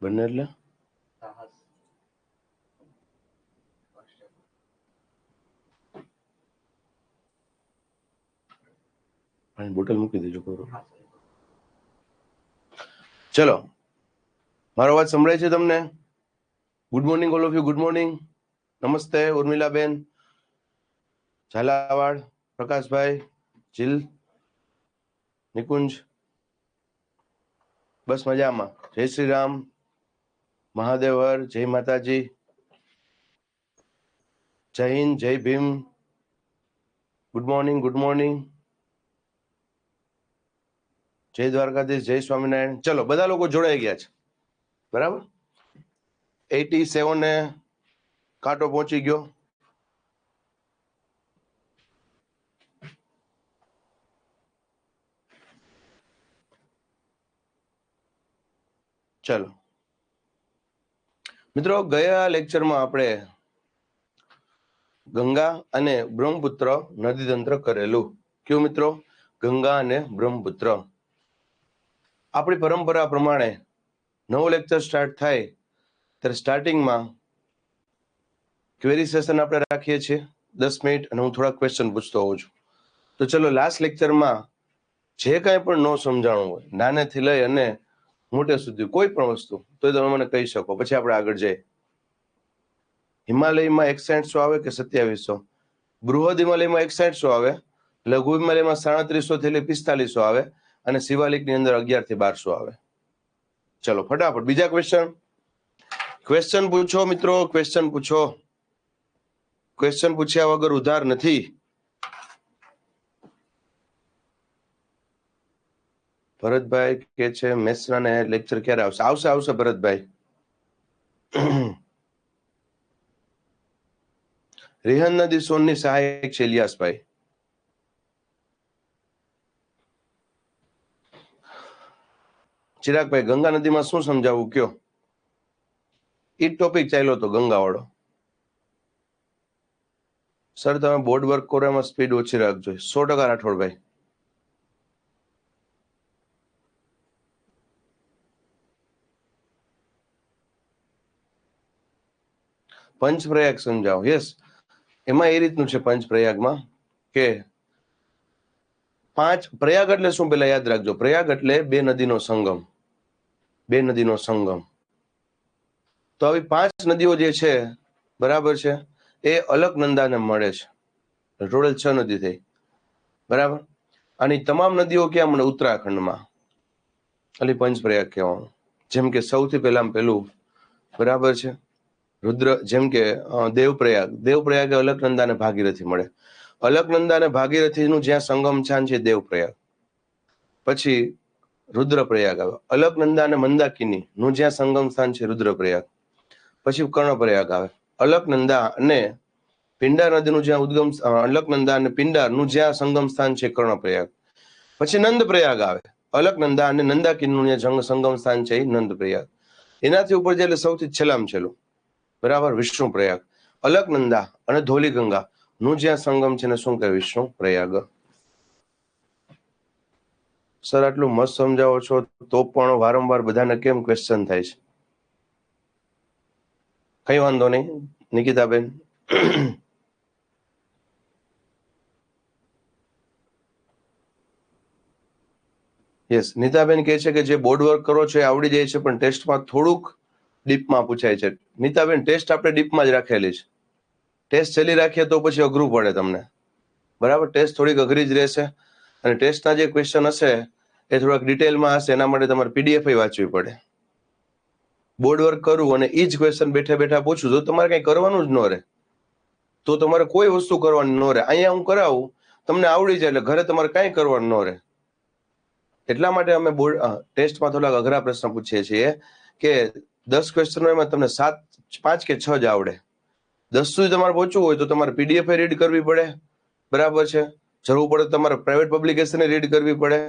બંને એટલે બોટલ મૂકી દેજો. ચલો, મારો અવાજ સંભળાય છે તમને? Good morning all of you. Good morning. નમસ્તે ઉર્મિલાબેન, ઝાલાવાડ, પ્રકાશભાઈ, જીલ, નિકુંજ. બસ મજામાં. જય શ્રી રામ, મહાદેવ હર, જય માતાજી, જય હિન્દ, જય Bhim. Good morning, good morning. જય દ્વારકાધીશ, જય સ્વામિનારાયણ. ચલો, બધા લોકો જોડાઈ ગયા છે, બરાબર? 87 ને કાંટો પહોંચી ગયો. ચલો મિત્રો, ગયા લેક્ચરમાં આપણે ગંગા અને બ્રહ્મપુત્ર નદી તંત્ર કરેલું. કયું મિત્રો? ગંગા અને બ્રહ્મપુત્ર. આપણી પરંપરા પ્રમાણે નવો લેક્ચર સ્ટાર્ટ થાય ત્યારે સ્ટાર્ટિંગમાં ક્વેરી સેશન આપણે રાખીએ છીએ 10 મિનિટ, અને હું થોડા ક્વેશ્ચન પૂછતો હોઉં છું. તો ચલો, લાસ્ટ લેક્ચરમાં જે કાંઈ પણ ન સમજાણું હોય, નાનેથી લઈ અને મોટે સુધી કોઈ પણ વસ્તુ, તો તમે મને કહી શકો, પછી આપણે આગળ જઈએ. હિમાલયમાં 6100 આવે કે 2700? બૃહદ હિમાલયમાં 6100 આવે, લઘુ હિમાલયમાં 3700 થી 4500 આવે, અને શિવાલિકની અંદર 11 થી 1200 આવે. ચલો ફટાફટ બીજા ક્વેશ્ચન પૂછો મિત્રો, ક્વેશ્ચન પૂછો. ક્વેશ્ચન પૂછ્યા વગર ઉધાર નથી. ભરતભાઈ કે છે મેથ્સના ને લેક્ચર ક્યારે આવશે? આવશે ભરતભાઈ. રિહન નદી સોનની સહાયક છે ઇલિયાસભાઈ. ચિરાગભાઈ, ગંગા નદીમાં શું સમજાવવું કયો? ઈ ટોપિક ચાલ્યો તો ગંગા વાળો. સર તમે બોર્ડ વર્ક કરો એમાં સ્પીડ ઓછી રાખજો. 100% રાઠોડભાઈ. પંચપ્રયાગ સમજાવો. યસ, એમાં એ રીતનું છે પંચપ્રયાગમાં કે 5 પ્રયાગ એટલે શું પેલા યાદ રાખજો. પ્રયાગ એટલે બે નદીનો સંગમ. બે નદીનો સંગમ. તો આવી 5 નદીઓ જે છે, બરાબર છે, એ અલકનંદાને મળે છે. ટોટલ 6 નદી થઈ, બરાબર. અને તમામ નદીઓ ક્યાં મળે? ઉત્તરાખંડમાં. એટલે પંચપ્રયાગ કહેવાનું. જેમ કે સૌથી પહેલું, બરાબર છે, રુદ્ર, જેમ કે દેવપ્રયાગ એ અલકનંદા અને ભાગીરથી મળે. અલકનંદા અને ભાગીરથીનું જ્યાં સંગમ સ્થાન છે દેવપ્રયાગ. પછી રુદ્રપ્રયાગ આવે. અલકનંદા અને મંદાકિની નું જ્યાં સંગમ સ્થાન છે રુદ્રપ્રયાગ. પછી કર્ણપ્રયાગ આવે. અલકનંદા અને પિંડાર નદીનું જ્યાં ઉદ્ગમ, અલકનંદા અને પિંડારનું જ્યાં સંગમ સ્થાન છે કર્ણપ્રયાગ. પછી નંદપ્રયાગ આવે. અલકનંદા અને મંદાકિનીનું જ્યાં સંગમ સ્થાન છે એ નંદપ્રયાગ. એનાથી ઉપર જાય એટલે સૌથી છેલ્લામાં છેલ્લું, બરાબર, વિષ્ણુ પ્રયાગ. અલકનંદા અને ધોલીગંગા નું જ્યાં સંગમ છે ને શું કહે? વિષ્ણુ પ્રયાગ. સર આટલું મસ્ત સમજાવો છો તો પણ વારંવાર બધાને કેમ ક્વેશ્ચન થાય છે? કઈ વાંધો નહીં નિકિતાબેન. યસ, નીતાબેન કહે છે કે જે બોર્ડ વર્ક કરો છો એ આવડી જાય છે, પણ ટેસ્ટમાં થોડુંક ડીપમાં પૂછાય છે. નીતાબેન, ટેસ્ટ આપણે ડીપમાં જ રાખેલી છે. ટેસ્ટ છેલ્લી રાખીએ તો પછી અઘરું પડે તમને, બરાબર. ટેસ્ટ થોડીક અઘરી જ રહેશે, અને ટેસ્ટના જે ક્વેશ્ચન હશે એ થોડાક ડિટેલમાં હશે. એના માટે તમારે પીડીએફ વાંચવી પડે. બોર્ડ વર્ક કરવું અને એ જ ક્વેશ્ચન બેઠા બેઠા પૂછું તો તમારે કંઈ કરવાનું જ ન રહે. તો તમારે કોઈ વસ્તુ કરવાની ન રહે. અહીંયા હું કરાવું, તમને આવડી જાય, એટલે ઘરે તમારે કાંઈ કરવાનું ન રહે. એટલા માટે અમે બોર્ડ ટેસ્ટમાં થોડાક અઘરા પ્રશ્ન પૂછીએ છીએ કે 10 ક્વેશ્ચન એમાં તમને 5 કે 6 જ આવડે. 10 સુધી તમારે પહોંચવું હોય તો તમારે પીડીએફ રીડ કરવી પડે, બરાબર છે. જરૂર પડે તમારે પ્રાઇવેટ પબ્લિકેશન રીડ કરવી પડે,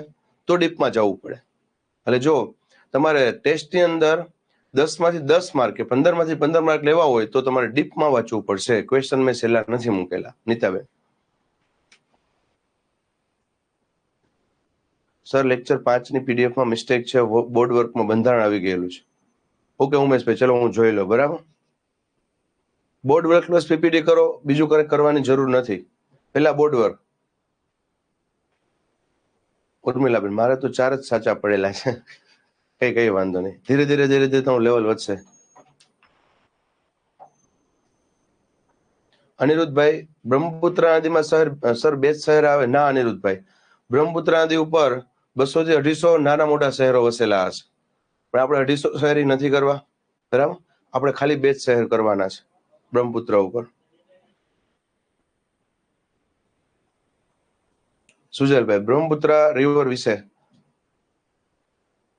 તો ડીપમાં જવું પડે. એટલે જો તમારે ટેસ્ટની અંદર 10 માંથી 10 માર્ક કે 15 માંથી 15 માર્ક લેવા હોય તો તમારે ડીપમાં વાંચવું પડશે. ક્વેશ્ચન મેં સહેલા નથી મૂકેલા. નીતાબેન, સર લેક્ચર 5 ની પીડીએફ માં મિસ્ટેક છે, બોર્ડ વર્કમાં બંધારણ આવી ગયેલું છે. ઓકે ઉમેશભાઈ, ચલો હું જોઈ લો. બરાબર, બોર્ડ વર્ક પ્લસ પીપીટી કરો, બીજું કઈ કરવાની જરૂર નથી. પેલા બોર્ડ વર્ક. ઉર્મિલાબેન, મારે તો 4 જ સાચા પડેલા છે. કઈ વાંધો નહીં, ધીરે ધીરે તમારું લેવલ વધશે. અનિરુદ્ધભાઈ, બ્રહ્મપુત્ર નદીમાં શહેર સર 2 શહેર આવે ના? અનિરુદ્ધભાઈ, બ્રહ્મપુત્ર નદી ઉપર 200 થી 250 નાના મોટા શહેરો વસેલા હશે, પણ આપણે 250 શહેરી નથી કરવા. બરાબર, આપણે ખાલી 2 શહેર કરવાના છે બ્રહ્મપુત્ર ઉપર. સુજલભાઈ, બ્રહ્મપુત્ર રિવર વિશે,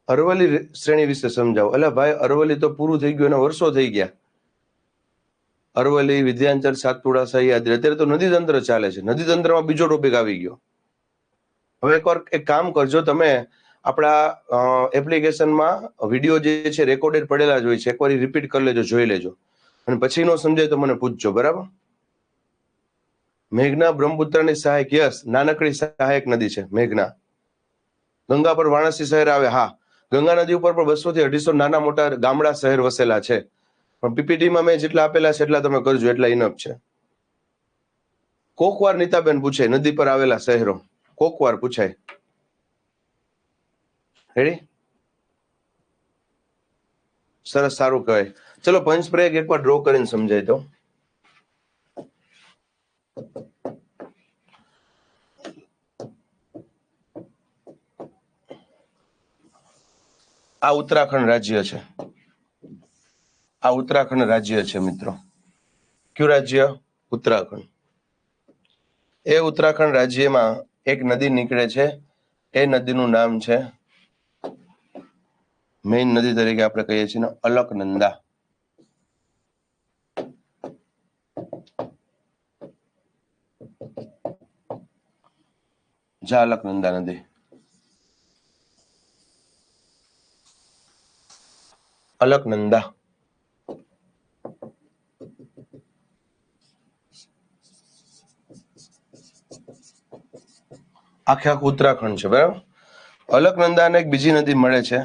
અરવલ્લી શ્રેણી વિશે સમજાવો. એટલે ભાઈ, અરવલ્લી તો પૂરું થઈ ગયું, એના વર્ષો થઈ ગયા. અરવલ્લી, વિદ્યાંચલ, સાતપુડા, સહ્યાદ્રી, અત્યારે તો નદી તંત્ર ચાલે છે. નદી તંત્રમાં બીજો ટોપિક આવી ગયો. હવે એકવાર એક કામ કરજો, તમે આપણા એપ્લિકેશનમાં વિડીયો જે છે રેકોર્ડેડ પડેલા જ હોય છે, એકવાર રિપીટ કરી લેજો, જોઈ લેજો, અને પછી નો સમજાય તો મને પૂછજો. બરાબર. મેઘના બ્રહ્મપુત્રની સહાયક, યસ, નાનકડી સહાયક નદી છે મેઘના. ગંગા પર વારાણસી શહેર આવે, હા. ગંગા નદી ઉપર પણ 200 થી 250 નાના મોટા ગામડા શહેર વસેલા છે, પણ પીપીટીમાં મેં જેટલા આપેલા છે એટલા તમે કરજો, એટલા ઇનફ છે. કોકવાર નીતાબેન પૂછે નદી પર આવેલા શહેરો, કોકવાર પૂછાય. રેડી? સરસ, સારું કહેવાય. ચલો પંચપ્રયાગ એકવાર ડ્રો કરીને સમજાય તો. આ ઉત્તરાખંડ રાજ્ય છે, આ ઉત્તરાખંડ રાજ્ય છે મિત્રો. કયું રાજ્ય? ઉત્તરાખંડ. એ ઉત્તરાખંડ રાજ્યમાં એક નદી નીકળે છે, એ નદીનું નામ છે, મેઇન નદી તરીકે આપણે કહીએ છીએ અલકનંદા. જા અલકનંદા નદી. અલકનંદા. આખે આખું ઉત્તરાખંડ છે. બરાબર. અલકનંદાને એક બીજી નદી મળે છે,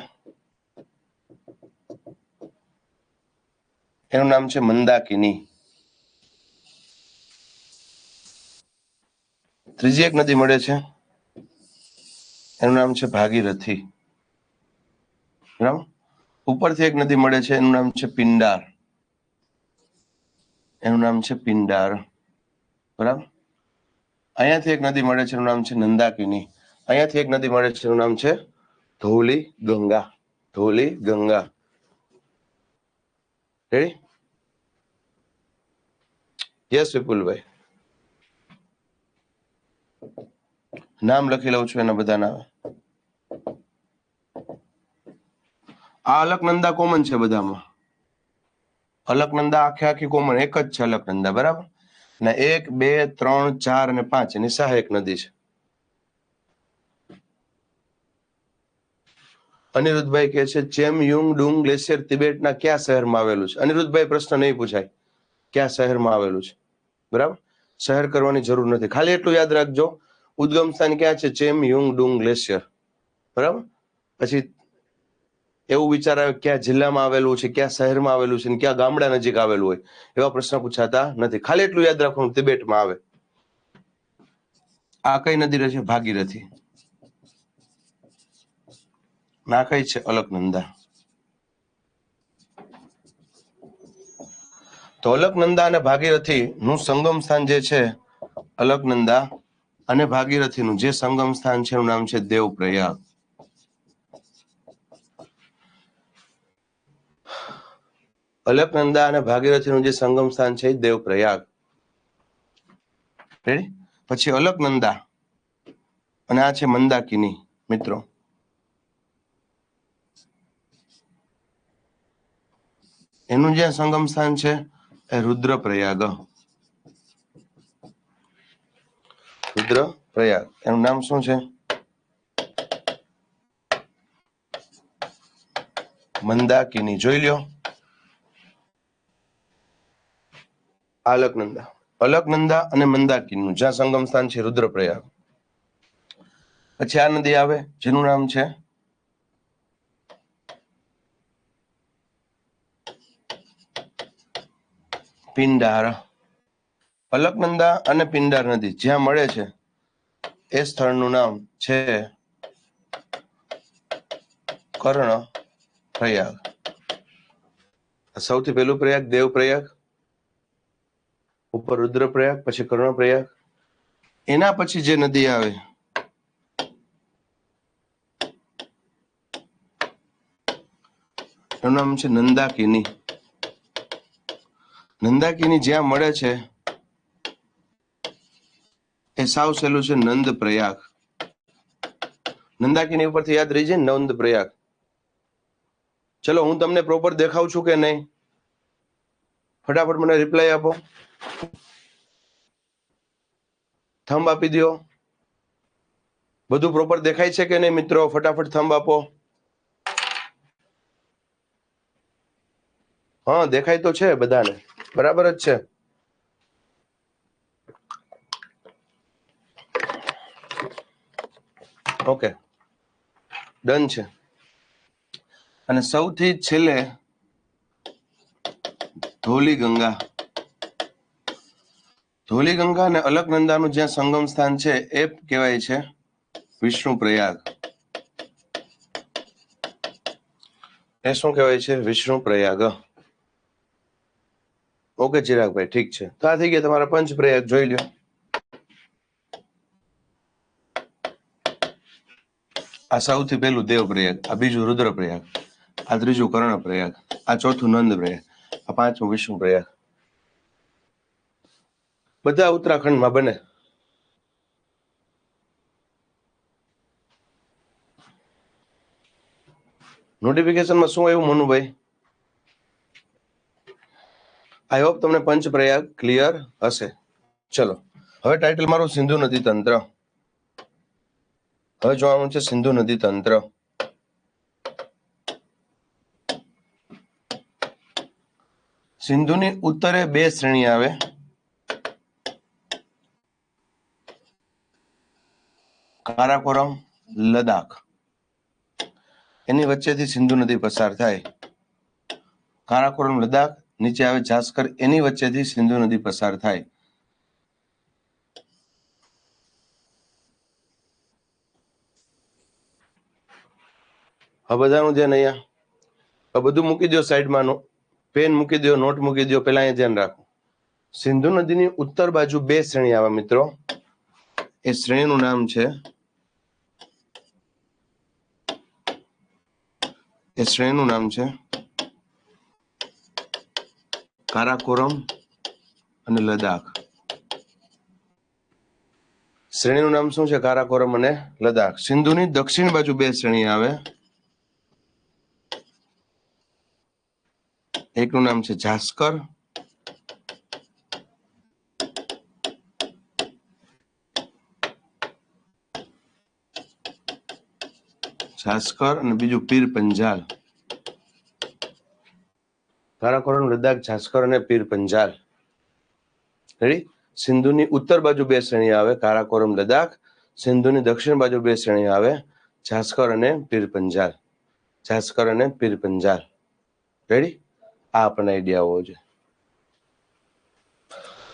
એનું નામ છે મંદાકિની. ત્રીજી એક નદી મળે છે, એનું નામ છે ભાગીરથી. બરાબર. ઉપરથી એક નદી મળે છે, એનું નામ છે પિંડાર. એનું નામ છે પિંડાર. બરાબર. અહીંયાથી એક નદી મળે છે, એનું નામ છે નંદાકિની. અહીંયાથી એક નદી મળે છે, એનું નામ છે ધૌલી ગંગા. ધૌલી ગંગા. રેડી? યસ વિપુલભાઈ, નામ લખી લઉં છું એના બધાના. આ અલકનંદા કોમન છે બધામાં. અલકનંદા આખે આખી કોમન એક જ છે અલકનંદા. બરાબર ને? 1, 2, 3, 4 અને 5 એની સહાયક નદી છે. અનિરુદ્ધભાઈ કહે છે ચેમ યુંગ ડુંગ ગ્લેશિયર તિબેટના કયા શહેરમાં આવેલું છે? અનિરુદ્ધભાઈ, પ્રશ્ન નહીં પૂછાય કયા શહેરમાં આવેલું છે. બરાબર, શહેર કરવાની જરૂર નથી, ખાલી એટલું યાદ રાખજો ઉદ્ગમ સ્થાન ક્યાં છે? ચેમ યુંગ ડુંગ ગ્લેશિયર. બરાબર. પછી એવું વિચાર આવે કયા જિલ્લામાં આવેલું છે, કયા શહેરમાં આવેલું છે, કયા ગામડા નજીક આવેલું હોય, એવા પ્રશ્ન પૂછાતા નથી. ખાલી એટલું યાદ રાખવાનું તિબેટમાં આવે. આ કઈ નદી રહે છે? ભાગીરથી. ના કઈ છે? અલકનંદા. તો અલકનંદા અને ભાગીરથી નું સંગમ સ્થાન જે છે, અલકનંદા અને ભાગીરથીનું જે સંગમ સ્થાન છે એનું નામ છે દેવપ્રયાગ. અલકનંદા અને ભાગીરથીનું જે સંગમ સ્થાન છે દેવપ્રયાગ. રેડી? પછી અલકનંદા અને આ છે મંદાકિની. મિત્રો, એનું જે સંગમ સ્થાન છે એ રુદ્રપ્રયાગ. રુદ્રપ્રયાગ. એનું નામ શું છે? મંદાકિની. જોઈ લ્યો. અલકનંદા અને મંદાકિનીનું જ્યાં સંગમ સ્થાન છે રુદ્રપ્રયાગ. પછી આ નદી આવે જેનું નામ છે પિંડાર. અલકનંદા અને પિંડાર નદી જ્યાં મળે છે એ સ્થળનું નામ છે કર્ણ પ્રયાગ. સૌથી પહેલું પ્રયાગ દેવ પ્રયાગ, ઉપર રુદ્ર પ્રયાગ, પછી કર્ણ પ્રયાગ. એના પછી જે નદી આવે એનું નામ છે નંદાકિની. નંદાકિની જ્યાં મળે છે એ સાવ સહેલું છે નંદ પ્રયાગ. નંદાકિની ઉપરથી યાદ રહી જાય નંદ પ્રયાગ. ચલો હું તમને પ્રોપર દેખાઉં છું કે નહીં? ફટાફટ મને રિપ્લાય આપો, થંબ આપી દો. બધું પ્રોપર દેખાય છે કે નહીં મિત્રો? ફટાફટ થંબ આપો. હા દેખાય તો છે બધાને, બરાબર જ છે. ઓકે ડન છે. અને સૌથી છેલ્લે ધોલી ગંગા. ધોલી ગંગા અને અલકનંદાનું જ્યાં સંગમ સ્થાન છે એ કહેવાય છે વિષ્ણુ પ્રયાગ. એ શું કહેવાય છે? વિષ્ણુ પ્રયાગ. ઓકે ચિરાગભાઈ ઠીક છે. તો આ થઈ ગયા તમારા પંચ પ્રયાગ, જોઈ લ્યો. આ સૌથી પહેલું દેવ પ્રયાગ, આ બીજું રુદ્ર પ્રયાગ, આ ત્રીજું કર્ણ પ્રયાગ, આ ચોથું નંદ પ્રયાગ, આ પાંચમું વિષ્ણુ પ્રયાગ. બધા ઉત્તરાખંડમાં બને. નોટિફિકેશનમાં શું આવ્યું મનુભાઈ? આઈ હોપ તમને પંચ પ્રયાગ ક્લિયર હશે. ચલો હવે ટાઇટલ મારું સિંધુ નદી તંત્ર. હવે જોવાનું છે સિંધુ નદી તંત્ર. સિંધુની ઉત્તરે બે શ્રેણી આવે, કારાકોરમ, લદાખ. એની વચ્ચેથી સિંધુ નદી પસાર થાય. કારાકોરમ લદાખ, નીચે આવે જાસ્કર, એની વચ્ચેથી સિંધુ નદી પસાર થાય. હવે બધાનું ધ્યાન અહીંયા. હવે બધું મૂકી દો સાઈડમાં, પેન મૂકી દો, નોટ મૂકી દો. પેલા અહીંયા ધ્યાન રાખો. સિંધુ નદીની ઉત્તર બાજુ બે શ્રેણી આવે મિત્રો. એ શ્રેણીનું નામ છે કારાકોરમ અને લદાખ. શ્રેણીનું નામ શું છે? કારાકોરમ અને લદાખ. સિંધુની દક્ષિણ બાજુ બે શ્રેણી આવે. એકનું નામ છે જાસ્કર, અને બીજું પીર પંજાલ. કારાકોરમ, લદાખ, જાસ્કર અને પીર પંજાલ. રેડી? સિંધુની ઉત્તર બાજુ બે શ્રેણી આવે, કારાકોરમ, લદાખ. સિંધુની દક્ષિણ બાજુ બે શ્રેણી આવે, જાસ્કર અને પીર પંજાલ. રેડી? આ આપણને આઈડિયા હોવો જોઈએ.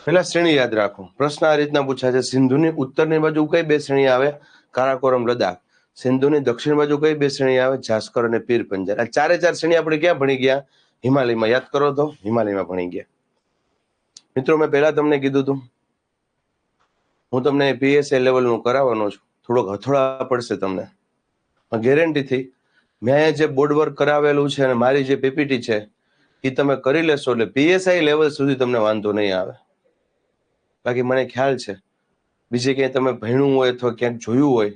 પેલા શ્રેણી યાદ રાખો. પ્રશ્ન આ રીતના પૂછાય છે, સિંધુની ઉત્તરની બાજુ કઈ બે શ્રેણી આવે? કારાકોરમ, લદાખ. સિંધુની દક્ષિણ બાજુ કઈ બે શ્રેણી આવે? જાસ્કર અને પીર પંજાલ. આ ચારે ચાર શ્રેણી આપણે ક્યાં ભણી ગયા? હિમાલયમાં. યાદ કરો તો, હિમાલયમાં ભણી ગયા. મિત્રો મેં પહેલા તમને કીધું હતું હું તમને PSI લેવલનું કરાવવાનો છું. થોડોક હથોડા પડશે તમને ગેરંટીથી. મેં જે બોર્ડ વર્ક કરાવેલું છે અને મારી જે PPT છે એ તમે કરી લેશો એટલે PSI લેવલ સુધી તમને વાંધો નહીં આવે. બાકી મને ખ્યાલ છે બીજે ક્યાંય તમે ભણ્યું હોય અથવા ક્યાંક જોયું હોય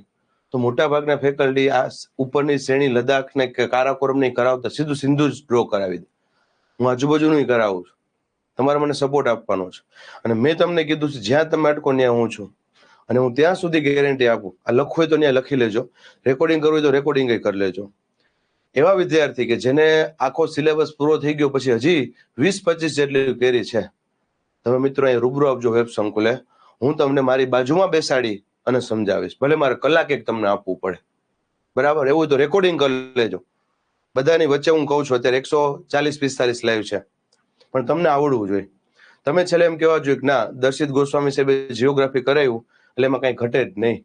તો મોટા ભાગના ફેકલ્ટી આ ઉપરની શ્રેણી લદાખ ને કે કારાકોરમ નહીં કરાવતા, સીધું સિંધુ જ ડ્રો કરાવી દે. હું આજુબાજુનું કરાવું છું. તમારે મને સપોર્ટ આપવાનો છે. અને મેં તમને કીધું છે જ્યાં તમે અટકો ત્યાં હું છું અને હું ત્યાં સુધી ગેરંટી આપું. આ લખવું હોય તો ત્યાં લખી લેજો, રેકોર્ડિંગ કરવું હોય તો રેકોર્ડિંગ કરી લેજો. એવા વિદ્યાર્થી કે જેને આખો સિલેબસ પૂરો થઈ ગયો પછી હજી 20-25 જેટલી કેરી છે, તમે મિત્રો અહીં રૂબરૂ આવજો વેબ સંકુલે. હું તમને મારી બાજુમાં બેસાડી અને સમજાવીશ. ભલે મારે કલાક એક તમને આપવું પડે, બરાબર? એવું તો રેકોર્ડિંગ કરી લેજો. બધાની વચ્ચે હું કહું છું અત્યારે 140-45 લાઈવ છે, પણ તમને આવડવું જોઈએ. તમે છેલ્લે એમ કહેવા જોઈએ કે ના, દર્શિત ગોસ્વામી સાહેબે જીઓગ્રાફી કરાવ્યું એટલે એમાં કઈ ઘટે જ નહીં.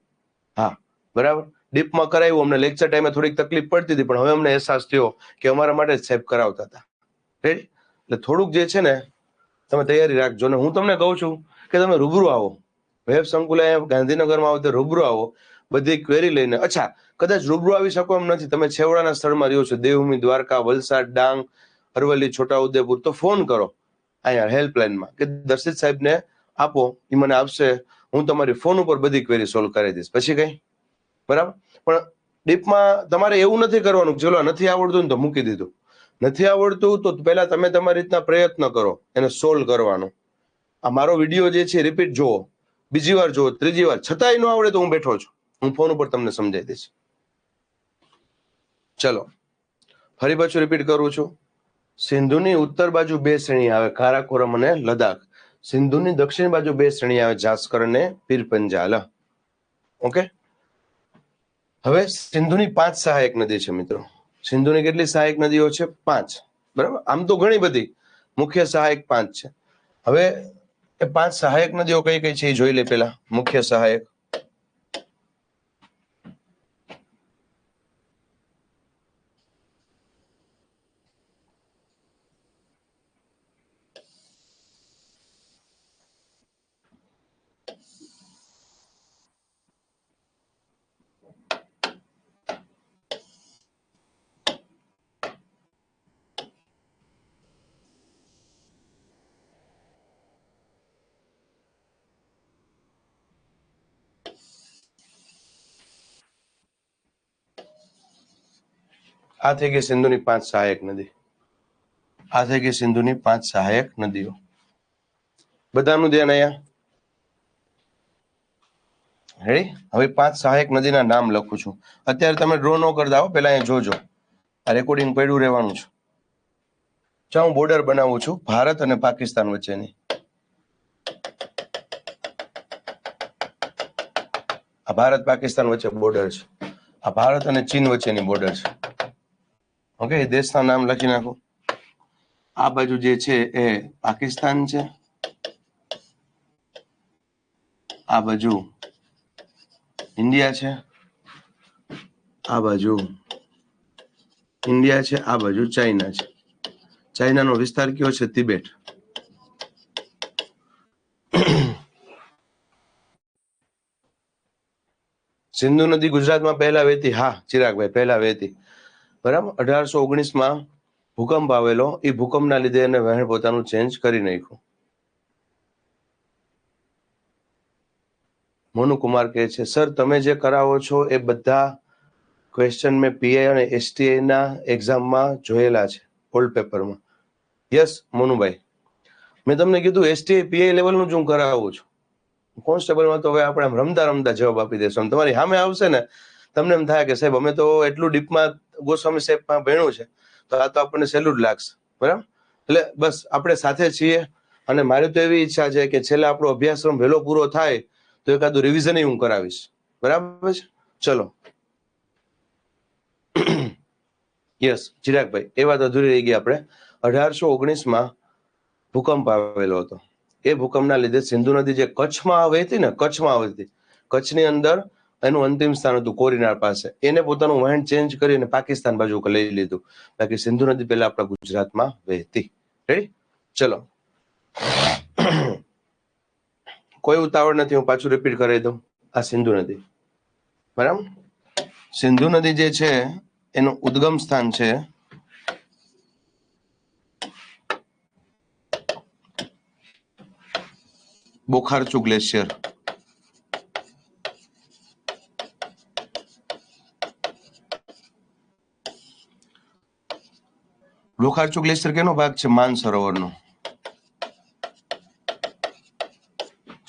હા, બરાબર. ડીપમાં કરાવ્યું, અમને લેક્ચર ટાઈમે થોડીક તકલીફ પડતી હતી, પણ હવે અમને અહેસાસ થયો કે અમારા માટે જ સાહેબ કરાવતા હતા. રેડી? એટલે થોડુંક જે છે ને તમે તૈયારી રાખજો. ને હું તમને કહું છું કે તમે રૂબરૂ આવો, વેબ સંકુલ ગાંધીનગરમાં આવો તો રૂબરૂ આવો, બધી ક્વેરી લઈને. અચ્છા, કદાચ રૂબરૂ આવી શકો એમ નથી, તમે છેવાડાના સ્થળમાં રહ્યો છો, દેવભૂમિ, દ્વારકા, વલસાડ, ડાંગ, અરવલ્લી, છોટાઉદેપુર, તો ફોન કરો અહીંયા હેલ્પલાઇનમાં કે દર્શિત સાહેબને આપો, એ મને આપશે, હું તમારી ફોન ઉપર બધી ક્વેરી સોલ્વ કરી દઈશ. પછી કઈ, બરાબર? પણ ડીપમાં તમારે એવું નથી કરવાનું, ચલો નથી આવડતું ને તો મૂકી દીધું. નથી આવડતું તો પહેલા તમે તમારી રીતના પ્રયત્ન કરો એને સોલ્વ કરવાનો. આ મારો વિડીયો જે છે રિપીટ જુઓ, બીજી વાર જુઓ, ત્રીજી વાર, છતાંય ન આવડે તો હું બેઠો છું, હું ફોન ઉપર તમને સમજાવી દઈશ. ચલો ફરી પાછું રિપીટ કરું છું. સિંધુની ઉત્તર બાજુ 2 શ્રેણી આવે, કારાકોરમ અને લદાખ. સિંધુની દક્ષિણ બાજુ 2 શ્રેણી આવે, જાસ્કર અને પીરપંજાલ. ઓકે, હવે સિંધુની 5 સહાયક નદી છે મિત્રો. સિંધુની કેટલી સહાયક નદીઓ છે? 5. બરાબર? આમ તો ઘણી બધી, મુખ્ય સહાયક 5 છે. હવે એ 5 સહાયક નદીઓ કઈ કઈ છે એ જોઈ લે. પેલા મુખ્ય સહાયક, આ થઈ ગઈ સિંધુની 5 સહાયક નદી. આ થઈ ગઈ સિંધુની 5 સહાયક નદીઓ. બધાનું ધ્યાન અહીંયા. રેડી? હવે 5 સહાયક નદીના નામ લખું છું. અત્યારે તમે ડ્રો ન કરતા હો, પેલા અહીંયા જોજો, આ રેકોર્ડિંગ પડ્યું રહેવાનું છે. ચાલો હું બોર્ડર બનાવું છું ભારત અને પાકિસ્તાન વચ્ચેની. આ ભારત પાકિસ્તાન વચ્ચે બોર્ડર છે. આ ભારત અને ચીન વચ્ચેની બોર્ડર છે. ઓકે, દેશના નામ લખી નાખો. આ બાજુ જે છે એ પાકિસ્તાન છે, આ બાજુ ઇન્ડિયા છે, આ બાજુ ઇન્ડિયા છે, આ બાજુ ચાઇના છે. ચાઇનાનો વિસ્તાર કયો છે? તિબેટ. સિંધુ નદી ગુજરાતમાં પહેલા વહેતી? હા ચિરાગભાઈ, પહેલા વહેતી. બરાબર? 1819માં ભૂકંપ આવેલો, એ ભૂકંપના લીધે એને વહેણ પોતાનું ચેન્જ કરી નાખ્યું. મોનુકુમાર કહે છે સર તમે જે કરાવો છો એ બધા ક્વેશ્ચન મેં પીઆઈ અને એસટીઆઈ ના એક્ઝામમાં જોયેલા છે, ઓલ્ડ પેપરમાં. યસ મોનુભાઈ, મેં તમને કીધું એસટીઆઈ પીઆઈ લેવલનું જ હું કરાવું છું. કોન્સ્ટેબલમાં તો હવે આપણે રમતા રમતા જવાબ આપી દેશું. તમારી સામે આવશે ને, તમને એમ થાય કે સાહેબ અમે તો એટલું ડીપમાં ગોસ્વામી સાહેબમાં ભણ્યું છે, તો આ તો આપણને સહેલું જ લાગશે. બરાબર? એટલે બસ આપણે સાથે છીએ. અને મારી તો એવી ઈચ્છા છે કે છેલ્લે આપણો અભ્યાસક્રમ વહેલો પૂરો થાય તો એકાદું રિવિઝન હું કરાવીશ. બરાબર છે? ચલો. યસ ચિરાગભાઈ, એ વાત અધૂરી રહી ગઈ. આપણે 1819માં ભૂકંપ આવેલો હતો. એ ભૂકંપના લીધે સિંધુ નદી જે કચ્છમાં આવે હતી ને, કચ્છમાં આવી હતી, કચ્છની અંદર એનું અંતિમ સ્થાન હતું કોરીનાર પાસે, એને પોતાનું વહેણ ચેન્જ કરીને પાકિસ્તાન બાજુ લઈ લીધું. બાકી સિંધુ નદી પહેલા આપણા ગુજરાતમાં વહેતી. રેડી? ચલો, કોઈ ઉતાવળ નથી, હું પાછું રિપીટ કરી દઉં. આ સિંધુ નદી, બરાબર? સિંધુ નદી જે છે એનું ઉદ્ગમ સ્થાન છે બોખારચુ ગ્લેશિયર. બોખારચુ ગ્લેશિયર કેનો ભાગ છે? માનસરોવરનો.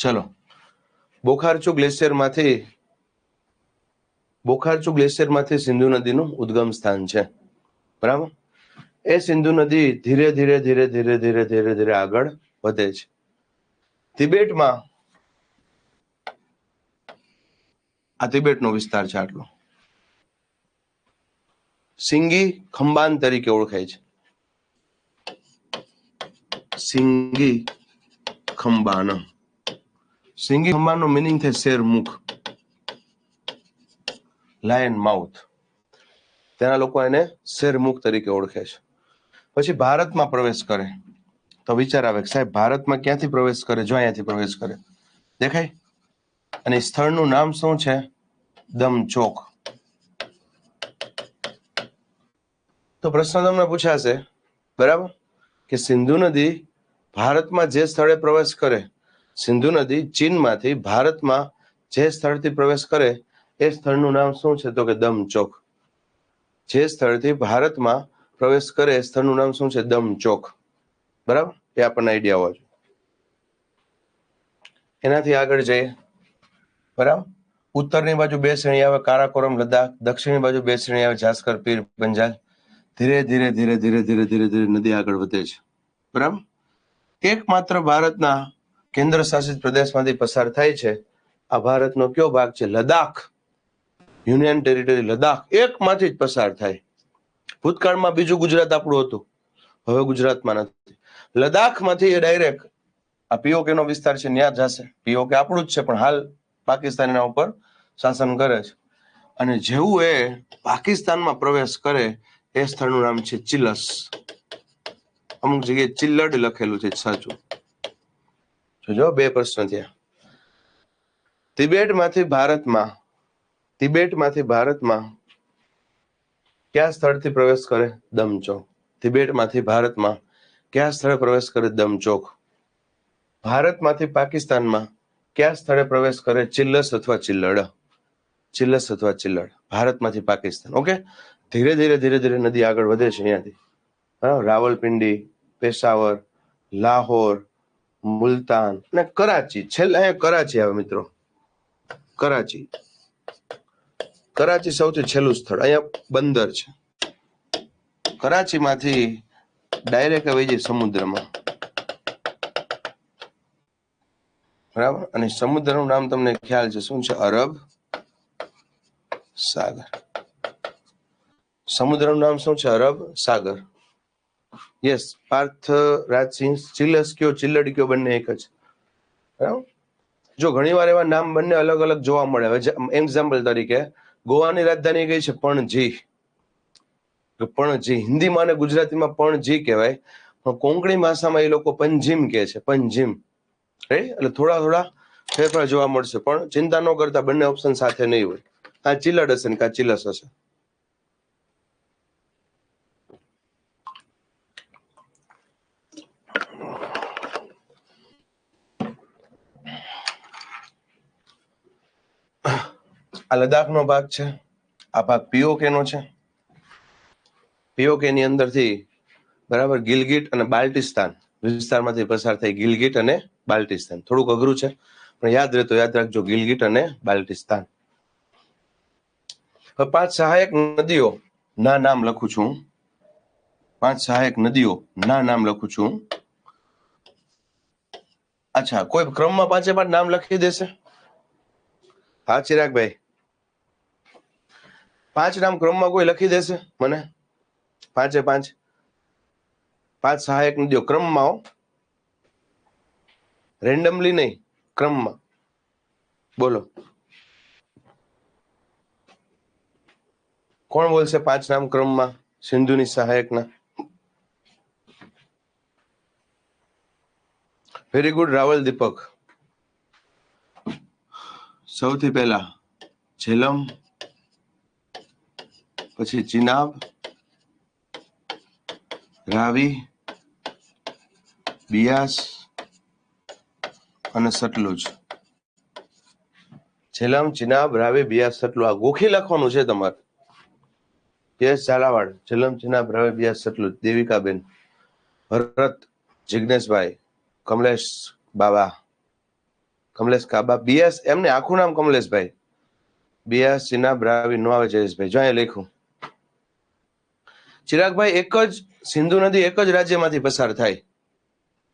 ચલો, બોખારચુ ગ્લેશિયરમાંથી સિંધુ નદીનું ઉદ્ગમ સ્થાન છે. બરાબર? એ સિંધુ નદી ધીરે ધીરે ધીરે ધીરે ધીરે ધીરે ધીરે આગળ વધે છે. તિબેટમાં આ તિબેટનો વિસ્તાર છે આટલો. સિંગી ખંબાન તરીકે ઓળખાય છે. સિંગી ખંબાન. સિંગી ખંબાનો મિનિંગ થાય શેર મુખ, લાયન માઉથ. તેના લોકો એને શેરમુખ તરીકે ઓળખે છે. પછી ભારતમાં પ્રવેશ કરે તો વિચાર આવે કે સાહેબ ભારતમાં ક્યાંથી પ્રવેશ કરે? જો અહીંયાથી પ્રવેશ કરે, દેખાય? અને સ્થળનું નામ શું છે? દમચોક. તો પ્રશ્ન તમને પૂછાશે, બરાબર, કે સિંધુ નદી ભારતમાં જે સ્થળે પ્રવેશ કરે, સિંધુ નદી ચીનમાંથી ભારતમાં જે સ્થળથી પ્રવેશ કરે એ સ્થળનું નામ શું છે? તો કે દમચોક. જે સ્થળથી ભારતમાં પ્રવેશ કરે એ સ્થળનું નામ શું છે? દમચોક. બરાબર, એ આપણને આઈડિયા હોવો જોઈએ. એનાથી આગળ જઈએ, બરાબર. ઉત્તરની બાજુ બે શ્રેણી આવે, કારાકોરમ લદ્દાખ. દક્ષિણની બાજુ બે શ્રેણી આવે, જાસ્કર પીર બંજાલ. ધીરે ધીરે ધીરે ધીરે ધીરે ધીરે ધીરે નદી આગળ વધે છે, બરાબર. એકમાત્ર ભારતના કેન્દ્ર શાસિત પ્રદેશમાંથી પસાર થાય છે. આ ભારતનો કયો ભાગ છે? લદ્દાખ. યુનિયન ટેરિટરી લદ્દાખ એકમાંથી જ પસાર થાય. ભૂતકાળમાં બીજું ગુજરાત આપણું હતું, હવે ગુજરાતમાં નથી. લદ્દાખમાંથી એ ડાયરેક્ટ આ પીઓકે નો વિસ્તાર છે ત્યાં જશે. પીઓકે આપણું જ છે પણ હાલ પાકિસ્તાન એના ઉપર શાસન કરે છે. અને જેવું એ પાકિસ્તાનમાં પ્રવેશ કરે એ સ્થળનું નામ છે ચિલસ. અમુક જગ્યાએ ચિલ્લડ લખેલું છે, સાચું. જો બે પ્રશ્ન થયા. તિબેટમાંથી ભારતમાં કયા સ્થળથી પ્રવેશ કરે? દમચોક. તિબેટમાંથી ભારતમાં કયા સ્થળે પ્રવેશ કરે? દમચોક. ભારતમાંથી પાકિસ્તાનમાં કયા સ્થળે પ્રવેશ કરે? ચિલ્લસ અથવા ચિલ્લડ. ચિલ્લસ અથવા ચિલ્લડ. ભારતમાંથી પાકિસ્તાન. ઓકે. ધીરે ધીરે ધીરે ધીરે નદી આગળ વધે છે અહીંયાથી. રાવલપિંડી, પેશાવર, લાહોર, મુલતાન અને કરાચી. છેલ્લે અહીંયા કરાચી આવે મિત્રો. કરાચી સૌથી છેલ્લું સ્થળ. અહીંયા બંદર છે. કરાચીમાંથી ડાયરેક્ટ આવી જાય સમુદ્રમાં, બરાબર. અને સમુદ્રનું નામ તમને ખ્યાલ છે શું છે? અરબ સાગર. સમુદ્રનું નામ શું છે? અરબ સાગર. યસ, પાર્થ રાજસિંહ. ચિલસ કયો, ચિલ્લડ કયો, બંને એક જ, બરાબર. જો ઘણીવાર એવા નામ બંને અલગ અલગ જોવા મળે. હવે એક્ઝામ્પલ તરીકે ગોવાની રાજધાની કઈ છે? પણજી. પણજી હિન્દીમાં અને ગુજરાતીમાં પણજી કહેવાય, પણ કોંકણી ભાષામાં એ લોકો પંજીમ કહે છે. પંજીમ. એટલે થોડા થોડા ફેરફાર જોવા મળશે, પણ ચિંતા ન કરતા, બંને ઓપ્શન સાથે નહીં હોય. આ ચિલ્લડ હશે ને કા ચિલસ હશે. આ લદ્દાખનો ભાગ છે, આ ભાગ પીઓકે નો છે. પીઓકે ની અંદરથી, બરાબર, ગિલગિટ અને બાલ્ટિસ્તાન વિસ્તારમાંથી પસાર થાય. ગિલગિટ અને બાલ્ટિસ્તાન થોડુંક અઘરું છે, પણ યાદ રાખજો, ગિલગિટ અને બાલ્ટિસ્તાન. હવે 5 સહાયક નદીઓ ના નામ લખું છું. 5 સહાયક નદીઓ ના નામ લખું છું. અચ્છા, કોઈ ક્રમમાં 5 નામ લખી દેશે? હા ચિરાગભાઈ, 5 નામ ક્રમમાં કોઈ લખી દેશે મને? 5 સહાયક નદીઓ ક્રમમાં, રેન્ડમલી નહીં, ક્રમમાં. બોલો, કોણ બોલશે 5 નામ ક્રમમાં સિંધુની સહાયકના? વેરી ગુડ રાવલ દીપક. સૌથી પહેલા ઝેલમ, પછી ચિનાબ, રાવી, બિયાસ અને સતલુજ. ઝેલમ, ચિનાબ, રાવી, બિયાસ, સતલુજ. આ ગોખી લખવાનું છે તમારે. યસ ઝાલાવાડ. ઝેલમ, ચિનાબ, રાવી, બિયાસ, સતલુજ. દેવિકાબેન, ભરત, જિગ્નેશભાઈ, કમલેશ બાબા, કમલેશ કાબા, બિયાસ. એમને આખું નામ કમલેશભાઈ. બિયાસ, ચિનાબ, રાવી નો આવે. જયેશભાઈ, જો અહીંયા લખ્યું. ચિરાગભાઈ, એક જ સિંધુ નદી એક જ રાજ્યમાંથી પસાર થાય,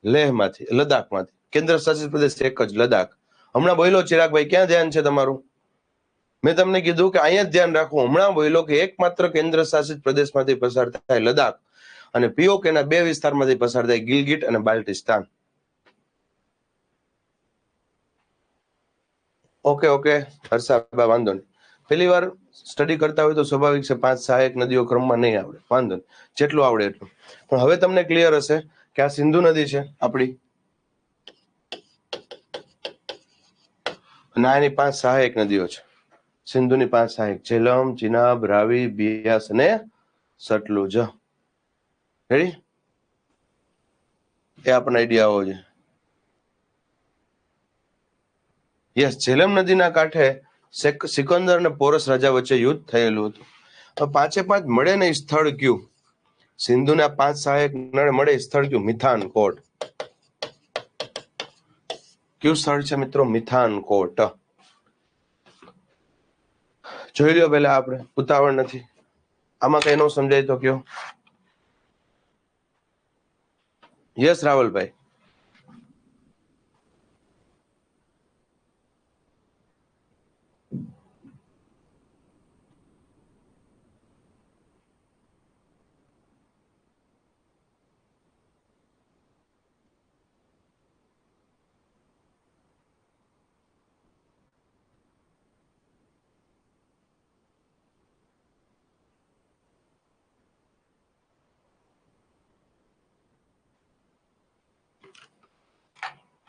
લેહમાંથી, લદ્દાખમાંથી. કેન્દ્ર શાસિત પ્રદેશ એક જ, લદ્દાખ. હમણાં બોલો ચિરાગભાઈ, ક્યાં ધ્યાન છે તમારું? મેં તમને કીધું કે અહીંયા ધ્યાન રાખવું, હમણાં બોલ્યો કે એકમાત્ર કેન્દ્ર શાસિત પ્રદેશમાંથી પસાર થાય લદ્દાખ, અને પીઓકે ના 2 વિસ્તારમાંથી પસાર થાય ગિલગિટ અને બાલ્ટિસ્તાન. ઓકે ઓકે હર્ષાબા, વાંધો નહીં. પહેલી વાર સ્ટડી કરતા હોય તો સ્વાભાવિક છે 5 સહાયક નદીઓ ક્રમમાં નહીં આવડે, વાંધો નહીં, જેટલું આવડે એટલું. પણ હવે તમને ક્લિયર હશે કે આ સિંધુ નદી છે આપણી, અને આની 5 સહાયક નદીઓ છે. સિંધુની 5 સહાયક: ઝેલમ, ચિનાબ, રાવી, બિયાસ અને સતલુજ. રેડી? એ આપણને આઈડિયા હોવો જોઈએ. યસ, ઝેલમ નદીના કાંઠે સિકંદર અને પોરસ રાજા વચ્ચે યુદ્ધ થયેલું હતું. તો 5 મળે ને સ્થળ કયું? સિંધુના 5 સહાયક મળે સ્થળ કયું? મિથાનકોટ. કયું સ્થળ છે મિત્રો? મિથાનકોટ. જોઈ લ્યો પેલા, આપણે ઉતાવળ નથી. આમાં કઈ ન સમજાય તો કયો. યસ રાવલભાઈ.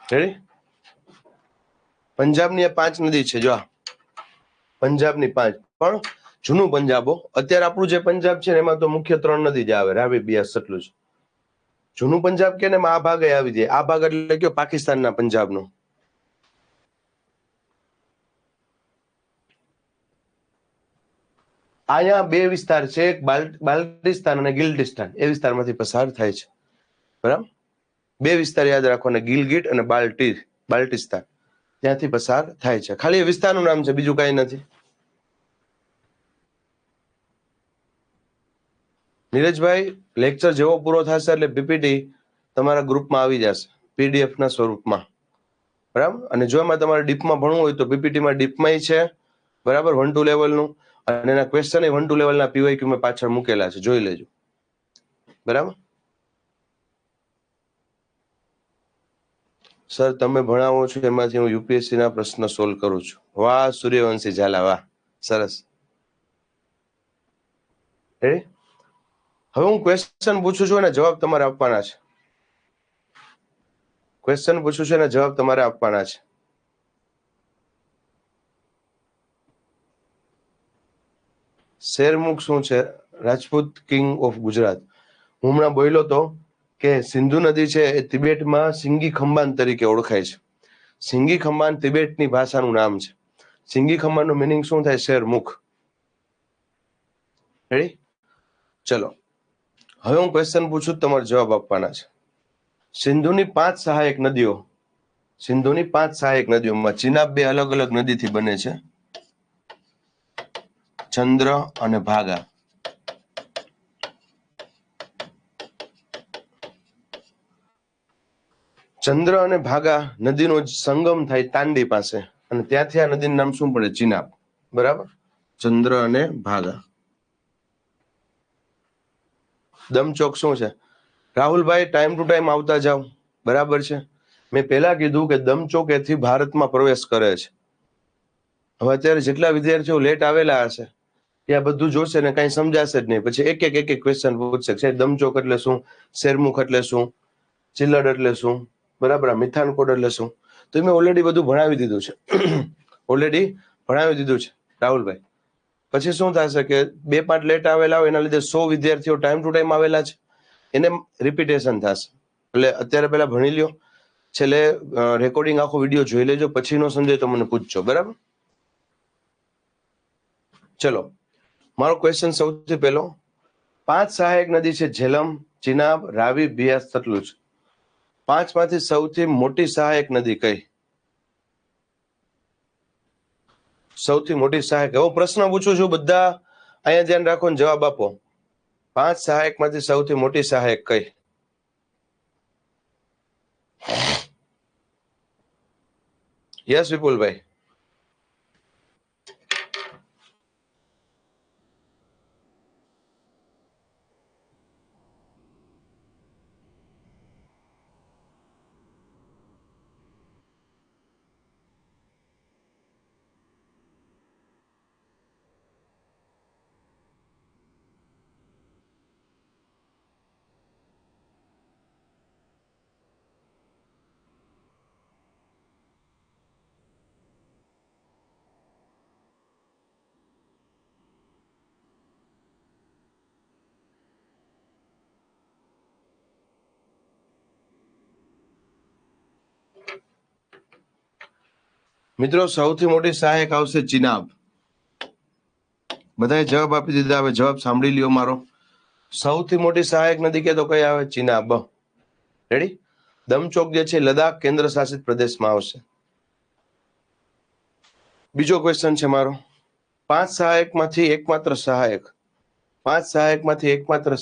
રેડી? પંજાબની 5 નદી છે, જો પંજાબની 5, પણ જૂનું પંજાબો. અત્યારે આપણું જે પંજાબ છે એમાં તો મુખ્ય 3 નદી જ આવે: રાવી, બિયાસ, સતલુજ. જૂનું પંજાબ કે ને આ ભાગ આવી જાય. આ ભાગ એટલે કયો? પાકિસ્તાનના પંજાબનો. અહીંયા 2 વિસ્તાર છે, એક બાલ્ટિસ્તાન અને ગિલ્ટિસ્તાન. એ વિસ્તારમાંથી પસાર થાય છે, બરાબર? 2 વિસ્તાર યાદ રાખવાના, ગિલગિટ અને બાલ્ટિસ્તાન. ત્યાંથી પસાર થાય છે. ખાલી એ વિસ્તારનું નામ છે, બીજું કઈ નથી. નીરજભાઈ, લેક્ચર જેવો પૂરો થશે એટલે પીપીટી તમારા ગ્રુપમાં આવી જશે PDF ના સ્વરૂપમાં, બરાબર? અને જો એમાં તમારે ડીપમાં ભણવું હોય તો પીપીટીમાં ડીપમાં છે, બરાબર, 1-2 લેવલનું, અને એના ક્વેશ્ચન 1-2 લેવલના PYQ મેં પાછળ મૂકેલા છે, જોઈ લેજો, બરાબર? સર તમે ભણાવો છો એમાંથી હું UPSC ના પ્રશ્ન સોલ્વ કરું છું. વાહ સૂર્યવંશી ઝાલા, વાહ, સરસ. હવે હું ક્વેશ્ચન પૂછું છું અને જવાબ તમારે આપવાના છે. ક્વેશ્ચન પૂછું છું અને જવાબ તમારે આપવાના છે. શેરમુખ શું છે? Rajput king of Gujarat. હું હમણાં બોલ્યો તો કે સિંધુ નદી છે એ તિબેટમાં સિંગી ખંબાન તરીકે ઓળખાય છે. સિંગી ખંબાન તિબેટની ભાષાનું નામ છે. સિંગી ખંબાનનું મિનિંગ શું થાય? શેરમુખ. રેડી? ચલો, હવે હું ક્વેશ્ચન પૂછું, તમારે જવાબ આપવાના છે. સિંધુની 5 સહાયક નદીઓ, સિંધુની 5 સહાયક નદીઓમાં ચિનાબ 2 અલગ અલગ નદીથી બને છે: ચંદ્ર અને ભાગા. ચંદ્ર અને ભાગા નદીનો સંગમ થાય તાંડી પાસે, અને ત્યાંથી આ નદીનું નામ શું પડે? ચિનાબ, બરાબર? ચંદ્ર અને ભાગા. દમચોક શું છે? રાહુલભાઈ, ટાઈમ ટુ ટાઈમ આવતા જાવ, બરાબર છે? મેં પહેલા કીધું કે દમચોક એથી ભારતમાં પ્રવેશ કરે છે. હવે અત્યારે જેટલા વિદ્યાર્થીઓ લેટ આવેલા હશે એ આ બધું જોશે ને કઈ સમજાશે જ નહીં. પછી એક એક ક્વેશ્ચન પૂછશે કે દમચોક એટલે શું, શેરમુખ એટલે શું, ચિલ્લડ એટલે શું, બરાબર, મિથાનકોટ એટલે શું? તો મેં ઓલરેડી બધું ભણાવી દીધું છે. ઓલરેડી ભણાવી દીધું છે રાહુલભાઈ. પછી શું થશે કે 2 પાઠ લેટ આવેલા હોય એના લીધે 100 વિદ્યાર્થીઓ ટાઈમ ટુ ટાઈમ આવેલા છે, એને રિપીટેશન થશે. એટલે અત્યારે પેલા ભણી લ્યો, છેલ્લે રેકોર્ડિંગ આખો વિડીયો જોઈ લેજો, પછી નો સમજાય તો મને પૂછજો, બરાબર? ચલો, મારો ક્વેશ્ચન સૌથી પહેલો, 5 સહાયક નદી છે: ઝેલમ, ચિનાબ, રાવી, બિયાસ, સતલુજ. 5 માંથી સૌથી મોટી સહાયક નદી કઈ? સૌથી મોટી સહાયક. એવો પ્રશ્ન પૂછું છું, બધા અહીંયા ધ્યાન રાખો ને જવાબ આપો. 5 સહાયક માંથી સૌથી મોટી સહાયક કઈ? યસ વિપુલભાઈ. મિત્રો સૌથી મોટી સહાયક આવશે ચિનાબ. બધાએ જવાબ આપી દીધા. હવે જવાબ સાંભળી લ્યો મારો. સૌથી મોટી સહાયક નદી કે તો કઈ આવે? ચિનાબ. રેડી? દમચોક જે છે લદ્દાખ કેન્દ્ર શાસિત પ્રદેશમાં આવશે. બીજો ક્વેશ્ચન છે મારો. પાંચ સહાયકમાંથી એકમાત્ર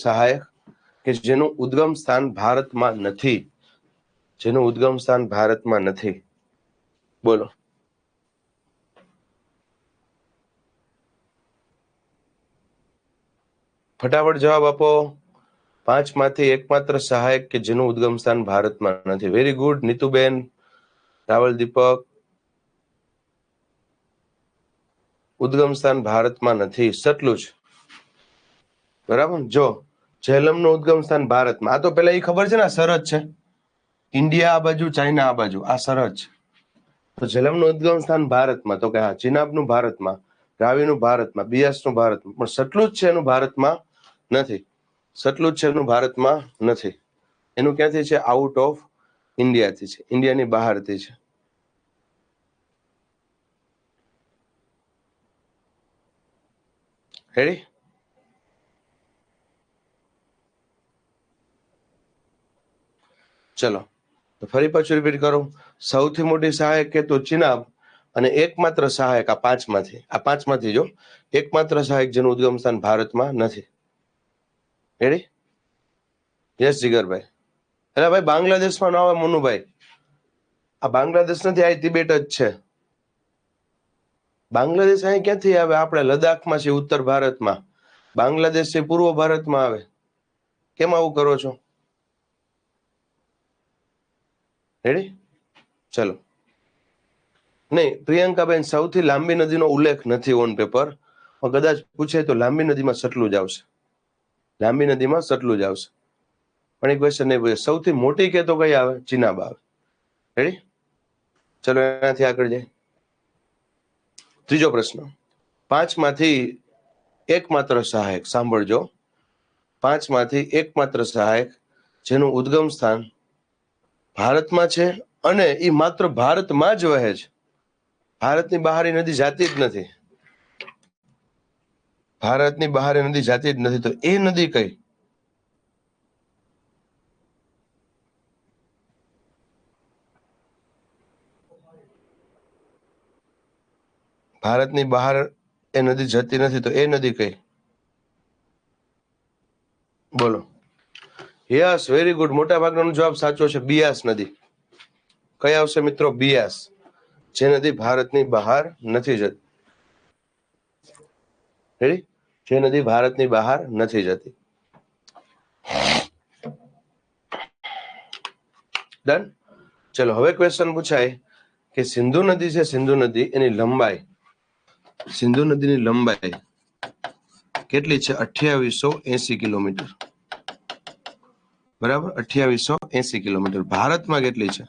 સહાયક કે જેનું ઉદ્ગમ સ્થાન ભારતમાં નથી. બોલો. ફટાફટ જવાબ આપો. પાંચમાંથી એકમાત્ર સહાયક કે જેનું ઉદ્ગમ સ્થાન ભારતમાં નથી. વેરી ગુડ નીતુબેન, રાવલ દીપક. ઉદ્ગમ સ્થાન ભારતમાં નથી, સતલુજ. બરાબર. જો ઝેલમનું ઉદ્ગમ સ્થાન ભારતમાં, આ તો પેલા એ ખબર છે ને સરહદ છે, ઇન્ડિયા આ બાજુ, ચાઇના આ બાજુ, આ સરહદ છે. તો ઝેલમનું ઉદ્ગમ સ્થાન ભારતમાં, તો કે હા. ચિનાબનું ભારતમાં, રાવીનું ભારતમાં, બિયાસનું ભારતમાં, પણ સતલુજ છે એનું ભારતમાં નથી. એનું ક્યાંથી છે? આઉટ ઓફ ઇન્ડિયાથી છે, ઇન્ડિયાની બહારથી છે. રેડી? ચલો તો ફરી પાછું રિપીટ કરું. સૌથી મોટી સહાયક કે તો ચિનાબ, અને એકમાત્ર સહાયક આ પાંચમાંથી જો એકમાત્ર સહાયક જેનું ઉદ્ગમ સ્થાન ભારતમાં નથી. રેડી? યસ જીગરભાઈ. એટલે ભાઈ બાંગ્લાદેશમાં ન આવે મનુભાઈ. આ બાંગ્લાદેશ નથી, આ તિબેટ જ છે. બાંગ્લાદેશ અહીં ક્યાંથી આવે? આપણે લદ્દાખમાં છે, ઉત્તર ભારતમાં. બાંગ્લાદેશ છે પૂર્વ ભારતમાં આવે. કેમ આવું કરો છો? રેડી? ચલો. નહીં પ્રિયંકાબેન, સૌથી લાંબી નદીનો ઉલ્લેખ નથી ઓન પેપર, પણ કદાચ પૂછે તો લાંબી નદીમાં સતલુજ આવશે. પણ એક ક્વેશ્ચન નહીં પૂછે. સૌથી મોટી કે તો કઈ આવે? ચિનાબ આવે. રેડી? ચલો એનાથી આગળ જાય. ત્રીજો પ્રશ્ન. પાંચમાંથી એકમાત્ર સહાયક, સાંભળજો. પાંચમાંથી એકમાત્ર સહાયક જેનું ઉદ્ગમ સ્થાન ભારતમાં છે અને એ માત્ર ભારતમાં જ વહે છે. ભારતની બહાર એ નદી જાતી જ નથી. તો એ નદી કઈ? ભારતની બહાર એ નદી જતી નથી, તો એ નદી કઈ? બોલો. Yes, very good. મોટા ભાગનો જવાબ સાચો છે. બિયાસ નદી. કઈ આવશે મિત્રો? બિયાસ. જે નદી ભારતની બહાર નથી જતી. રેડી? જે નદી ભારતની બહાર નથી જતી. ડન. ચલો હવે ક્વેશ્ચન પૂછાય કે સિંધુ નદી છે, સિંધુ નદી એની લંબાઈ, સિંધુ નદીની લંબાઈ કેટલી છે? 2880 કિલોમીટર. બરાબર, 2880 કિલોમીટર. ભારતમાં કેટલી છે?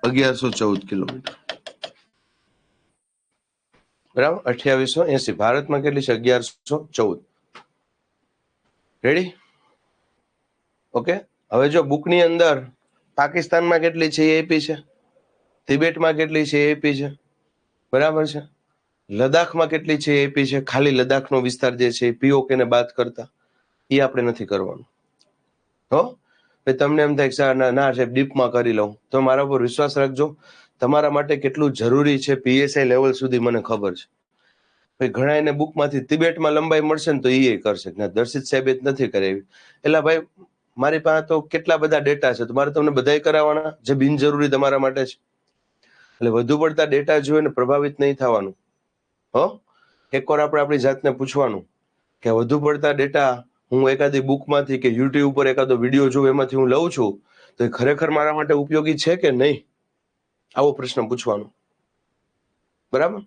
1114 કિલોમીટર. બરાબર, 2880. ભારતમાં કેટલી છે? 1114. રેડી? ઓકે. હવે જો બુકની અંદર પાકિસ્તાનમાં કેટલી છે એ આપી છે, તિબેટમાં કેટલી છે એ આપી છે, બરાબર છે, લદ્દાખમાં કેટલી છે એ આપી છે. ખાલી લદ્દાખનો વિસ્તાર જે છે પીઓકે ને બાદ કરતા એ આપણે નથી કરવાનું. હો તમને એમ થાય કે ના સાહેબ ડીપમાં કરી લઉં, તો મારા ઉપર વિશ્વાસ રાખજો. તમારા માટે કેટલું જરૂરી છે પીએસઆઈ લેવલ સુધી મને ખબર છે. ભાઈ ઘણા એને બુકમાંથી તિબેટમાં લંબાઈ મળશે ને તો એ કરશે. દર્શિત સાહેબ જ નથી કરાવી. એટલે ભાઈ મારી પાસે તો કેટલા બધા ડેટા છે, તો મારે તમને બધાય કરાવવાના જે બિનજરૂરી તમારા માટે છે. એટલે વધુ પડતા ડેટા જોઈને પ્રભાવિત નહીં થવાનું. હો એકવાર આપણે આપણી જાતને પૂછવાનું કે વધુ પડતા ડેટા હું એકાદી બુકમાંથી કે યુટ્યુબ ઉપર એકાદો વિડીયો જોઉં એમાંથી હું લઉં છું તો એ ખરેખર મારા માટે ઉપયોગી છે કે નહીં? આવો પ્રશ્ન પૂછવાનો. બરાબર.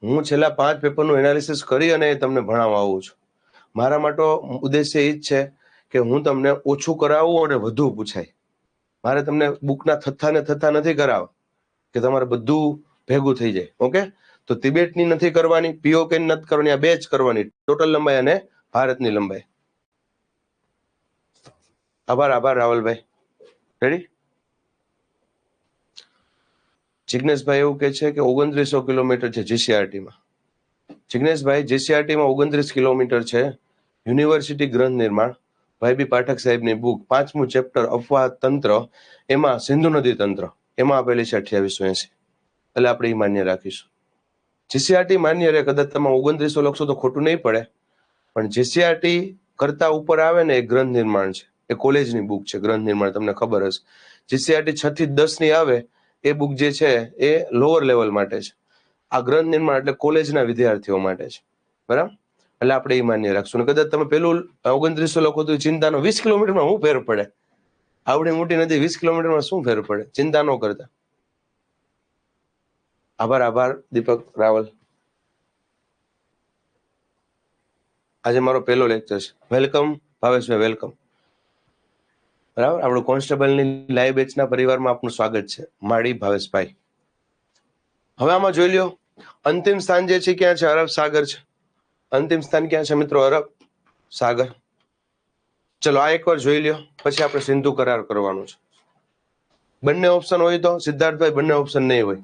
હું છેલ્લા 5 પેપરનું એનાલિસિસ કરી અને તમને ભણાવવા આવું છું. મારા માટે ઉદ્દેશ્ય એ જ છે કે હું તમને ઓછું કરાવું અને વધુ પૂછાય. મારે તમને બુકના થથ્થા નથી કરાવવા કે તમારે બધું ભેગું થઈ જાય. ઓકે, તો તિબેટની નથી કરવાની, પીઓકે નથી કરવાની, આ બે જ કરવાની, ટોટલ લંબાઈ અને ભારતની લંબાઈ. આભાર રાવલભાઈ. રેડી? જિગ્નેશભાઈ એવું કે છે કે 2900 કિલોમીટર છે જીસીઆરટી માં. જિગ્નેશભાઈ, જીસીઆરટી માં 29 કિલોમીટર છે. યુનિવર્સિટી ગ્રંથ નિર્માણ, ભાઈ બી પાઠક સાહેબની બુક, 5મું ચેપ્ટર અપવાહ તંત્ર, એમાં સિંધુ નદી તંત્ર, એમાં આપેલી છે 2880. એટલે આપણે એ માન્ય રાખીશું. જીસીઆરટી માન્ય રહે. કદાચ તમે 2900 લખશો તો ખોટું નહીં પડે, પણ જીસીઆરટી કરતા ઉપર આવે ને એ ગ્રંથ નિર્માણ છે, એ કોલેજની બુક છે ગ્રંથ નિર્માણ, તમને ખબર હશે. જીસીઆરટી 6 થી 10 ની આવે એ બુક જે છે એ લોઅર લેવલ માટે છે. આ ગ્રંથ નિર્માણ એટલે કોલેજના વિદ્યાર્થીઓ માટે છે, બરાબર? એટલે આપણે એ માન્ય રાખશું. કદાચ તમે પેલું 2900 લખો તો ચિંતાનો, 20 કિલોમીટરમાં શું ફેર પડે? આવડી મોટી નદી 20 કિલોમીટરમાં શું ફેર પડે? ચિંતા ન કરતા. આભાર દીપક રાવલ. આજે મારો પહેલો લેક્ચર છે. વેલકમ ભાવેશભાઈ, વેલકમ. બરાબર, આપણું કોન્સ્ટેબલની લાઈવ બેચના પરિવારમાં આપનું સ્વાગત છે, માળી ભાવેશભાઈ. હવે આમાં જોઈ લ્યો, અંતિમ સ્થાન જે છે ક્યાં છે? અરબ સાગર છે. અંતિમ સ્થાન ક્યાં છે મિત્રો? અરબ સાગર. ચલો આ એકવાર જોઈ લ્યો, પછી આપણે સિંધુ કરાર કરવાનું છે. બંને ઓપ્શન હોય તો સિદ્ધાર્થભાઈ, બંને ઓપ્શન નહીં હોય.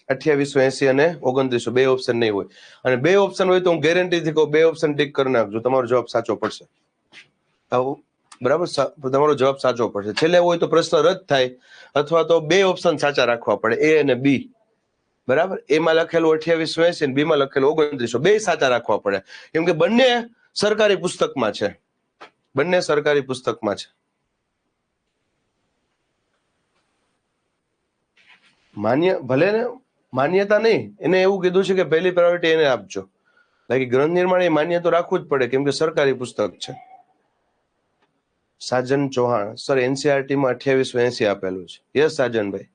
2880 અને 2900 બે ઓપ્શન નહીં હોય. અને બે ઓપ્શન હોય તો હું ગેરંટીથી કહું, બે ઓપ્શન ટીક કરી નાખજો, તમારો જવાબ સાચો પડશે. આવું બરાબર, તમારો જવાબ સાચો પડશે. છેલ્લે હોય તો પ્રશ્ન રદ થાય, અથવા તો બે ઓપ્શન સાચા રાખવા પડે, એ અને બી. બરાબર, એમાં લખેલું 2880 અને બી માં લખેલું 2900, બે સાચા રાખવા પડે, કેમ કે બંને સરકારી પુસ્તકમાં છે. બંને સરકારી પુસ્તકમાં છે. માન્ય ભલે ને માન્યતા નહીં, એને એવું કીધું છે કે પહેલી પ્રાયોરિટી એને આપજો. બાકી ગ્રંથ નિર્માણ એ માન્ય તો રાખવું જ પડે, કેમ કે સરકારી પુસ્તક છે. સાજન ચૌહાણ સર, એનસીઆરટી માં 2880 આપેલું છે. યસ સાજનભાઈ.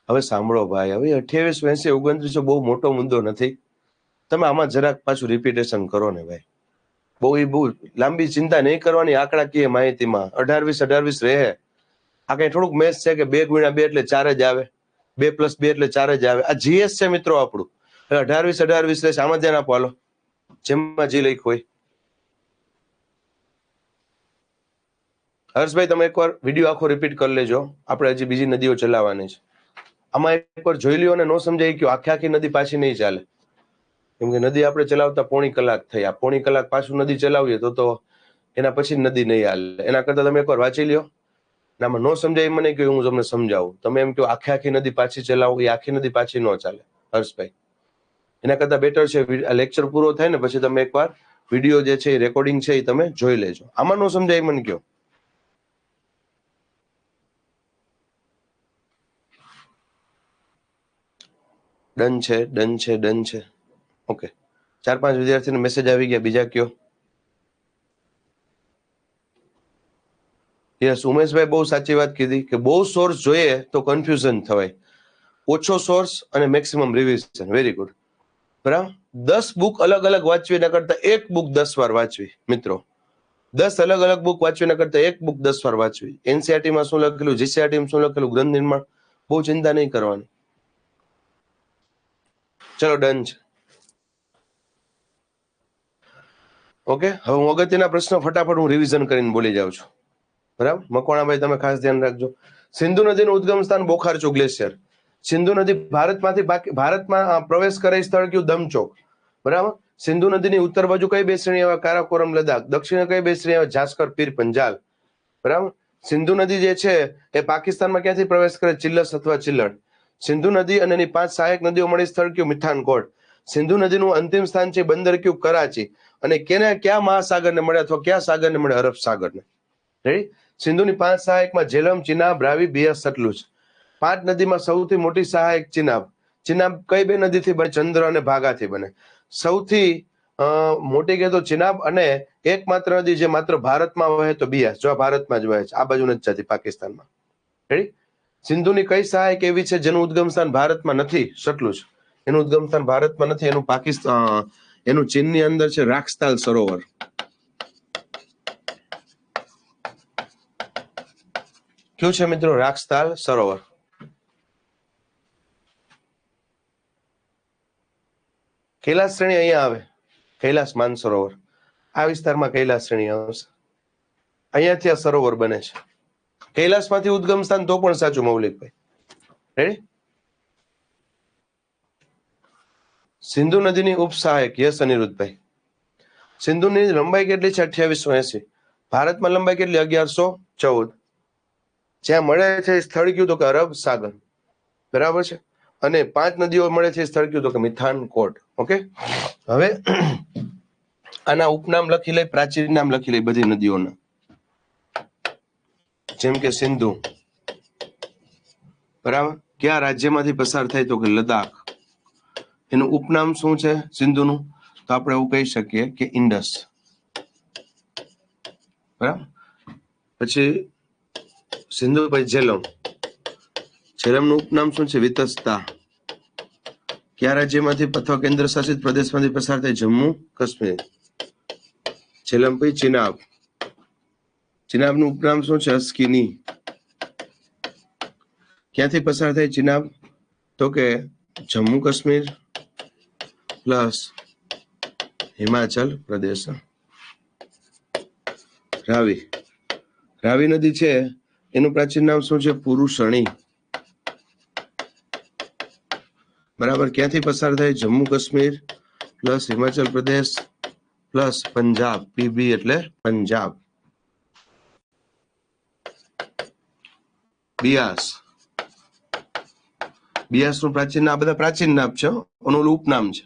હવે સાંભળો ભાઈ, હવે 2880 2900 બહુ મોટો મુદ્દો નથી. તમે આમાં જરાક પાછું રિપીટેશન કરો ને ભાઈ. બહુ લાંબી ચિંતા નહીં કરવાની આંકડાકીય માહિતીમાં. 18-20 રહે. આ કઈ થોડુંક મેચ છે કે 2 × 2 એટલે 4 જ આવે, 2 + 2 એટલે 4 જ આવે. આ જીએસ છે મિત્રો આપણું. 18-20 રહેશે. આમાં ધ્યાન આપો. હાલો, જેમાં જી લખ્યું હોય. હર્ષભાઈ, તમે એકવાર વિડીયો આખો રિપીટ કરી લેજો. આપણે હજી બીજી નદીઓ ચલાવવાની છે. આમાં એકવાર જોઈ લ્યો અને ન સમજાય કે આખી નદી પાછી નહીં ચાલે, કેમ કે નદી આપણે ચલાવતા પોણી કલાક થઈ. આ પોણી કલાક પાછું નદી ચલાવીએ તો એના પછી નદી નહીં હાલે. એના કરતા તમે એકવાર વાંચી લ્યો. આમાં ન સમજાય મને કે હું તમને સમજાવું. તમે એમ કહો આખી નદી પાછી ચલાવો, એ આખી નદી પાછી ન ચાલે હર્ષભાઈ. એના કરતા બેટર છે આ લેક્ચર પૂરો થાય ને પછી તમે એકવાર વિડીયો જે છે એ રેકોર્ડિંગ છે એ તમે જોઈ લેજો. આમાં ન સમજાય મને કયો. ડન છે, ડન છે, ડન છે. ઓકે, 4-5 વિદ્યાર્થીને મેસેજ આવી ગયા. બીજા કયો? યસ, ઉમેશભાઈ બહુ સાચી વાત કીધી કે બહુ સોર્સ જોઈએ તો કન્ફ્યુઝન થવાય. ઓછો સોર્સ અને મેક્સિમમ રિવિઝન. Very good. બરાબર, 10 બુક અલગ અલગ વાંચવી એના કરતા એક બુક 10 વાર વાંચવી મિત્રો. 10 અલગ અલગ બુક વાંચવી એના કરતા એક બુક 10 વાર વાંચવી. એનસીઆરટી માં શું લખેલું, જીસીઆરટી માં શું લખેલું, ગ્રંથ નિર્માણ, બહુ ચિંતા નહીં કરવાની. ચલો ડન છે. ઓકે, હવે હું અગત્યના પ્રશ્નો ફટાફટ હું રિવિઝન કરીને બોલી જાઉં છું. બરાબર, મકવાણાભાઈ તમે ખાસ ધ્યાન રાખજો. સિંધુ નદીનું ઉદ્ગમ સ્થાન બોખારચો ગ્લેશિયર. સિંધુ નદી ભારતમાં પ્રવેશ કરે સ્થળ કયું? દમચોક. બરાબર. સિંધુ નદીની ઉત્તર બાજુ કઈ બે શ્રેણી આવે? કારાકોરમ લદાખ. દક્ષિણે કઈ બે શ્રેણી આવે? જાસ્કર, પીર પંજાલ. બરાબર. સિંધુ નદી જે છે એ પાકિસ્તાનમાં ક્યાંથી પ્રવેશ કરે? ચિલ્લસ અથવા ચિલ્લડ. સિંધુ નદી અને એની 5 સહાયક નદીઓ મળી સ્થળ કયું? મિઠાનકોટ. સિંધુ નદીનું અંતિમ સ્થાન છે બંદર કયું? કરાચી. અને ક્યાં મહાસાગરને મળે અથવા કયા સાગરને મળે? અરબ સાગરને. રેડી. સિંધુની 5 સહાયકમાં ઝેલમ, ચિનાબ, રાવી, બિયાસ, સતલુજ. 5 નદીમાં સૌથી મોટી સહાયક ચિનાબ. ચિનાબ કઈ બે નદીથી બને? ચંદ્ર અને ભાગાથી બને. સૌથી મોટી કે તો ચિનાબ, અને એકમાત્ર નદી જે માત્ર ભારતમાં વહે તો બિયાસ. જો ભારતમાં જ વહે છે, આ બાજુ નથી જતી પાકિસ્તાનમાં. રેડી. સિંધુની કઈ સહાયક એવી છે જેનું ઉદ્ગમ સ્થાન ભારતમાં નથી? સતલુજ. એનું ઉદ્ગમ સ્થાન ભારતમાં નથી. એનું પાકિસ્તાન, એનું ચીનની અંદર છે રાખસ્તાલ સરોવર. કયું છે મિત્રો? રાખસ્તાલ સરોવર. કૈલાસ શ્રેણી અહીંયા આવે, કૈલાસ માનસરોવર. આ વિસ્તારમાં કૈલાસ શ્રેણી આવશે. અહીંયાથી આ સરોવર બને છે. કૈલાસમાંથી ઉદ્ગમ સ્થાન તો પણ સાચું મૌલિકભાઈ. રેડી. સિંધુ નદીની ઉપસહાયક. યસ અનિરુદ્ધભાઈ. સિંધુની લંબાઈ કેટલી છે? 2880. ભારતમાં લંબાઈ કેટલી? 1114. જ્યાં મળે છે સ્થળ કયું? તો કે અરબ સાગર. બરાબર છે. અને 5 નદીઓ મળે છે સ્થળ કયું? તો કે મિથાનકોટ. ઓકે. હવે આના ઉપનામ લખી લઈ, પ્રાચીન નામ લખી લઈ બધી નદીઓના. જેમ કે સિંધુ, બરાબર, કયા રાજ્યમાંથી પસાર થાય? તો કે લદ્દાખ. એનું ઉપનામ શું છે સિંધુનું? તો આપણે એવું કહી શકીએ કે ઇન્ડસ. બરાબર. પછી સિંધુ પછી ઝેલમ. ઝેલમનું ઉપનામ શું છે? વિતસ્તા. કયા રાજ્યમાંથી અથવા કેન્દ્ર શાસિત પ્રદેશમાંથી પસાર થાય? જમ્મુ કાશ્મીર. ઝેલમ પછી ચિનાબ. ચિનાબનું ઉપનામ શું છે? અસ્કિની. ક્યાંથી પસાર થાય ચિનાબ? તો કે જમ્મુ કાશ્મીર પ્લસ હિમાચલ પ્રદેશ. રાવી. રાવી નદી છે એનું પ્રાચીન નામ શું છે? પુરુષણી. બરાબર. ક્યાંથી પસાર થાય? Jammu Kashmir plus Himachal Pradesh plus Punjab. PB એટલે પંજાબ. બિયાસ. બિયાસનું પ્રાચીન નામ, આ બધા પ્રાચીન નામ છે, એનું ઉપનામ છે.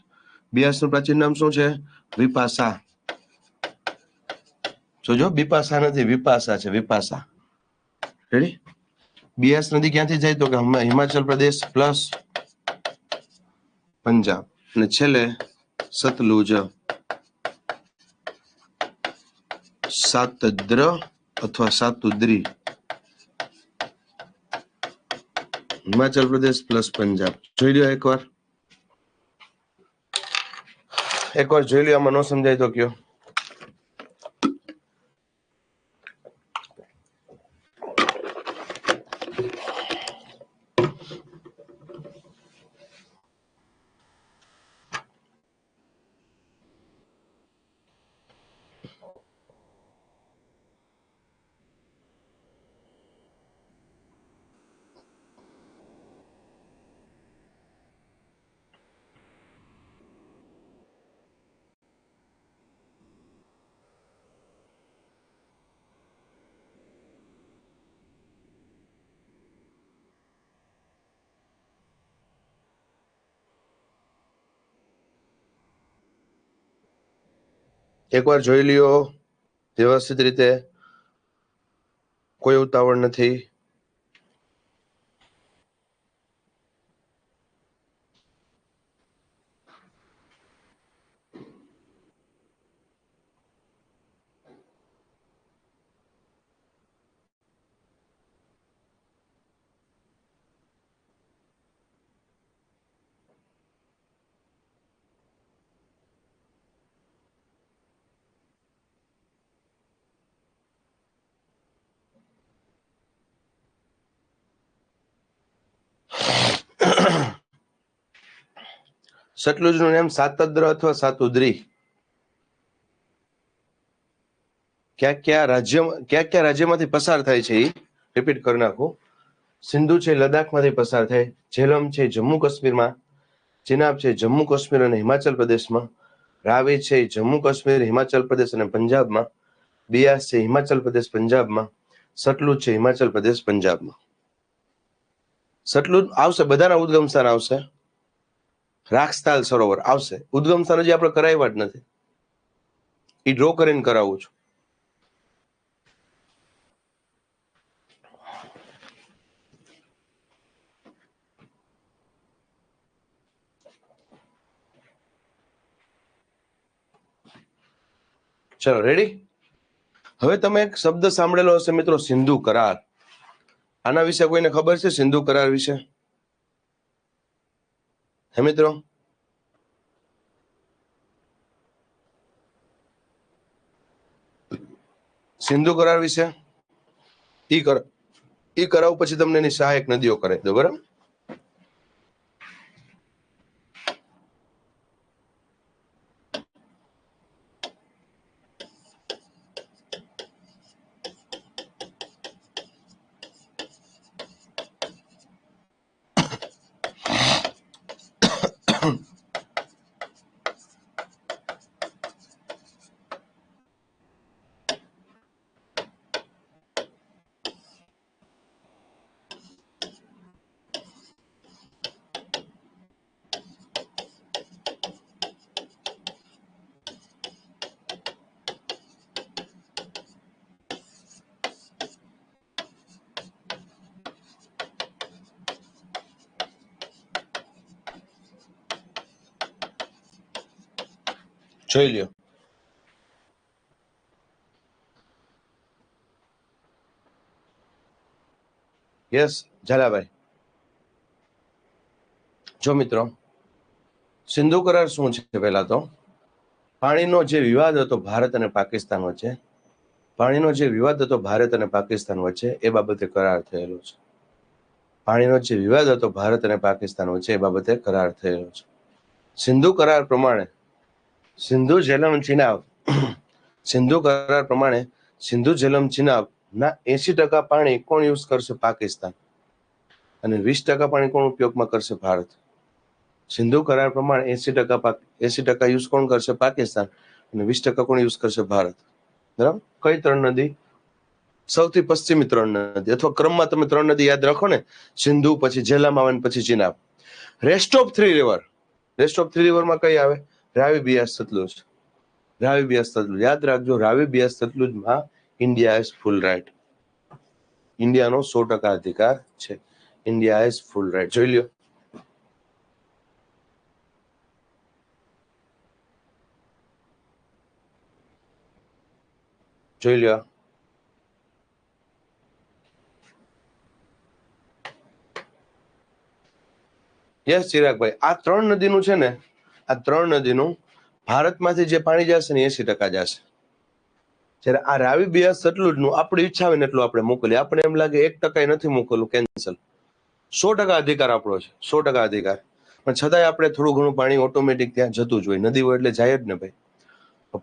બિયાસનું પ્રાચીન નામ શું છે? વિપાસા. જોજો, બિપાસા નથી, વિપાસા છે, વિપાસા. રેડી? બિયાસ નદી ક્યાંથી જાય? તો કે હિમાચલ પ્રદેશ પ્લસ પંજાબ. અને છેલ્લે સતલુજ. સાતદ્ર અથવા સાતુદ્રી. હિમાચલ પ્રદેશ પ્લસ પંજાબ. જોઈ લો એકવાર જોઈ લો. આમાં ન સમજાય તો કયો. એકવાર જોઈ લ્યો વ્યવસ્થિત રીતે, કોઈ ઉતાવળ નથી. સતલુજનું નામ સાતદ્ર અથવા સાતુદ્રી. કયા રાજ્યમાંથી પસાર થાય છે? એ રિપીટ કરી નાખું. સિંધુ છે લદ્દાખમાંથી પસાર થાય. ઝેલમ છે જમ્મુ કાશ્મીરમાં. ચિનાબ છે જમ્મુ કાશ્મીર અને હિમાચલ પ્રદેશમાં. રાવી છે જમ્મુ કાશ્મીર, હિમાચલ પ્રદેશ અને પંજાબમાં. બિયાસ છે હિમાચલ પ્રદેશ પંજાબમાં. સતલુજ છે હિમાચલ પ્રદેશ પંજાબમાં. સતલુજ આવશે, બધાના ઉદ્ગમ સ્થાન આવશે. રાખસ્થાલ સરોવર આવશે. ઉદ્ગમ સ્થાન હજી આપણે કરાવ્યા જ નથી, એ ડ્રો કરીને કરાવું છું. ચલો રેડી. હવે તમે એક શબ્દ સાંભળેલો હશે મિત્રો, સિંધુ કરાર. આના વિશે કોઈને ખબર છે? સિંધુ કરાર વિશે? હે મિત્રો? સિંધુ કરાર વિશે ઈ કરાવ પછી તમને એની સહાયક નદીઓ કરાવી દો. બરાબર? જોઈ લ્યો. યસ ઝાલાભાઈ. જો મિત્રો, સિંધુ કરાર શું છે? પહેલા તો પાણીનો જે વિવાદ હતો ભારત અને પાકિસ્તાન વચ્ચે, પાણીનો જે વિવાદ હતો ભારત અને પાકિસ્તાન વચ્ચે, એ બાબતે કરાર થયેલો છે. પાણીનો જે વિવાદ હતો ભારત અને પાકિસ્તાન વચ્ચે, એ બાબતે કરાર થયેલો છે. સિંધુ કરાર પ્રમાણે સિંધુ ઝેલમ ચિનાબ સિંધુ કરાર પ્રમાણે સિંધુ ઝેલમ ચિનાબ ના 80% પાણી કોણ યુઝ કરશે? પાકિસ્તાન. અને 20% પાણી કોણ ઉપયોગમાં કરશે? ભારત. સિંધુ કરાર પ્રમાણે 80% યુઝ કોણ કરશે? પાકિસ્તાન. અને 20% કોણ યુઝ કરશે? ભારત. બરાબર. કઈ 3 નદી? સૌથી પશ્ચિમી 3 નદી, અથવા ક્રમમાં તમે 3 નદી યાદ રાખો ને, સિંધુ, પછી ઝેલમ આવે, પછી Chenab. Rest of 3 river, rest of 3 રિવરમાં કઈ આવે? રાવી, બિયાસ, સતલુજ. રાવી, બિયાસ, સતલુજ. યાદ રાખજો, રાવી, બિયાસ, સતલુજમાં ઇન્ડિયા ઇઝ ફૂલ રાઈટ. ઇન્ડિયાનો 100% અધિકાર છે. India is full right. જોઈ લ્યો. જોઈ લ્યો. યસ ચિરાગભાઈ, આ 3 નદીનું છે ને, આ 3 નદીનું ભારતમાંથી જે પાણી જશે ને 80% જશે. જ્યારે આ રાવી, બિયાસ, સતલુજનું આપણી ઈચ્છા હોય ને એટલું આપણે મોકલીએ. આપણે એમ લાગે 1% નથી મોકલવું, કેન્સલ. 100% અધિકાર આપણો છે, 100% અધિકાર. પણ છતાંય આપણે થોડું ઘણું પાણી ઓટોમેટિક ત્યાં જતું જ હોય. નદી હોય એટલે જાય જ ને ભાઈ.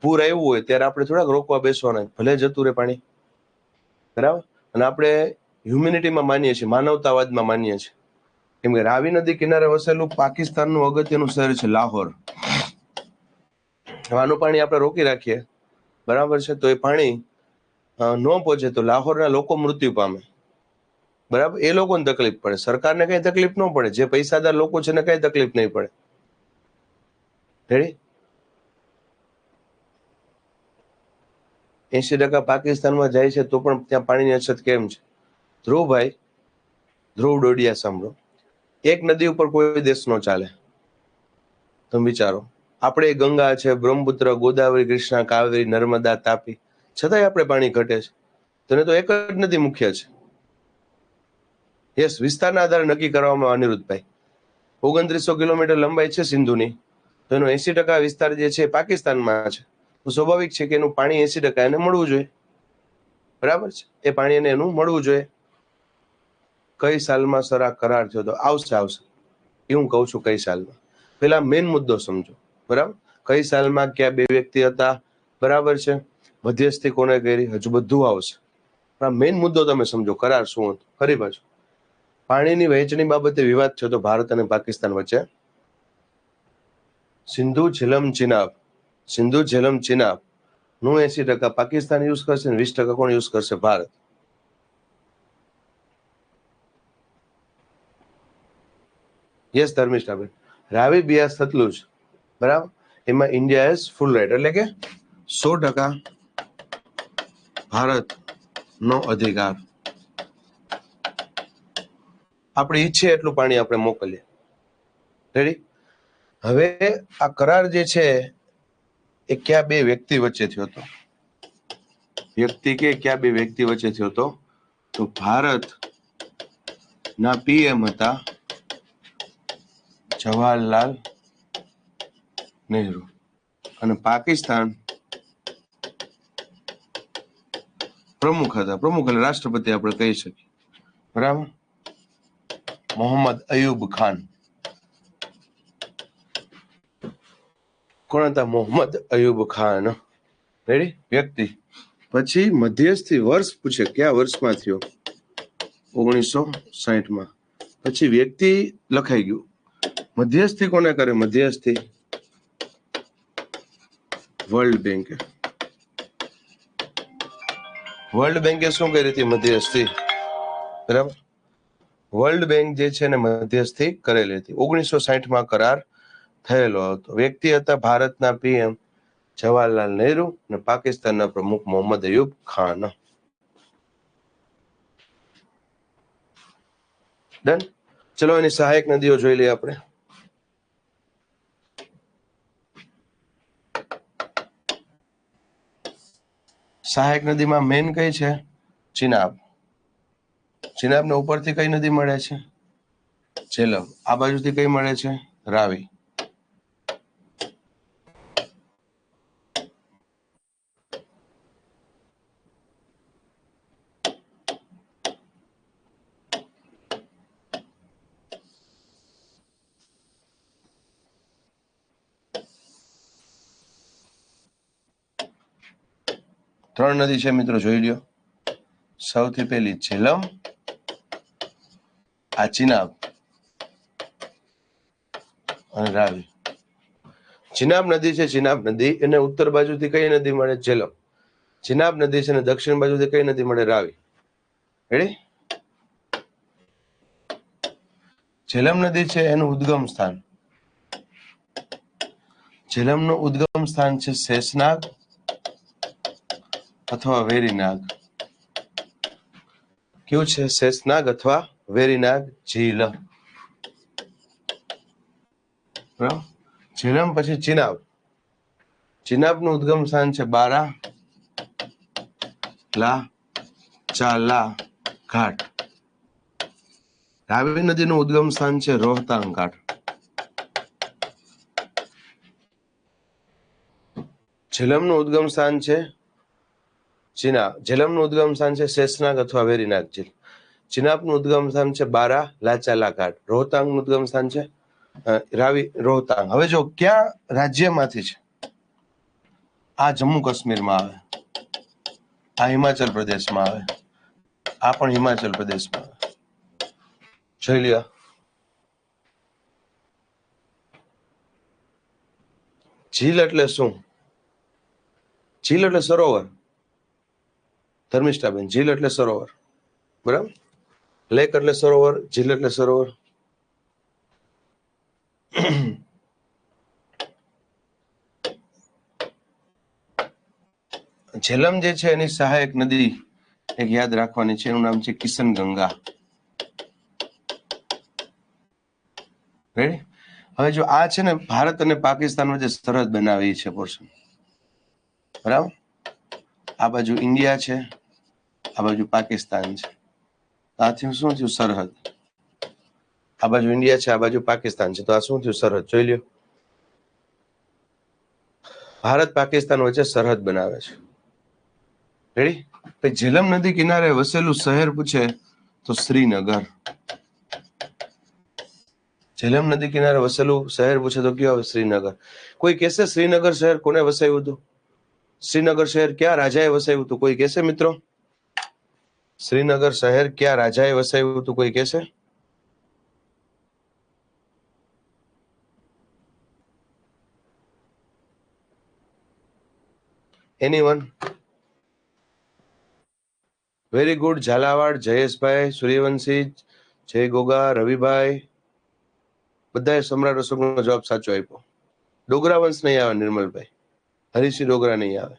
પૂર આવ્યું હોય ત્યારે આપણે થોડાક રોકવા બેસવાના, ભલે જતું રહે પાણી. બરાબર. અને આપણે હ્યુમેનિટીમાં માનીએ છીએ, માનવતાવાદમાં માનીએ છીએ. કેમ કે રાવી નદી કિનારે વસેલું પાકિસ્તાનનું અગત્યનું શહેર છે લાહોર. આનું પાણી આપણે રોકી રાખીએ, બરાબર છે, તો એ પાણી ન પહોંચે તો લાહોરના લોકો મૃત્યુ પામે. બરાબર. એ લોકોને તકલીફ પડે, સરકારને કઈ તકલીફ ન પડે. જે પૈસાદાર લોકો છે ને કઈ તકલીફ નહીં પડે. રેડી? 80% પાકિસ્તાનમાં જાય છે તો પણ ત્યાં પાણીની અછત કેમ છે? ધ્રુવભાઈ, ધ્રુવ ડોડિયા સાંભળો. એક નદી ઉપર કોઈ દેશ નો ચાલે. તમે વિચારો, આપણે ગંગા છે, બ્રહ્મપુત્ર, ગોદાવરી, કૃષ્ણા, કાવેરી, નર્મદા, તાપી, છતાંય આપણે પાણી ઘટે છે. તેને તો એક જ નદી મુખ્ય છે. યસ, વિસ્તારના આધારે નક્કી કરવામાં, અનિરુદ્ધભાઈ. 2900 કિલોમીટર લંબાઈ છે સિંધુની, તો એનો 80% વિસ્તાર જે છે પાકિસ્તાનમાં છે. તો સ્વાભાવિક છે કે એનું પાણી 80% એને મળવું જોઈએ. બરાબર છે. એ પાણી એને એનું મળવું જોઈએ. કઈ સાલમાં સર આ કરાર થયો? તો આવશે. એ હું કહું છું કઈ સાલમાં. પેલા મેઇન મુદ્દો સમજો. બરાબર. કઈ સાલમાં ક્યાં બે વ્યક્તિ હતા? બરાબર છે. મધ્યસ્થી કોને કરી? હજુ બધું આવશે. પણ મેઇન મુદ્દો તમે સમજો, કરાર શું હતો. ફરી પાછું, પાણીની વહેંચણી બાબતે વિવાદ થયો તો ભારત અને પાકિસ્તાન વચ્ચે. સિંધુ ઝેલમ ચિનાબ, સિંધુ ઝેલમ ચિનાબ નું 80% પાકિસ્તાન યુઝ કરશે, 20% કોણ યુઝ કરશે? ભારત. યસ ધર્મિષ્ઠાબેન. રાવી, બિયાસ, સતલુજ, બરાબર, એમાં ઇન્ડિયા ઇઝ ફૂલ રાઈટ, એટલે કે 100% ભારત નો અધિકાર. આપણે ઈચ્છે એટલું પાણી આપણે મોકલીએ. રેડી? હવે આ કરાર જે છે એ ક્યાં બે વ્યક્તિ વચ્ચે થયો હતો? ક્યાં બે વ્યક્તિ વચ્ચે થયો હતો? તો ભારત ના પીએમ હતા જવાહરલાલ નહેરુ, અને પાકિસ્તાન પ્રમુખ હતા. પ્રમુખ એટલે રાષ્ટ્રપતિ આપણે કહી શકીએ. બરાબર. મોહમ્મદ અયુબ ખાન. કોણ હતા? મોહમ્મદ અયુબ ખાન. રેડી? વ્યક્તિ. પછી મધ્યસ્થી વર્ષ પૂછે, કયા વર્ષમાં થયો? 1960માં. પછી વ્યક્તિ લખાઈ ગયું. મધ્યસ્થી કોને કરે? મધ્યસ્થી વર્લ્ડ બેંકે. વર્લ્ડ બેંકે શું કરી હતી? મધ્યસ્થી. બરાબર. વર્લ્ડ બેંક જે છે ને મધ્યસ્થી કરેલી હતી. 1960માં કરાર થયેલો હતો. વ્યક્તિ હતા ભારતના પીએમ જવાહરલાલ નહેરુ અને પાકિસ્તાનના પ્રમુખ મોહમ્મદ અયુબ ખાન. ડન. ચલો એની સહાયક નદીઓ જોઈ લઈએ આપણે. સહાયક નદીમાં મેન કઈ છે? ચિનાબ. ચિનાબને ઉપરથી કઈ નદી મળે છે? ઝેલમ. આ બાજુથી કઈ મળે છે? રાવી. ત્રણ નદી છે મિત્રો, જોઈ લ્યો. સૌથી પહેલી ઝેલમ, આ ચિનાબ અને રાવી. ચિનાબ નદી છે, ચિનાબ નદી, એને ઉત્તર બાજુથી કઈ નદી મળે? ઝેલમ. ચિનાબ નદી છે ને દક્ષિણ બાજુથી કઈ નદી મળે? રાવી. રેડી? ઝેલમ નદી છે એનું ઉદ્ગમ સ્થાન, ઝેલમનું ઉદ્ગમ સ્થાન છે શેષનાગ અથવા વેરીનાગ. કેવું છે? શેષનાગ અથવા વેરીનાગ ઝીલ. બરાબર. ઝેલમ પછી ચિનાબ. ચિનાબનું ઉદ્ગમ સ્થાન છે બારા લા ચાલા ઘાટ. રાવી નદીનું ઉદ્ગમ સ્થાન છે રોહતાંગ ઘાટ. ઝેલમનું ઉદ્ગમ સ્થાન છે ઝેલમનું ઉદ્ગમ સ્થાન છે શેષનાગ અથવા વેરીનાગ ઝીલ. ચિનાબનું ઉદ્ગમ સ્થાન છે બારા લાચાલા ઘાટ. રોહતાંગનું ઉદ્ગમ સ્થાન છે રાવી રોહતાંગ. હવે જો ક્યાં રાજ્યમાંથી છે? આ જમ્મુ કાશ્મીરમાં આવે, આ હિમાચલ પ્રદેશમાં આવે, આ પણ હિમાચલ પ્રદેશમાં આવે. જોઈ લ્યો. ઝીલ એટલે શું? ઝીલ એટલે સરોવર. ધર્મિષ્ઠાબેન, ઝીલ એટલે સરોવર. બરાબર. લેક એટલે સરોવર, ઝીલ એટલે સરોવર. ઝેલમ જે છે એની સહાયક નદી એક યાદ રાખવાની છે, એનું નામ છે કિશન ગંગા. રેડી? હવે જો આ છે ને ભારત અને પાકિસ્તાન વચ્ચે સરહદ બનાવી છે પોર્શન. બરાબર. આ બાજુ ઇન્ડિયા છે, આ બાજુ પાકિસ્તાન છે. આથી શું થયું? સરહદ. આ બાજુ ઇન્ડિયા છે, આ બાજુ પાકિસ્તાન છે, તો આ શું થયું? સરહદ. જોઈ લ્યો. ભારત પાકિસ્તાન વચ્ચે સરહદ બનાવે છે. રેડી? ઝેલમ નદી કિનારે વસેલું શહેર પૂછે તો શ્રીનગર. ઝેલમ નદી કિનારે વસેલું શહેર પૂછે તો કયું આવે? શ્રીનગર. કોઈ કહેશે શ્રીનગર શહેર કોને વસાવ્યું હતું? શ્રીનગર શહેર ક્યાં રાજાએ વસાવ્યું હતું? કોઈ કહેશે મિત્રો? શ્રીનગર શહેર ક્યાં રાજાએ વસાવ્યું હતું? કોઈ કહેશે? Anyone? Very good. Zalawad, Jayeshbhai, Suryavanshi, જય ગોગા, રવિભાઈ, બધાએ સમ્રાટ અશોકનો જવાબ સાચો આપ્યો. ડોગરા વંશ નહીં આવે, નિર્મલભાઈ. હરીસિંહ ડોગરા નહીં આવે.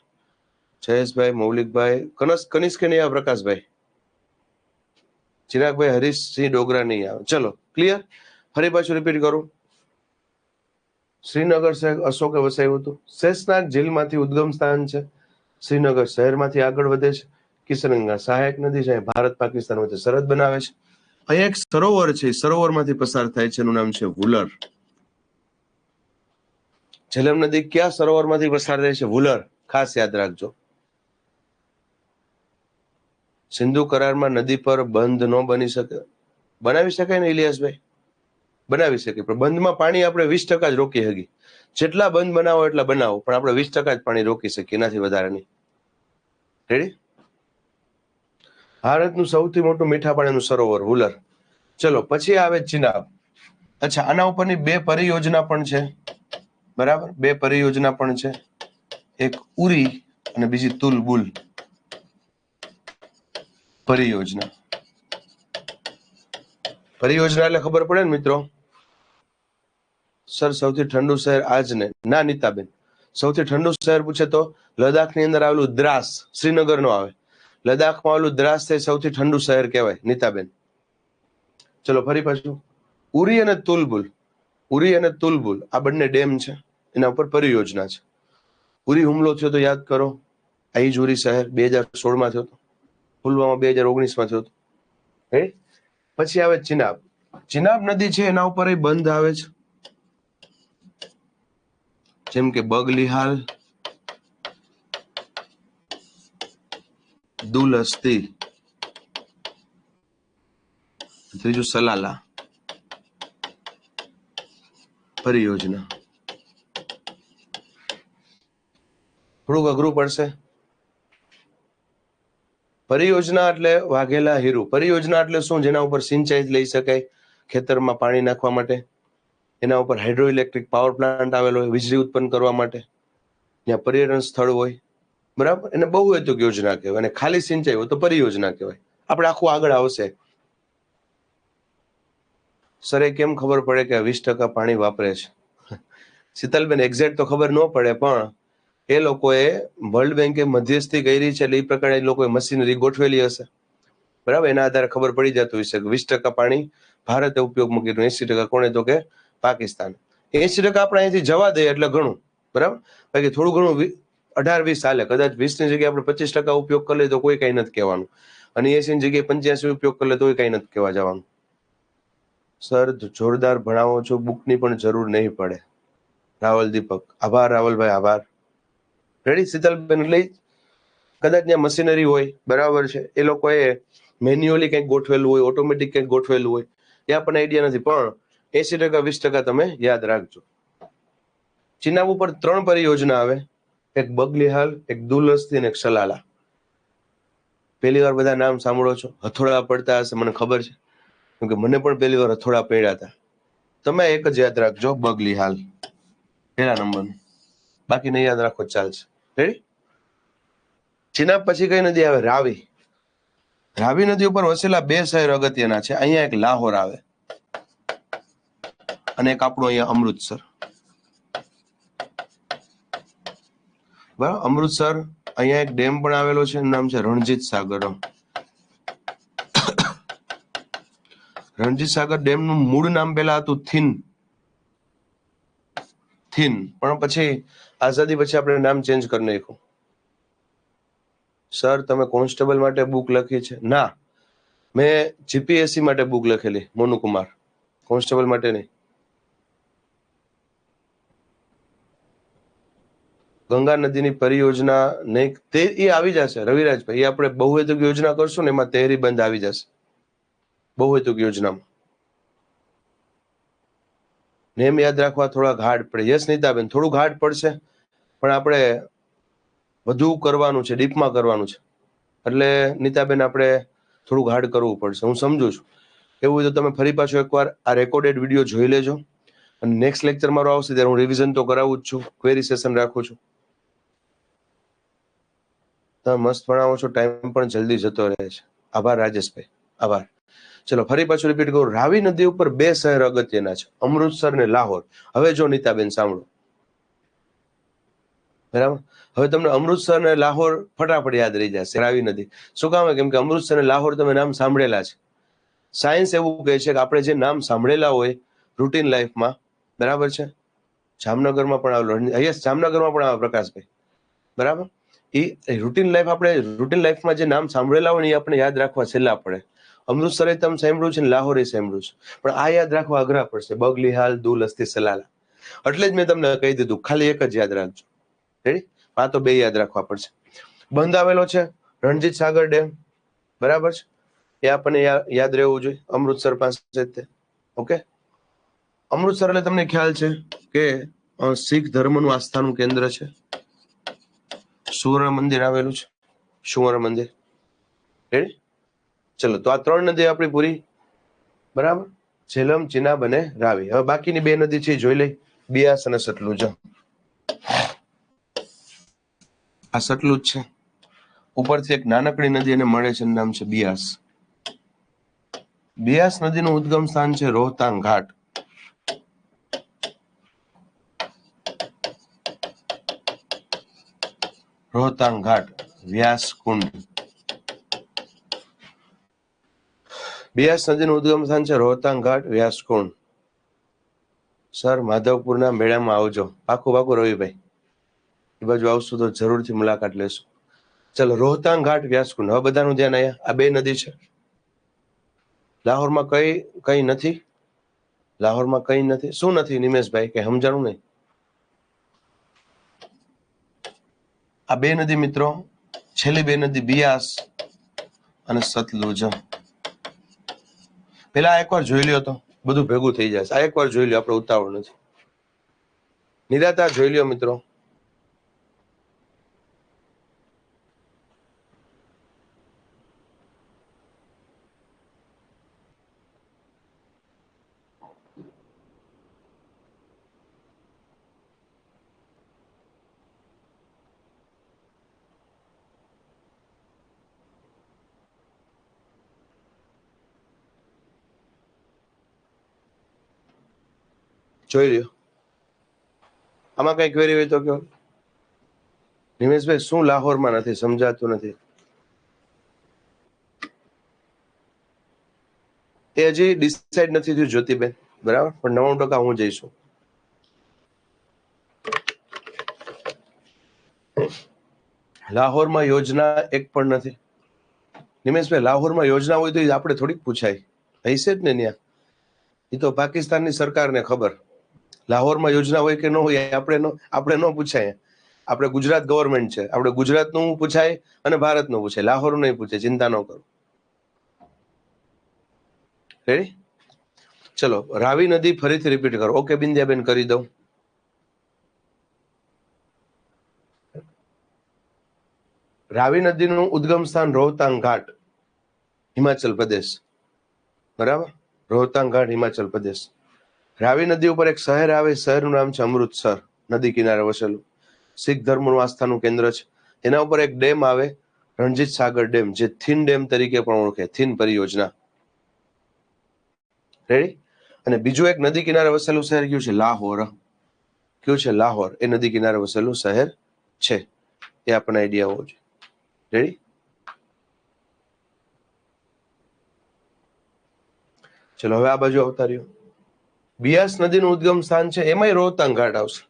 જયેશભાઈ, મૌલિકભાઈ, કનિષ્ક નહીં આવે, પ્રકાશભાઈ. ચિરાગભાઈ, હરીશસિંહ ડોગરા નહીં આવે. ચલો, ક્લિયર? ફરી પાછું રિપીટ કરું. શ્રીનગર શહેર અશોકે વસાવ્યું હતું. શેષનાગ ઝીલમાંથી ઉદ્ગમ સ્થાન છે. શ્રીનગર શહેરમાંથી આગળ વધે છે. કિશનગંગા સહાયક નદી છે, ભારત પાકિસ્તાન વચ્ચે સરહદ બનાવે છે. અહીંયા એક સરોવર છે, સરોવરમાંથી પસાર થાય છે, એનું નામ છે વુલર. ઝેલમ નદી કયા સરોવરમાંથી પસાર થાય છે? વુલર. ખાસ યાદ રાખજો. સિંધુ કરારમાં નદી પર બંધ ન બની શકે. બનાવી શકાય ને ઇલિયાસભાઈ? બનાવી શકે, પણ બંધમાં પાણી આપણે 20% જ રોકી શકીએ. જેટલા બંધ બનાવો એટલા બનાવો, પણ આપણે 20% જ પાણી રોકી શકીએ, એનાથી વધારે નહીં. રેડી? ભારતનું સૌથી મોટું મીઠા પાણીનું સરોવર વુલર. ચલો, પછી આવે ચિનાબ. અચ્છા, આના ઉપરની 2 પરિયોજના પણ છે. બરાબર, 2 પરિયોજના પણ છે. એક ઉરી અને બીજી તુલબુલ પરિયોજના. પરિયોજના એટલે ખબર પડે ને મિત્રો? સર, સૌથી ઠંડુ શહેર આજને? ના નીતાબેન, સૌથી ઠંડુ શહેર પૂછે તો લદ્દાખની અંદર આવેલું દ્રાસ, શ્રીનગર નો આવે. લદ્દાખમાં આવેલું દ્રાસ તે સૌથી ઠંડુ શહેર કહેવાય, નીતાબેન. ચલો ફરી પાછું. ઉરી અને તુલબુલ, ઉરી અને તુલબુલ આ બંને ડેમ છે, એના ઉપર પરિયોજના છે. ઉરી હુમલો થયો તો યાદ કરો, આઈજુરી શહેર 2016 માં થયો હતો, પુલવામા 2019 માં થયો હતો. પછી આવે ચિનાબ. ચિનાબ નદી છે એના ઉપર બંધ આવે છે, જેમ કે બગલિહાલ, દુલસ્તી, ત્રીજું સલાલા પરિયોજના. થોડુંક અઘરું પડશે. પરિયોજના એટલે વાઘેલા હીરું. પરિયોજના એટલે શું? જેના ઉપર સિંચાઈ લઈ શકાય, ખેતરમાં પાણી નાખવા માટે. એના ઉપર હાઇડ્રો ઇલેક્ટ્રિક પાવર પ્લાન્ટ આવેલો હોય વીજળી ઉત્પન્ન કરવા માટે, ત્યાં પર્યટન સ્થળ હોય, બરાબર. એને બહુહેતુક યોજના કહેવાય. અને ખાલી સિંચાઈ હોય તો પરિયોજના કહેવાય. આપણે આખું આગળ આવશે. સરે કેમ ખબર પડે કે 20% પાણી વાપરે છે? શીતલબેન, એક્ઝેક્ટ તો ખબર ન પડે, પણ એ લોકોએ વર્લ્ડ બેંકે મધ્યસ્થી કરી છે, એટલે એ પ્રકારે એ લોકોએ મશીનરી ગોઠવેલી હશે, બરાબર. એના આધારે ખબર પડી જતું હશે કે 20% પાણી ભારતે ઉપયોગમાં કર્યું, 80% કોણે? તો કે પાકિસ્તાન. 80% આપણે અહીંથી જવા દઈએ એટલે ઘણું, બરાબર. બાકી થોડું ઘણું 18-20 ચાલે. કદાચ 20 ની જગ્યાએ આપણે 25% ઉપયોગ કરી લઈએ તો કોઈ કઈ નથી કહેવાનું, અને 80 ની જગ્યાએ 85 ઉપયોગ કરી લે તો કઈ નથી કહેવા જવાનું. સર જોરદાર ભણાવો છો, બુકની પણ જરૂર નહીં પડે. રાવલ દીપક, આભાર રાવલભાઈ, આભાર. રેડી શીતલબેન? એટલે કદાચ ત્યાં મશીનરી હોય, બરાબર છે, એ લોકોએ મેન્યુઅલી કંઈક ગોઠવેલું હોય, ઓટોમેટિક કંઈક ગોઠવેલું હોય, એ આપણને આઈડિયા નથી, પણ 80% 20% તમે યાદ રાખજો. ચિનાબ ઉપર 3 પરિયોજના આવે, એક બગલિહાલ, એક દુલસ્તી અને એક સલાલા. પહેલી વાર બધા નામ સાંભળો છો, હથોડા પડતા હશે, મને ખબર છે, કેમ કે મને પણ પહેલી વાર હથોડા પડ્યા હતા. તમે એક જ યાદ રાખજો, બગલિહાલ પહેલા નંબરનું, બાકી નહીં યાદ રાખો ચાલશે. રેડી? ચિનાબ પછી કઈ નદી આવે? રાવી. રાવી નદી ઉપર વસેલા 2 શહેર અગત્યના છે. અહીંયા એક લાહોર આવે અને એક આપણું અહીંયા અમૃતસર, બરાબર. અમૃતસર અહીંયા એક ડેમ પણ આવેલો છે, એનું નામ છે રણજીત સાગર. રણજીત સાગર ડેમનું મૂળ નામ પહેલા હતું થીન, પણ પછી આઝાદી પછી આપણે નામ ચેન્જ કરી નાખ્યું. સર તમે કોન્સ્ટેબલ માટે બુક લખી છે? ના, મેં જીપીએસસી માટે બુક લખેલી, મોનુકુમાર, કોન્સ્ટેબલ માટે નહીં. ગંગા નદીની પરિયોજના નહીં, તે એ આવી જશે રવિરાજભાઈ, એ આપણે બહુહેતુક યોજના કરશું ને એમાં તેહરી બંધ આવી જશે બહુહેતુક યોજનામાં. નેમ યાદ રાખવા થોડાક હાર્ડ પડે. યસ નીતાબેન, થોડુંક હાર્ડ પડશે, પણ આપણે વધુ કરવાનું છે, ડીપમાં કરવાનું છે, એટલે નીતાબેન આપણે થોડુંક હાર્ડ કરવું પડશે. હું સમજુ છું. એવું હોય તો તમે ફરી પાછો એકવાર આ રેકોર્ડેડ વિડીયો જોઈ લેજો, અને નેક્સ્ટ લેક્ચર મારો આવશે ત્યારે હું રિવિઝન તો કરાવું જ છું, ક્વેરી સેશન રાખું છું. તમે મસ્ત ભણાવો છો, ટાઈમ પણ જલ્દી જતો રહે છે. આભાર રાજેશભાઈ, આભાર. ચલો ફરી પાછું રિપીટ કરું. રાવી નદી ઉપર 2 શહેર અગત્યના છે, અમૃતસર ને લાહોર. હવે જો નીતાબેન સાંભળો, બરાબર. હવે તમને અમૃતસર ને લાહોર ફટાફટ યાદ રહી જશે. રાવી નદી શું કામ? કેમ કે અમૃતસર ને લાહોર તમે નામ સાંભળેલા છે. સાયન્સ એવું કહે છે કે આપણે જે નામ સાંભળેલા હોય રૂટીન લાઈફમાં, બરાબર છે, જામનગરમાં પણ આવેલો, યસ જામનગરમાં પણ આવે પ્રકાશભાઈ, બરાબર. એ રૂટીન લાઈફ, આપણે રૂટીન લાઈફમાં જે નામ સાંભળેલા હોય ને એ આપણે યાદ રાખવા છેલ્લા પડે. અમૃતસરે તમે સાંભળ્યું છે ને લાહોરે સાંભળ્યું છે, પણ આ યાદ રાખવા અઘરા પડશે, બગલિહાલ, દુલસ્તી, સલાલા. એટલે જ મેં તમને કહી દીધું, ખાલી એક જ યાદ રાખજો. રેડી? આ તો 2 યાદ રાખવા પડશે. બંધ આવેલો છે રણજીત સાગર ડેમ, બરાબર છે, એ આપણને યાદ રહેવું જોઈએ, અમૃતસર પાસે તે. ઓકે. અમૃતસર એટલે તમને ખ્યાલ છે કે શીખ ધર્મનું આસ્થાનું કેન્દ્ર છે. સુવર્ણ મંદિર આવેલું છે, સુવર્ણ મંદિર. રેડી? ચલો, તો આ 3 નદી આપણી પૂરી, બરાબર. ઝેલમ, ચિનાબ અને રાવી. હવે બાકીની 2 નદી છે જોઈ લઈ, બિયાસ અને સતલુજ. આ સતલુજ છે, ઉપરથી એક નાનકડી નદી એને મળે છે, નામ છે બિયાસ. બિયાસ નદીનું ઉદ્ગમ સ્થાન છે રોહતાંગ ઘાટ. રોહતાંગ ઘાટ, વ્યાસ કુંડ. બિયાસ નદીનું ઉદ્ગમ સ્થાન છે રોહતાંગ ઘાટ, વ્યાસ કુંડ. સર માધવપુરના મેળામાં આવજો, પાકું રવિભાઈ, એ બાજુ આવશું તો જરૂરથી મુલાકાત લેશું. ચલો, રોહતાંગ ઘાટ, વ્યાસકુંડ. હવે બધાનું ધ્યાન અહીંયા. આ બે નદી છે. લાહોરમાં કઈ નથી? લાહોરમાં કઈ નથી. શું નથી નિમેશભાઈ, કે સમજાણું નહીં? આ બે નદી મિત્રો, છેલ્લી બે નદી બિયાસ અને સતલુજ. પેલા એકવાર જોઈ લ્યો તો બધું ભેગું થઈ જશે. આ એકવાર જોઈ લ્યો, આપણે ઉતાવળ નથી. નિરાતા જોઈ લ્યો મિત્રો. જોઈ લ્યો. આમાં કઈ ક્વેરી હોય તો કહો. નિમેશભાઈ, શું લાહોરમાં નથી સમજાતું? નથી એ હજી ડિસાઈડ નથી થયું જ્યોતિબેન, બરાબર, પણ 90% હું જઈશું. લાહોરમાં યોજના એક પણ નથી. નિમેશભાઈ, લાહોરમાં યોજના હોય તો આપણે થોડીક પૂછાય, હશે જ ને ત્યાં. એ તો પાકિસ્તાનની સરકારને ખબર. લાહોરમાં યોજના હોય કે ન હોય આપણે ન પૂછાય. આપણે ગુજરાત ગવર્મેન્ટ છે, આપણે ગુજરાતનું પૂછાય અને ભારતનું પૂછાય, લાહોરનું નહીં પૂછે. ચિંતા ન કરો. રેડી? ચલો, રાવી નદી ફરીથી રિપીટ કરો. ઓકે બિંદ્યાબેન, કરી દઉં. રાવી નદીનું ઉદ્ગમ સ્થાન રોહતાંગ ઘાટ, હિમાચલ પ્રદેશ. બરાબર, રોહતાંગ ઘાટ, હિમાચલ પ્રદેશ. રાવી નદી ઉપર એક શહેર આવે, શહેરનું નામ છે અમૃતસર. નદી કિનારે વસેલું, શીખ ધર્મનું આસ્થાનું કેન્દ્ર છે. એના ઉપર એક ડેમ આવે, રણજીત સાગર ડેમ, જે થીન ડેમ તરીકે પણ ઓળખે, થીન પરિયોજના. રેડી? અને બીજું એક નદી કિનારે વસેલું શહેર કયું છે? લાહોર. કયું છે? લાહોર. એ નદી કિનારે વસેલું શહેર છે. એ આપણને આઈડિયા હોવો જોઈએ. રેડી? ચલો, હવે આ બાજુ આવતા રહ્યો. બિયાસ નદીનું ઉદ્ગમ સ્થાન છે, એમાંય રોહતાંગ ઘાટ આવશે.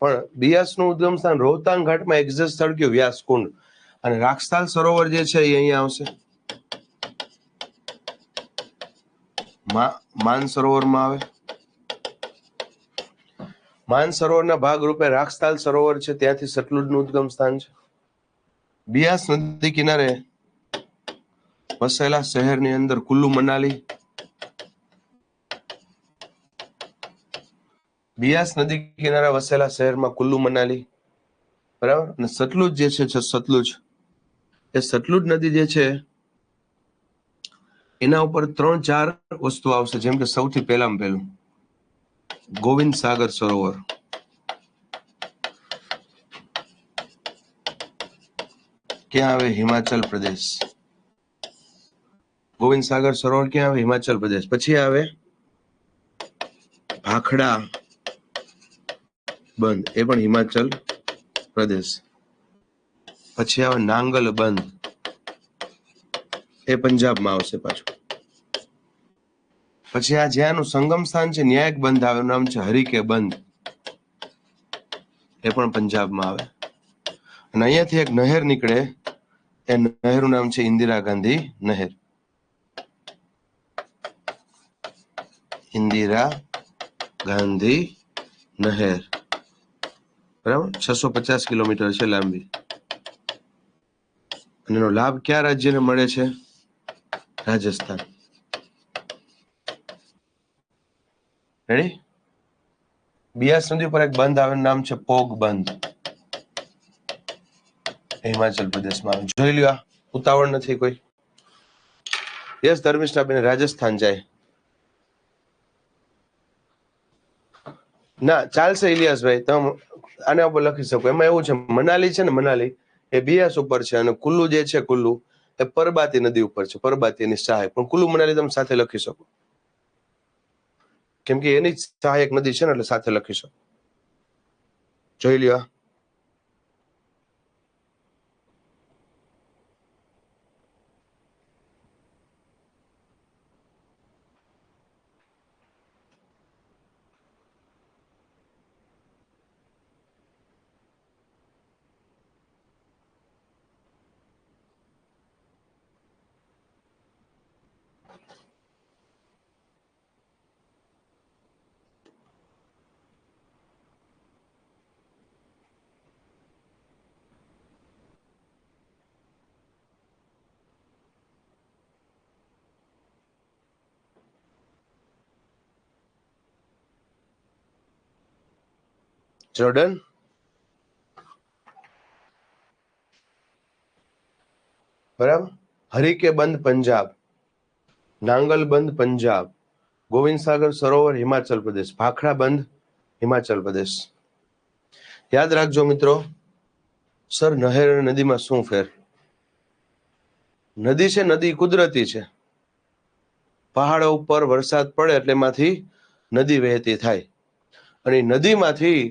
પણ બિયાસનું ઉદ્ગમ સ્થાન રોહતાંગ ઘાટમાં એક્ઝેક્ટ સ્થળ કયું? વ્યાસકુંડ. અને રાખસ્થાલ સરોવર જે છે એ અહીંયા આવશે, માન સરોવરમાં આવે. માન સરોવરના ભાગરૂપે રાખસ્થાલ સરોવર છે, ત્યાંથી સતલુજનું ઉદ્ગમ સ્થાન છે. બિયાસ નદી કિનારે વસેલા શહેરની અંદર કુલ્લુ મનાલી. બિયાસ નદી કિનારે વસેલા શહેરમાં કુલ્લુ મનાલી, બરાબર. અને સતલુજ જે છે, સતલુજ, એ સતલુજ નદી જે છે એના ઉપર 3-4 વસ્તુ આવશે. જેમ કે સૌથી પહેલામાં પહેલું ગોવિંદ સાગર સરોવર. ક્યાં આવે? હિમાચલ પ્રદેશ. ગોવિંદ સાગર સરોવર ક્યાં આવે? હિમાચલ પ્રદેશ. પછી આવે ભાખડા બંધ, એ પણ હિમાચલ પ્રદેશ. પછી આવે નાંગલ બંધ, એ પંજાબમાં આવશે પાછું. પછી આ જ્યાંનું સંગમ સ્થાન છે, ન્યાયક બંધ આવે, નામ છે હરિકે બંધ, એ પણ પંજાબમાં આવે. અને અહીંયાથી એક નહેર નીકળે, એ નહેરનું નામ છે ઇન્દિરા ગાંધી નહેર. ઇન્દિરા ગાંધી નહેર, બરાબર. 650 કિલોમીટર છે લાંબી. અને એનો લાભ કયા રાજ્યને મળે છે? રાજસ્થાન. રેડી? બિયાસ નદી ઉપર એક બંધ આવે, નામ છે પોગ બંધ, હિમાચલ પ્રદેશમાં આવે. જોઈ લ્યો, ઉતાવળ નથી કોઈ. યસ ધર્મિષ્ઠાબેન, રાજસ્થાન જાય. ના ચાલશે ઇલિયાસભાઈ, તમે આના ઉપર લખી શકો. એમાં એવું છે, મનાલી છે ને, મનાલી એ બિયાસ ઉપર છે, અને કુલ્લુ જે છે, કુલ્લુ એ પરબાતી નદી ઉપર છે. પરબાતી એની સહાયક, પણ કુલ્લુ મનાલી તમે સાથે લખી શકો, કેમ કે એની સહાયક નદી છે ને, એટલે સાથે લખી શકો. જોઈ લ્યો. ચલો ડન. બરાબર. હરિકે બંધ પંજાબ, નાંગલ બંધ પંજાબ, ગોવિંદ સાગર સરોવર હિમાચલ પ્રદેશ, ભાખડા બંધ હિમાચલ પ્રદેશ. યાદ રાખજો મિત્રો. સર નહેર અને નદીમાં શું ફેર? નદી છે, નદી કુદરતી છે. પહાડો ઉપર વરસાદ પડે એટલે એમાંથી નદી વહેતી થાય, અને નદીમાંથી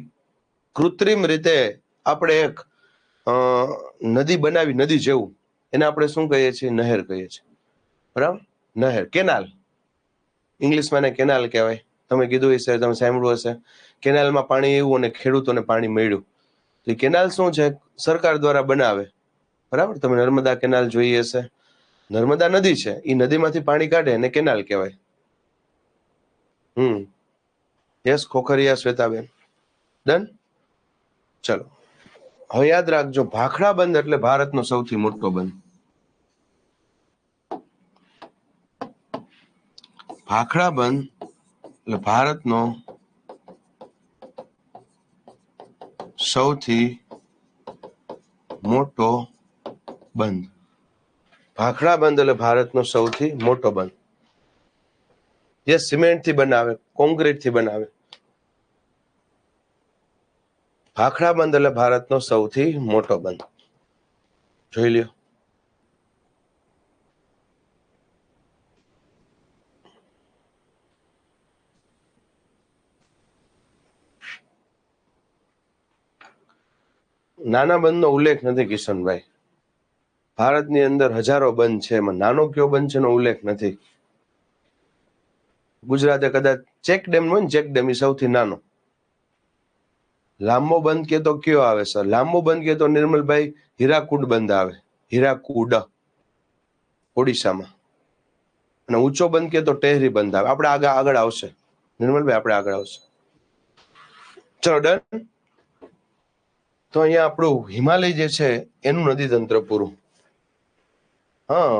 કૃત્રિમ રીતે આપણે એક નદી બનાવી, નદી જેવું, એને આપણે શું કહીએ છીએ? નહેર કહીએ છીએ. બરાબર. નહેર, કેનાલ, ઇંગ્લિશમાં એને કેનાલ કહેવાય. તમે કીધું હશે, તમે સાંભળ્યું હશે, કેનાલમાં પાણી આવ્યું અને ખેડૂતોને પાણી મળ્યું. તો કેનાલ શું છે? સરકાર દ્વારા બનાવે. બરાબર. તમે નર્મદા કેનાલ જોઈ હશે. નર્મદા નદી છે, એ નદીમાંથી પાણી કાઢે એને કેનાલ કહેવાય. યસ ખોખરિયા શ્વેતાબેન. ડન. ચલો હવે યાદ રાખજો, ભાખડા બંધ એટલે ભારતનો સૌથી મોટો બંધ. ભાખડા બંધ એટલે ભારતનો સૌથી મોટો બંધ. ભાખડા બંધ એટલે ભારતનો સૌથી મોટો બંધ. જે સિમેન્ટ થી બનાવે, કોન્ક્રીટ થી બનાવે. ભાખડા બંધ એટલે ભારતનો સૌથી મોટો બંધ. જોઈ લ્યો. નાના બંધનો ઉલ્લેખ નથી કિશનભાઈ. ભારતની અંદર હજારો બંધ છે, એમાં નાનો કયો બંધ છે એનો ઉલ્લેખ નથી. ગુજરાતે કદાચ ચેક ડેમ હોય ને, ચેક ડેમ એ સૌથી નાનો. લાંબો બંધ કે તો કયો આવે સર? લાંબો બંધ કે તો નિર્મલભાઈ હીરાકુડ બંધ આવે. હીરાકુડ, ઓડિશામાં. અને ઊંચો બંધ કે તો ટેહરી બંધ આવે. આપણે આગળ આવશે નિર્મલભાઈ, આપણે આગળ આવશે. ચલો ડન. તો અહીંયા આપણું હિમાલય જે છે એનું નદી તંત્ર પૂરું. હા,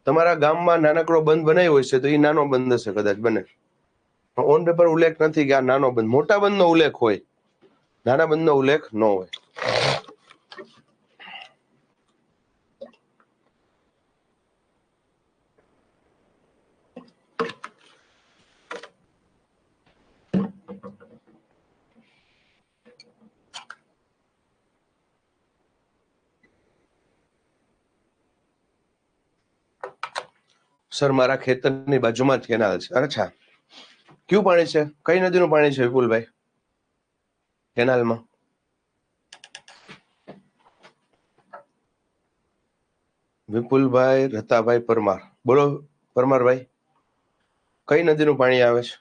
તમારા ગામમાં નાનકડો બંધ બનાવ્યો હોય છે તો એ નાનો બંધ હશે, કદાચ બને. ઓન પેપર ઉલ્લેખ નથી કે આ નાનો બંધ. મોટા બંધનો ઉલ્લેખ હોય, નાના બંધનો ઉલ્લેખ ન હોય. સર મારા ખેતરની બાજુમાં જ કેનાલ છે. અચ્છા, કયું પાણી છે? કઈ નદીનું પાણી છે વિપુલભાઈ કેનાલમાં? વિપુલભાઈ રતાભાઈ પરમાર, બોલો પરમારભાઈ, કઈ નદીનું પાણી આવે છે?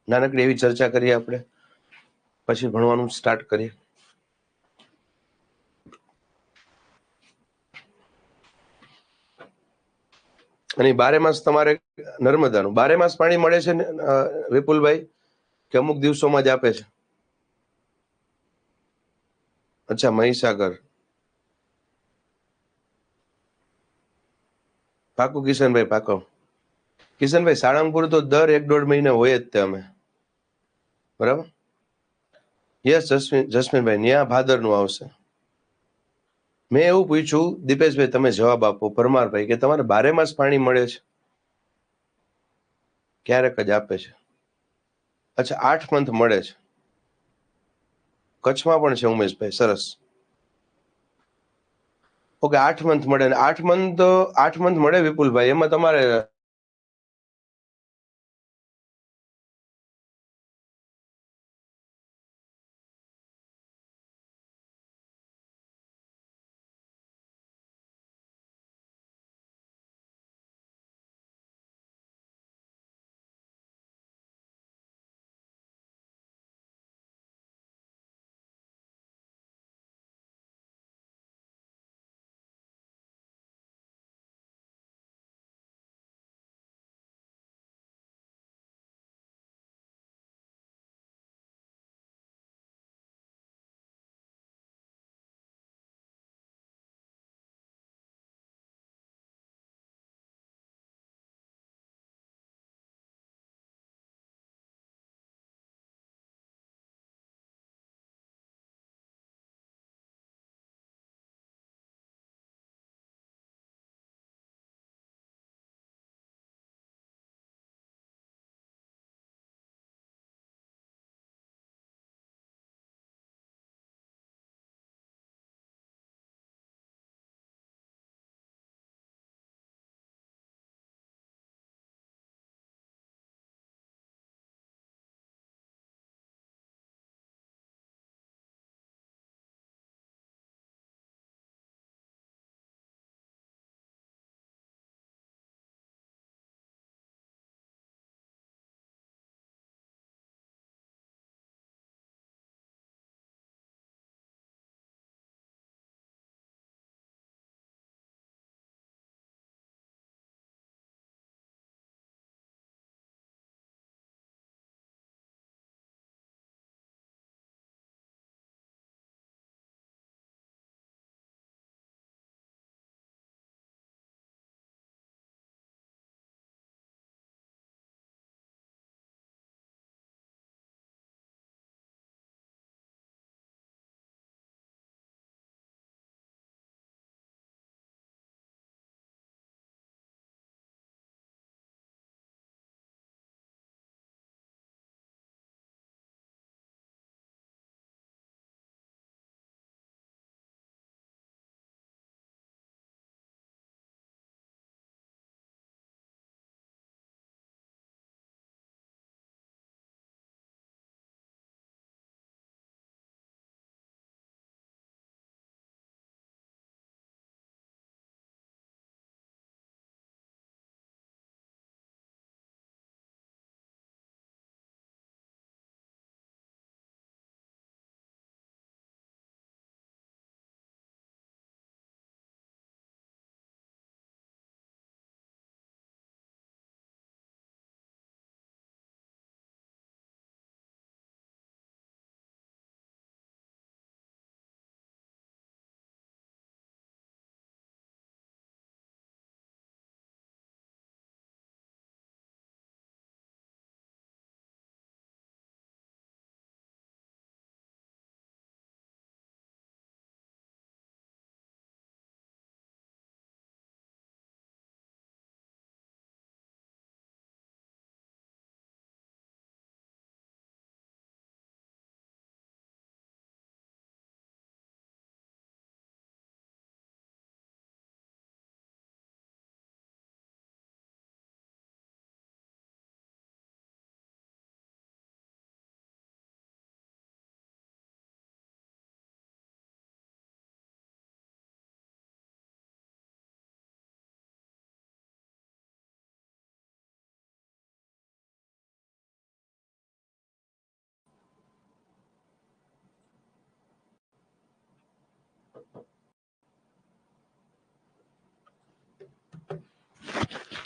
નાનકડી એવી ચર્ચા કરીએ આપણે, પછી ભણવાનું સ્ટાર્ટ કરીએ. અને બારે માસ તમારે નર્મદાનું બારે માસ પાણી મળે છે ને વિપુલભાઈ, કે અમુક દિવસોમાં જ આપે છે? અચ્છા, મહીસાગર. પાકું કિશનભાઈ, પાકો. કિશનભાઈ સાળંગપુર તો દર 1-1.5 મહિને હોય જ તે અમે. બરાબર. યસ જસ્મીનભાઈ, ન્યા ભાદરનું આવશે. મેં એવું પૂછ્યું દીપેશભાઈ, તમે જવાબ આપો પરમારભાઈ, કે તમારે બારે માસ પાણી મળે છે? ક્યારેક જ આપે છે. અચ્છા, 8 મંથ મળે છે. કચ્છમાં પણ છે ઉમેશભાઈ, સરસ. ઓકે, 8 મંથ મળે. 8 મંથ મળે વિપુલભાઈ, એમાં તમારે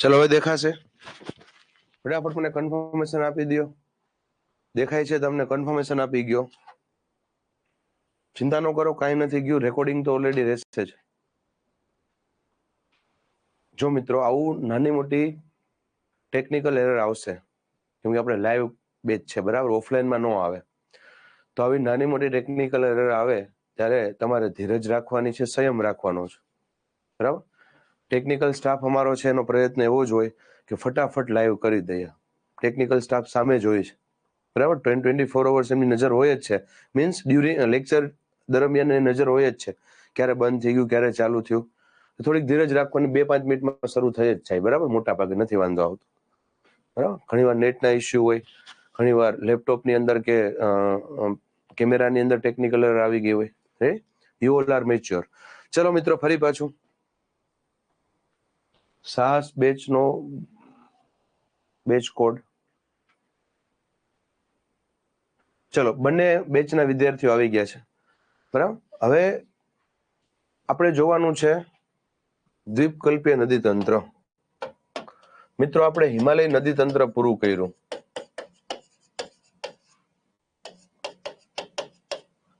ચલો હવે દેખાશે? ફટાફટ મને કન્ફર્મેશન આપી દો. દેખાય છે તમને? કન્ફર્મેશન આપી ગયો? ચિંતા ન કરો, કાંઈ નથી ગયું, રેકોર્ડિંગ તો ઓલરેડી રહેશે જ. જો મિત્રો આવું નાની મોટી ટેકનિકલ એરર આવશે, કેમ કે આપણે લાઈવ બેચ છે, બરાબર, ઓફલાઈનમાં ન આવે. તો આવી નાની મોટી ટેકનિકલ એરર આવે ત્યારે તમારે ધીરજ રાખવાની છે, સંયમ રાખવાનો છે, બરાબર. ટેકનિકલ સ્ટાફ અમારો છે એનો પ્રયત્ન એવો જ હોય કે ફટાફટ લાઈવ કરી દઈએ. ટેકનિકલ સ્ટાફ સામે જ હોય છે, બરાબર. 24 અવર્સ એમની નજર હોય જ છે. મીન્સ ડ્યુરિંગ લેક્ચર દરમિયાન એની નજર હોય જ છે, ક્યારે બંધ થઈ ગયું, ક્યારે ચાલુ થયું. થોડીક ધીરજ રાખવાની, 2-5 મિનિટમાં શરૂ થઈ જ જાય, બરાબર. મોટા ભાગે નથી વાંધો આવતો, બરાબર. ઘણીવાર નેટના ઇસ્યુ હોય, ઘણીવાર લેપટોપની અંદર કે કેમેરાની અંદર ટેકનિકલ એરર આવી ગઈ હોય. You all are mature. ચલો મિત્રો, ફરી પાછું સાહસ બેચનો બેચ કોડ. ચલો, બંને બેચના વિદ્યાર્થીઓ આવી ગયા છે, બરાબર. હવે આપણે જોવાનું છે દ્વીપકલ્પીય નદી તંત્ર. મિત્રો આપણે હિમાલય નદી તંત્ર પૂરું કર્યું.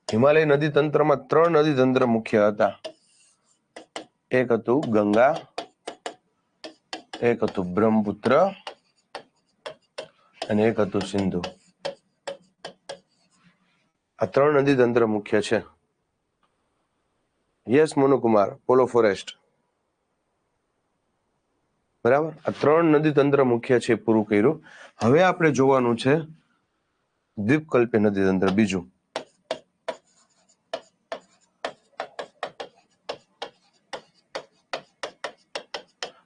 હિમાલય નદી તંત્રમાં 3 નદી તંત્ર મુખ્ય હતા. એક હતું ગંગા, એક હતું બ્રહ્મપુત્ર અને એક હતું સિંધુ. આ 3 નદી તંત્ર મુખ્ય છે. યસ મનુકુમાર, પોલો ફોરેસ્ટ, બરાબર. આ 3 નદી તંત્ર મુખ્ય છે, પૂરું કર્યું. હવે આપણે જોવાનું છે દ્વીપકલ્પીય નદી તંત્ર બીજું.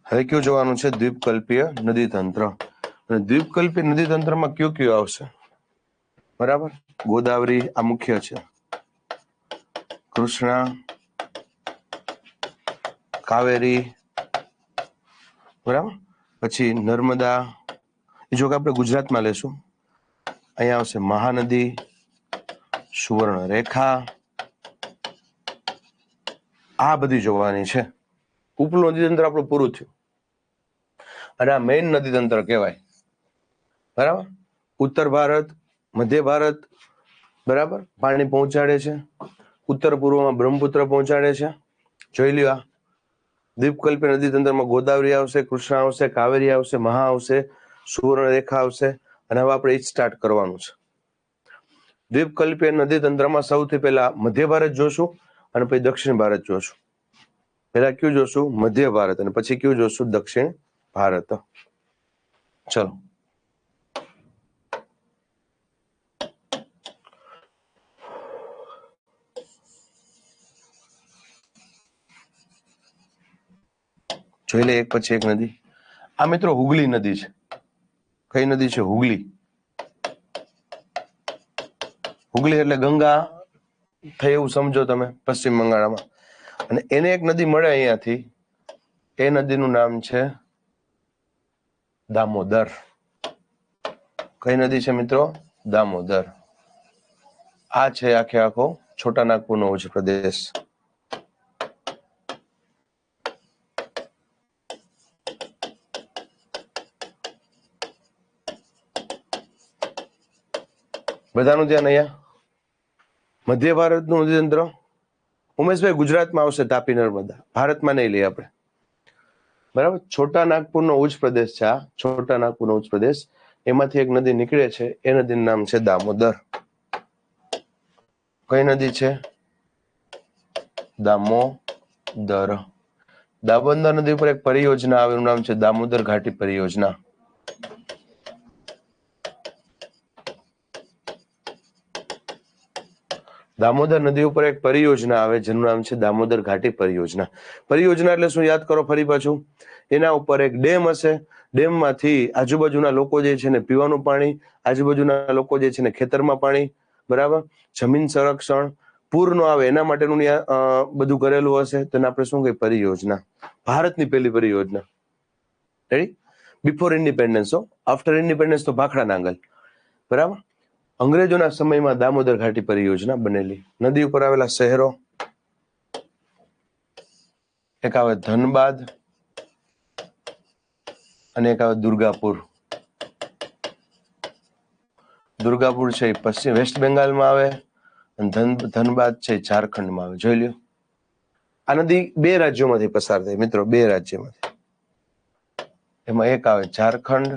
હવે કયું જોવાનું છે? દ્વીપકલ્પીય નદી તંત્ર. અને દ્વીપકલ્પીય નદી તંત્રમાં કયું કયું આવશે? બરાબર. ગોદાવરી આ મુખ્ય છે, કૃષ્ણા, કાવેરી, બરાબર. પછી નર્મદા, એ જો કે આપણે ગુજરાતમાં લેશું. અહીંયા આવશે મહાનદી, સુવર્ણ રેખા, આ બધી જોવાની છે. ઉપલું નદી તંત્ર આપણું પૂરું થયું અને આ મેઇન નદી તંત્ર કહેવાય, બરાબર. ઉત્તર ભારત, મધ્ય ભારત, બરાબર, પાણી પહોંચાડે છે. ઉત્તર પૂર્વમાં બ્રહ્મપુત્ર પહોંચાડે છે. જોઈ લ્યો. દ્વીપકલ્પીય નદી તંત્રમાં ગોદાવરી આવશે, કૃષ્ણા આવશે, કાવેરી આવશે, મહા આવશે, સુવર્ણ રેખા આવશે. અને હવે આપણે સ્ટાર્ટ કરવાનું છે. દ્વીપકલ્પીય નદી તંત્રમાં સૌથી પહેલા મધ્ય ભારત જોશું અને પછી દક્ષિણ ભારત જોશું. પહેલા કયું જોશું? મધ્ય ભારત, અને પછી કયું જોશું? દક્ષિણ ભારત. ચલો, જોઈ લે એક પછી એક નદી. આ મિત્રો હુગલી નદી છે. કઈ નદી છે? હુગલી. હુગલી એટલે ગંગા થઈ એવું સમજો તમે, પશ્ચિમ બંગાળમાં. અને એને એક નદી મળે અહીંયાથી, એ નદીનું નામ છે દામોદર. કઈ નદી છે મિત્રો? દામોદર. આ છે આખે આખો છોટા નાગપુરનો ઉચ્ચ પ્રદેશ. બધાનું ધ્યાન અહીંયા. મધ્ય ભારતનું નદી તંત્ર ઉમેશભાઈ ગુજરાતમાં આવશે, તાપી નર્મદા. ભારતમાં નહીં લઈએ આપણે, બરાબર. છોટા નાગપુરનો ઉચ્ચ પ્રદેશ છે આ. છોટા નાગપુરનો ઉચ્ચ પ્રદેશ, એમાંથી એક નદી નીકળે છે, એ નદીનું નામ છે દામોદર. કઈ નદી છે? દામોદર. દામોદર નદી પર એક પરિયોજના આવે, એનું નામ છે દામોદર ઘાટી પરિયોજના. દામોદર નદી ઉપર એક પરિયોજના આવે જેનું નામ છે દામોદર ઘાટી પરિયોજના. પરિયોજના એટલે શું? યાદ કરો ફરી પાછું. એના ઉપર એક ડેમ હશે, ડેમમાંથી આજુબાજુના લોકો જે છે ને પીવાનું પાણી, આજુબાજુના લોકો જે છે ને ખેતરમાં પાણી, બરાબર. જમીન સંરક્ષણ, પૂર નો આવે એના માટેનું બધું કરેલું હશે. તેને આપણે શું કહીએ? પરિયોજના. ભારતની પહેલી પરિયોજના. Ready? Before independence. After independence તો ભાખડા નાંગલ, બરાબર. અંગ્રેજોના સમયમાં દામોદર ઘાટી પરિયોજના બનેલી. નદી ઉપર આવેલા શહેરો, એક આવે ધનબાદ, અને એક આવે દુર્ગાપુર. દુર્ગાપુર છે એ પશ્ચિમ વેસ્ટ બેંગાલમાં આવે અને ધનબાદ છે ઝારખંડમાં આવે. જોઈ લ્યો, આ નદી 2 રાજ્યોમાંથી પસાર થાય મિત્રો, 2 રાજ્યમાંથી. એમાં એક આવે ઝારખંડ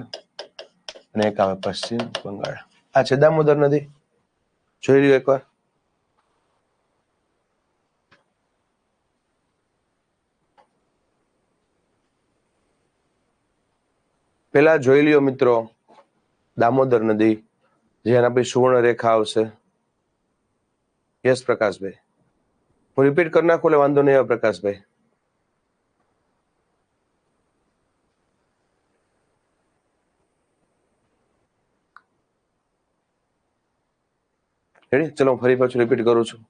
અને એક આવે પશ્ચિમ બંગાળ. આ છે દામોદર નદી. જોઈ લ્યો એકવાર. પેલા જોઈ લ્યો મિત્રો દામોદર નદી, જેના પછી સુવર્ણ રેખા આવશે. યસ પ્રકાશભાઈ, હું રિપીટ કરી નાખું એટલે વાંધો નહીં આવે પ્રકાશભાઈ. રેડી? ચલો ફરી પાછું રિપીટ કરું છું.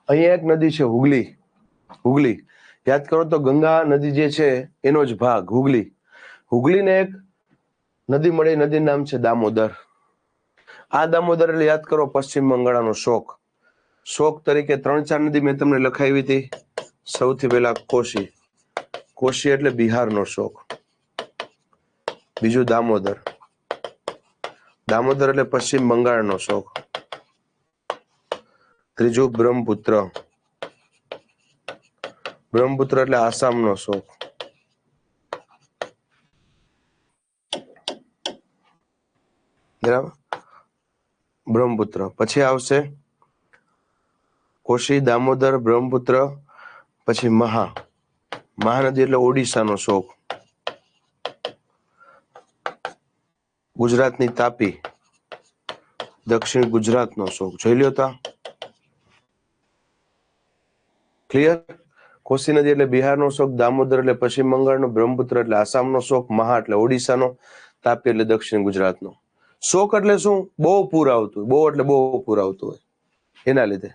અહીંયા એક નદી છે હુગલી. હુગલી યાદ કરો તો ગંગા નદી જે છે એનો જ ભાગ હુગલી. હુગલીને એક નદી મળી, નદીનું નામ છે દામોદર. આ દામોદર એટલે યાદ કરો પશ્ચિમ બંગાળનો શોક. શોક તરીકે 3-4 નદી મેં તમને લખાવી હતી. સૌથી પહેલા કોશી. કોશી એટલે બિહારનો શોક. બીજું દામોદર. દામોદર એટલે પશ્ચિમ બંગાળનો શોક. ત્રીજું બ્રહ્મપુત્ર. બ્રહ્મપુત્ર એટલે આસામનો શોક. બરાબર, બ્રહ્મપુત્ર. પછી આવશે કોશી, દામોદર, બ્રહ્મપુત્ર, પછી મહાનદી એટલે ઓડિશાનો શોક. ગુજરાતની તાપી, દક્ષિણ ગુજરાતનો શોક. જોઈ લ્યો તા. ક્લિયર? કોશી નદી એટલે બિહારનો શોક, દામોદર એટલે પશ્ચિમ બંગાળનો, બ્રહ્મપુત્ર એટલે આસામનો શોક, મહા એટલે ઓડિશાનો, તાપી એટલે દક્ષિણ ગુજરાતનો. શોક એટલે શું? બહુ પૂર આવતું હોય, બહુ એટલે બહુ પૂર આવતું હોય એના લીધે.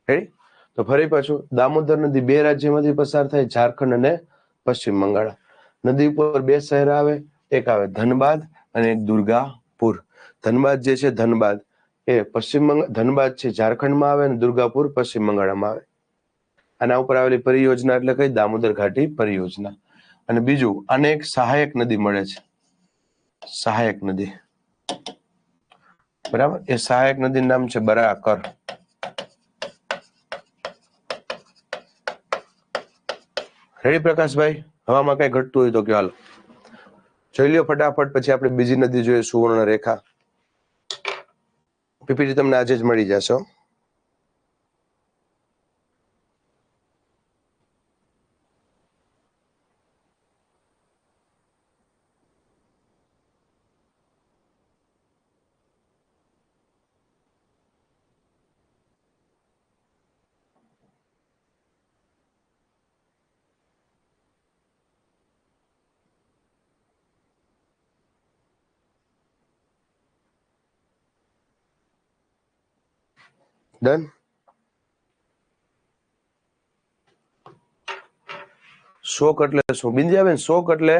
રેડી? તો ફરી પાછું દામોદર નદી 2 રાજ્યમાંથી પસાર થાય, ઝારખંડ અને પશ્ચિમ બંગાળ. નદી ઉપર 2 શહેર આવે, એક આવે ધનબાદ અને એક દુર્ગાપુર. ધનબાદ જે છે ધનબાદ એ ધનબાદ છે ઝારખંડમાં આવે અને દુર્ગાપુર પશ્ચિમ બંગાળમાં આવે. આના ઉપર આવેલી પરિયોજના એટલે કઈ? દામોદર ઘાટી પરિયોજના. અને બીજું આને એક સહાયક નદી મળે છે, સહાયક નદી. બરાબર, એ સહાયક નદીનું નામ છે બરાકર. રેડી પ્રકાશભાઈ? હવામાં કઈ ઘટતું હોય તો કે હાલો જોઈ લ્યો ફટાફટ. પછી આપણે બીજી નદી જોઈએ, સુવર્ણ રેખા. પીપીટી તમને આજે જ મળી જશે. ડન? શોક એટલે શું બિંદિયાબેન? શોક એટલે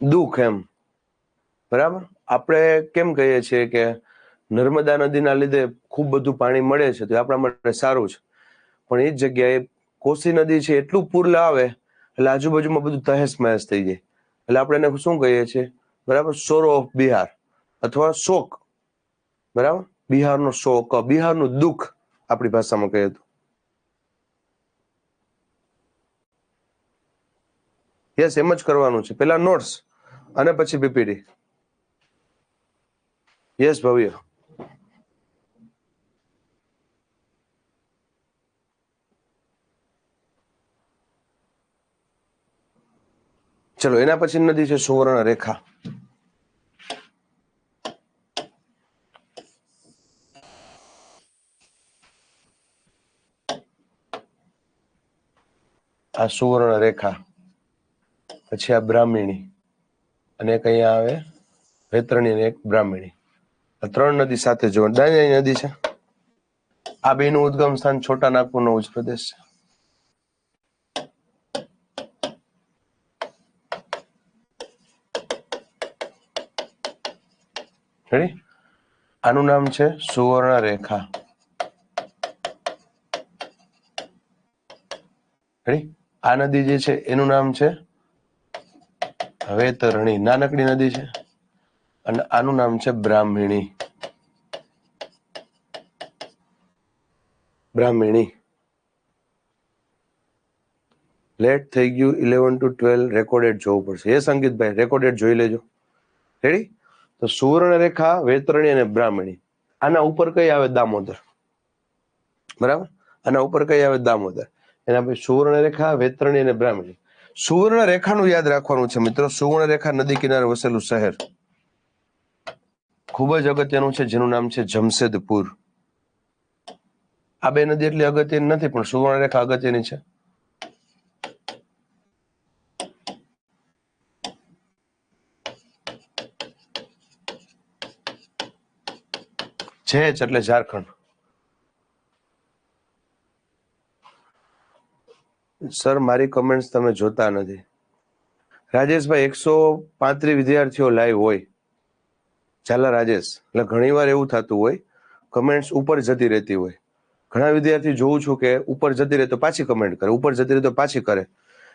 દુઃખ એમ. બરાબર, આપણે કેમ કહીએ છીએ કે નર્મદા નદીના લીધે ખૂબ બધું પાણી મળે છે, તો આપણા માટે સારું છે. પણ એ જ જગ્યાએ કોશી નદી છે એટલું પૂર લાવે એટલે આજુબાજુમાં બધું તહેસ મહેસ થઈ જાય. એટલે આપણે એને શું કહીએ છીએ? બરાબર, સોરો ઓફ બિહાર અથવા શોક. બરાબર, બિહારનો શોક, બિહારનું દુઃખ આપણી ભાષામાં કહીએ તો. યસ, એમ જ કરવાનું છે. પેલા નોટ્સ અને પછી પીપીટી. યસ ભવ્ય. ચલો, એના પછી નદી છે સુવર્ણ રેખા. આ સુવર્ણ રેખા. પછી આ બ્રાહ્મણી અને એક અહીંયા આવે વૈતરણી અને એક બ્રાહ્મણી. આ 3 નદી સાથે જોડાય નદી છે. આ બેનું ઉદ્ગમ સ્થાન છોટા નાગપુરનો ઉચ્ચ પ્રદેશ છે. રેડી? આનું નામ છે સુવર્ણ રેખા. રેડી? આ નદી જે છે એનું નામ છે વૈતરણી, નાનકડી નદી છે, અને આનું નામ છે બ્રાહ્મણી. બ્રાહ્મણી. લેટ થઈ ગયું 11 to 12 રેકોર્ડેડ જોવું પડશે. એ સંગીતભાઈ રેકોર્ડેડ જોઈ લેજો. રેડી? તો સુવર્ણરેખા, વૈતરણી અને બ્રાહ્મણી. આના ઉપર કઈ આવે? દામોદર. બરાબર? આના ઉપર કઈ આવે? દામોદર. એના પછી સુવર્ણરેખા, વૈતરણી અને બ્રાહ્મણી. સુવર્ણરેખાનું યાદ રાખવાનું છે મિત્રો. સુવર્ણરેખા નદી કિનારે વસેલું શહેર ખૂબ જ અગત્યનું છે, જેનું નામ છે જમશેદપુર. આ બે નદી એટલી અગત્યની નથી, પણ સુવર્ણરેખા અગત્યની છે. જેચ એટલે ઝારખંડ. સર મારી કમેન્ટ્સ તમે જોતા નથી. રાજેશભાઈ 135 વિદ્યાર્થીઓ લાઈવ હોય. ચાલા રાજેશ, એટલે ઘણીવાર એવું થતું હોય કમેન્ટ્સ ઉપર જતી રહેતી હોય. ઘણા વિદ્યાર્થી જોઉં છું કે ઉપર જતી રહે તો પાછી કમેન્ટ કરે, ઉપર જતી રહે તો પાછી કરે.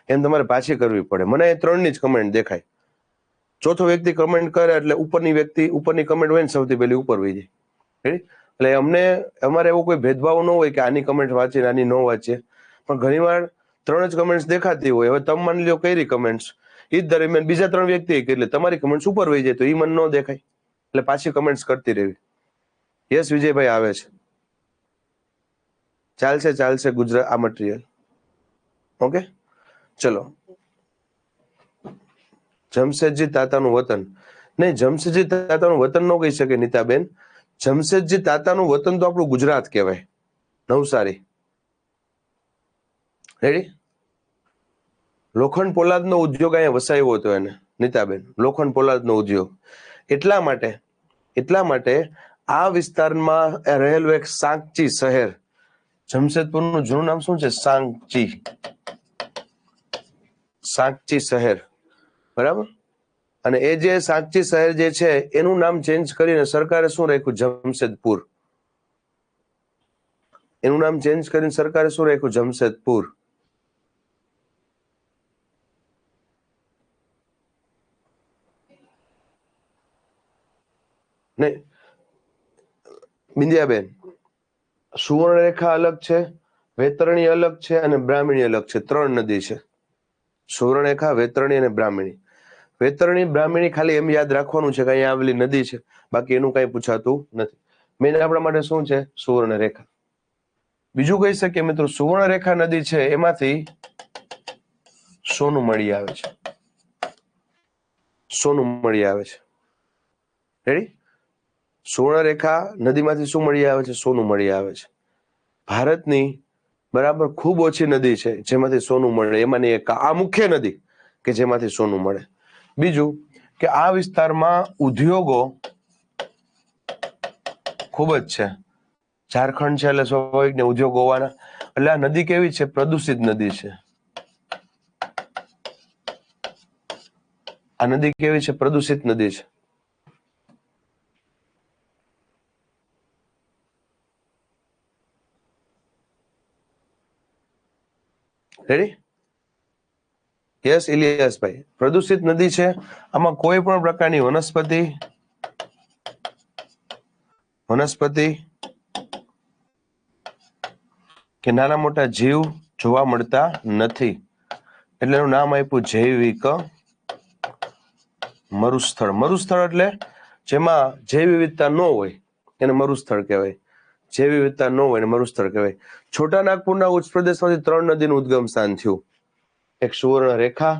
એમ તમારે પાછી કરવી પડે. મને એ 3ની જ કમેન્ટ દેખાય. ચોથો વ્યક્તિ કમેન્ટ કરે એટલે ઉપરની કમેન્ટ હોય ને સૌથી પહેલી ઉપર વહી જાય. એટલે અમારે એવો કોઈ ભેદભાવ ન હોય કે આની કમેન્ટ વાંચીને આની ન વાંચીએ, પણ ઘણીવાર 3 જ કમેન્ટ્સ દેખાતી હોય. હવે તમે માની લો કઈ કમેન્ટ્સ એ જ દરમિયાન બીજા 3 વ્યક્તિએ કરી, એટલે તમારી કમેન્ટ્સ ઉપર વહી જાય તો એ મને ન દેખાય, એટલે પાછી કમેન્ટ્સ કરતી રહેવી. યસ વિજયભાઈ આવે છે. ચાલશે ગુજરાત આ મટીરિયલ. ઓકે ચલો. જમશેદજી તાતાનું વતન નહીં, જમશેદજી તાતાનું વતન ન કહી શકે નીતાબેન. જમશેદજી તાતાનું વતન તો આપણું ગુજરાત કહેવાય, નવસારી. રેડી? લોખંડ પોલાદનો ઉદ્યોગ અહીંયા વસાયો હતો એને, નીતાબેન. લોખંડ પોલાદનો ઉદ્યોગ. એટલા માટે આ વિસ્તારમાં રહેલું એક સાંકચી શહેર, જમશેદપુરનું જૂનું નામ શું છે? સાંકચી શહેર. બરાબર? અને એ જે સાંકચી શહેર જે છે એનું નામ ચેન્જ કરીને સરકારે શું રાખ્યું? જમશેદપુર. એનું નામ ચેન્જ કરીને સરકારે શું રાખ્યું? જમશેદપુર. નહીં બિંદિયાબેન, સુવર્ણરેખા અલગ છે, વૈતરણી અલગ છે અને બ્રાહ્મણી અલગ છે. 3 નદી છે. સુવર્ણરેખા, વૈતરણી અને બ્રાહ્મણી. વૈતરણી, બ્રાહ્મણી ખાલી એમ યાદ રાખવાનું છે કે અહીંયા આવેલી નદી છે, બાકી એનું કઈ પૂછાતું નથી. મેન આપણા માટે શું છે? સુવર્ણરેખા. બીજું કહી શકીએ મિત્રો, સુવર્ણરેખા નદી છે એમાંથી સોનું મળી આવે છે. સોનું મળી આવે છે. રેડી? સુવર્ણરેખા નદીમાંથી શું મળી આવે છે? સોનું મળી આવે છે. ભારતની બરાબર ખૂબ ઓછી નદી છે જેમાંથી સોનું મળે, એમાંની એક આ મુખ્ય નદી કે જેમાંથી સોનું મળે. બીજું કે આ વિસ્તારમાં ઉદ્યોગો ખૂબ જ છે. ઝારખંડ છે એટલે સ્વાભાવિક ને ઉદ્યોગો હોવાના. એટલે આ નદી કેવી છે? પ્રદૂષિત નદી છે. આ નદી કેવી છે? પ્રદૂષિત નદી છે. રેડી? યસ ઇલિયાસભાઈ, પ્રદૂષિત નદી છે. આમાં કોઈ પણ પ્રકારની વનસ્પતિ કે નાના મોટા જીવ જોવા મળતા નથી, એટલે એનું નામ આપ્યું જૈવિક મરુસ્થળ. મરુસ્થળ એટલે જેમાં જૈવ વિવિધતા ન હોય એને મરુસ્થળ કહેવાય. જૈવ વિવિધતા ન હોય એને મરુસ્થળ કહેવાય. છોટા નાગપુરના ઉચ્ચ પ્રદેશમાંથી 3 નદીનું ઉદ્ગમ સ્થાન થયું. એક સુવર્ણરેખા,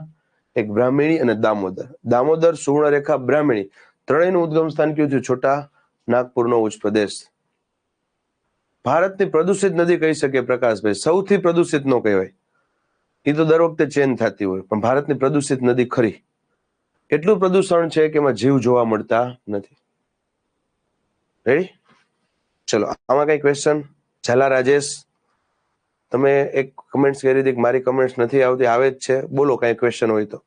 એક બ્રાહ્મણી અને દામોદર. દામોદર, સુવર્ણરેખા, બ્રાહ્મણી ત્રણેયનું ઉદ્ગમ સ્થાન કયું થયું? છોટા નાગપુરનો ઉચ્ચ પ્રદેશ. ભારતની પ્રદૂષિત નદી કહી શકીએ પ્રકાશભાઈ, સૌથી પ્રદૂષિત નો કહેવાય, એ તો દર વખતે ચેન્જ થતી હોય, પણ ભારતની પ્રદૂષિત નદી ખરી. એટલું પ્રદૂષણ છે કે એમાં જીવ જોવા મળતા નથી. રેડી? ચલો, આમાં કઈ ક્વેશ્ચન? ઝાલા રાજેશ, તમે એક કમેન્ટ્સ કરી હતી કે મારી કમેન્ટ્સ નથી આવતી, આવે જ છે. બોલો કઈ ક્વેશ્ચન હોય તો.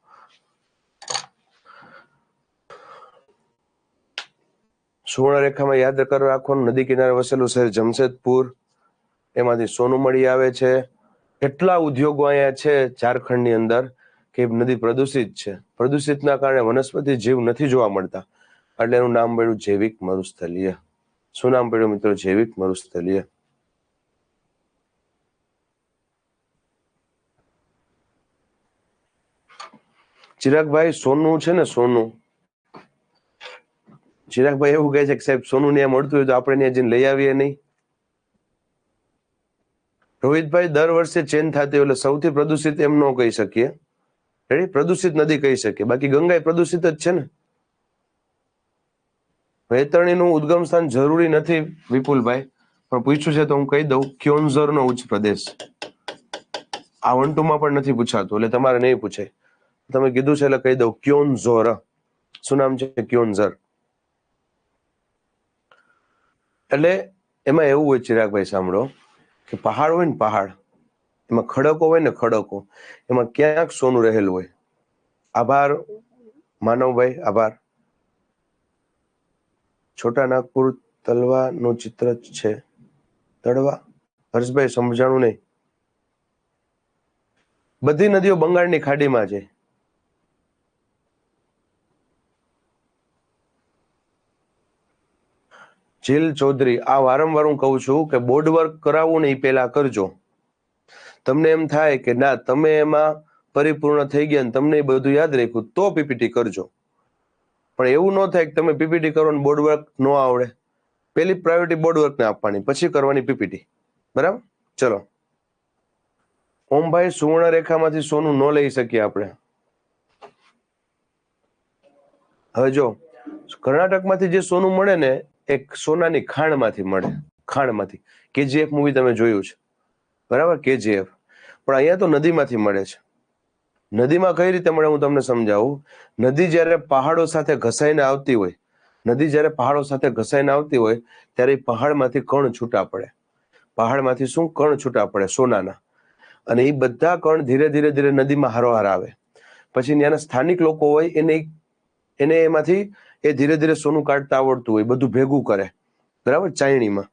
સુવર્ણરેખામાં યાદ રાખવાનું, નદી કિનારે વસેલું શહેર જમશેદપુર, એમાંથી સોનું મળી આવે છે. કેટલા ઉદ્યોગો અહીંયા છે ઝારખંડની અંદર કે નદી પ્રદૂષિત છે. પ્રદૂષિતના કારણે વનસ્પતિ જીવ નથી જોવા મળતા, એટલે એનું નામ પડ્યું જૈવિક મરુસ્થલીય. શું નામ પડ્યું મિત્રો? જૈવિક મરુસ્થલીય. ચિરાગભાઈ સોનું છે ને, સોનું. ચિરાગભાઈ એવું કહે છે કે સાહેબ સોનું ત્યાં મળતું હોય તો આપણે ત્યાં જઈને લઈ આવીએ નહીં. રોહિતભાઈ દર વર્ષે ચેન્જ થતી એટલે સૌથી પ્રદૂષિત એમ ન કહી શકીએ. પ્રદૂષિત નદી કહી શકીએ, બાકી ગંગા પ્રદૂષિત જ છે ને. વૈતરણીનું ઉદ્ગમ સ્થાન જરૂરી નથી વિપુલભાઈ, પણ પૂછ્યું છે તો હું કહી દઉં, ક્યોન્ઝરનો ઉચ્ચ પ્રદેશ. આ 1-2 માં પણ નથી પૂછાતું એટલે તમારે નહીં પૂછે. તમે કીધું છે એટલે કહી દઉં, ક્યોન્ઝર. શું નામ છે? ક્યોન્ઝર. એટલે એમાં એવું હોય ચિરાગભાઈ, સાંભળો, કે પહાડ હોય ને, પહાડ એમાં ખડકો હોય ને, ખડકો એમાં ક્યાંક સોનું રહેલું હોય. આભાર માનવભાઈ, આભાર. છોટા નાગપુર તલવા નું ચિત્ર છે. તળવા હર્ષભાઈ સમજાણું નહીં. બધી નદીઓ બંગાળની ખાડીમાં છે. જીલ ચૌધરી, આ વારંવાર હું કહું છું કે બોર્ડ વર્ક કરાવવું ને એ પેલા કરજો. તમને એમ થાય કે ના તમે એમાં પરિપૂર્ણ થઈ ગયા ને તમને એ બધું યાદ રાખ્યું તો પીપીટી કરજો. પણ એવું ન થાય કે તમે પીપીટી કરો ને બોર્ડ વર્ક ન આવડે. પેલી પ્રાયોરિટી બોર્ડ વર્કને આપવાની, પછી કરવાની પીપીટી. બરાબર? ચલો. ઓમભાઈ, સુવર્ણ રેખામાંથી સોનું ન લઈ શકીએ આપણે. હવે જો કર્ણાટકમાંથી જે સોનું મળે ને, એક સોનાની ખાણમાંથી મળે. ખાણમાંથી. KGF મૂવી તમે જોયું છે, બરાબર? KGF. પણ અહીંયા તો નદીમાંથી મળે છે. નદીમાં કઈ રીતે મળે હું તમને સમજાવું. નદી જ્યારે પહાડો સાથે ઘસાઈને આવતી હોય, નદી જ્યારે પહાડો સાથે ઘસાઈને આવતી હોય ત્યારે પહાડમાંથી કણ છૂટા પડે. પહાડમાંથી શું કણ છૂટા પડે? સોનાના. અને એ બધા કણ ધીરે ધીરે ધીરે નદીમાં હારોહાર આવે. પછી ત્યાંના સ્થાનિક લોકો હોય એને એમાંથી એ ધીરે ધીરે સોનું કાઢતા આવડતું હોય, બધું ભેગું કરે, બરાબર, ચાયણીમાં.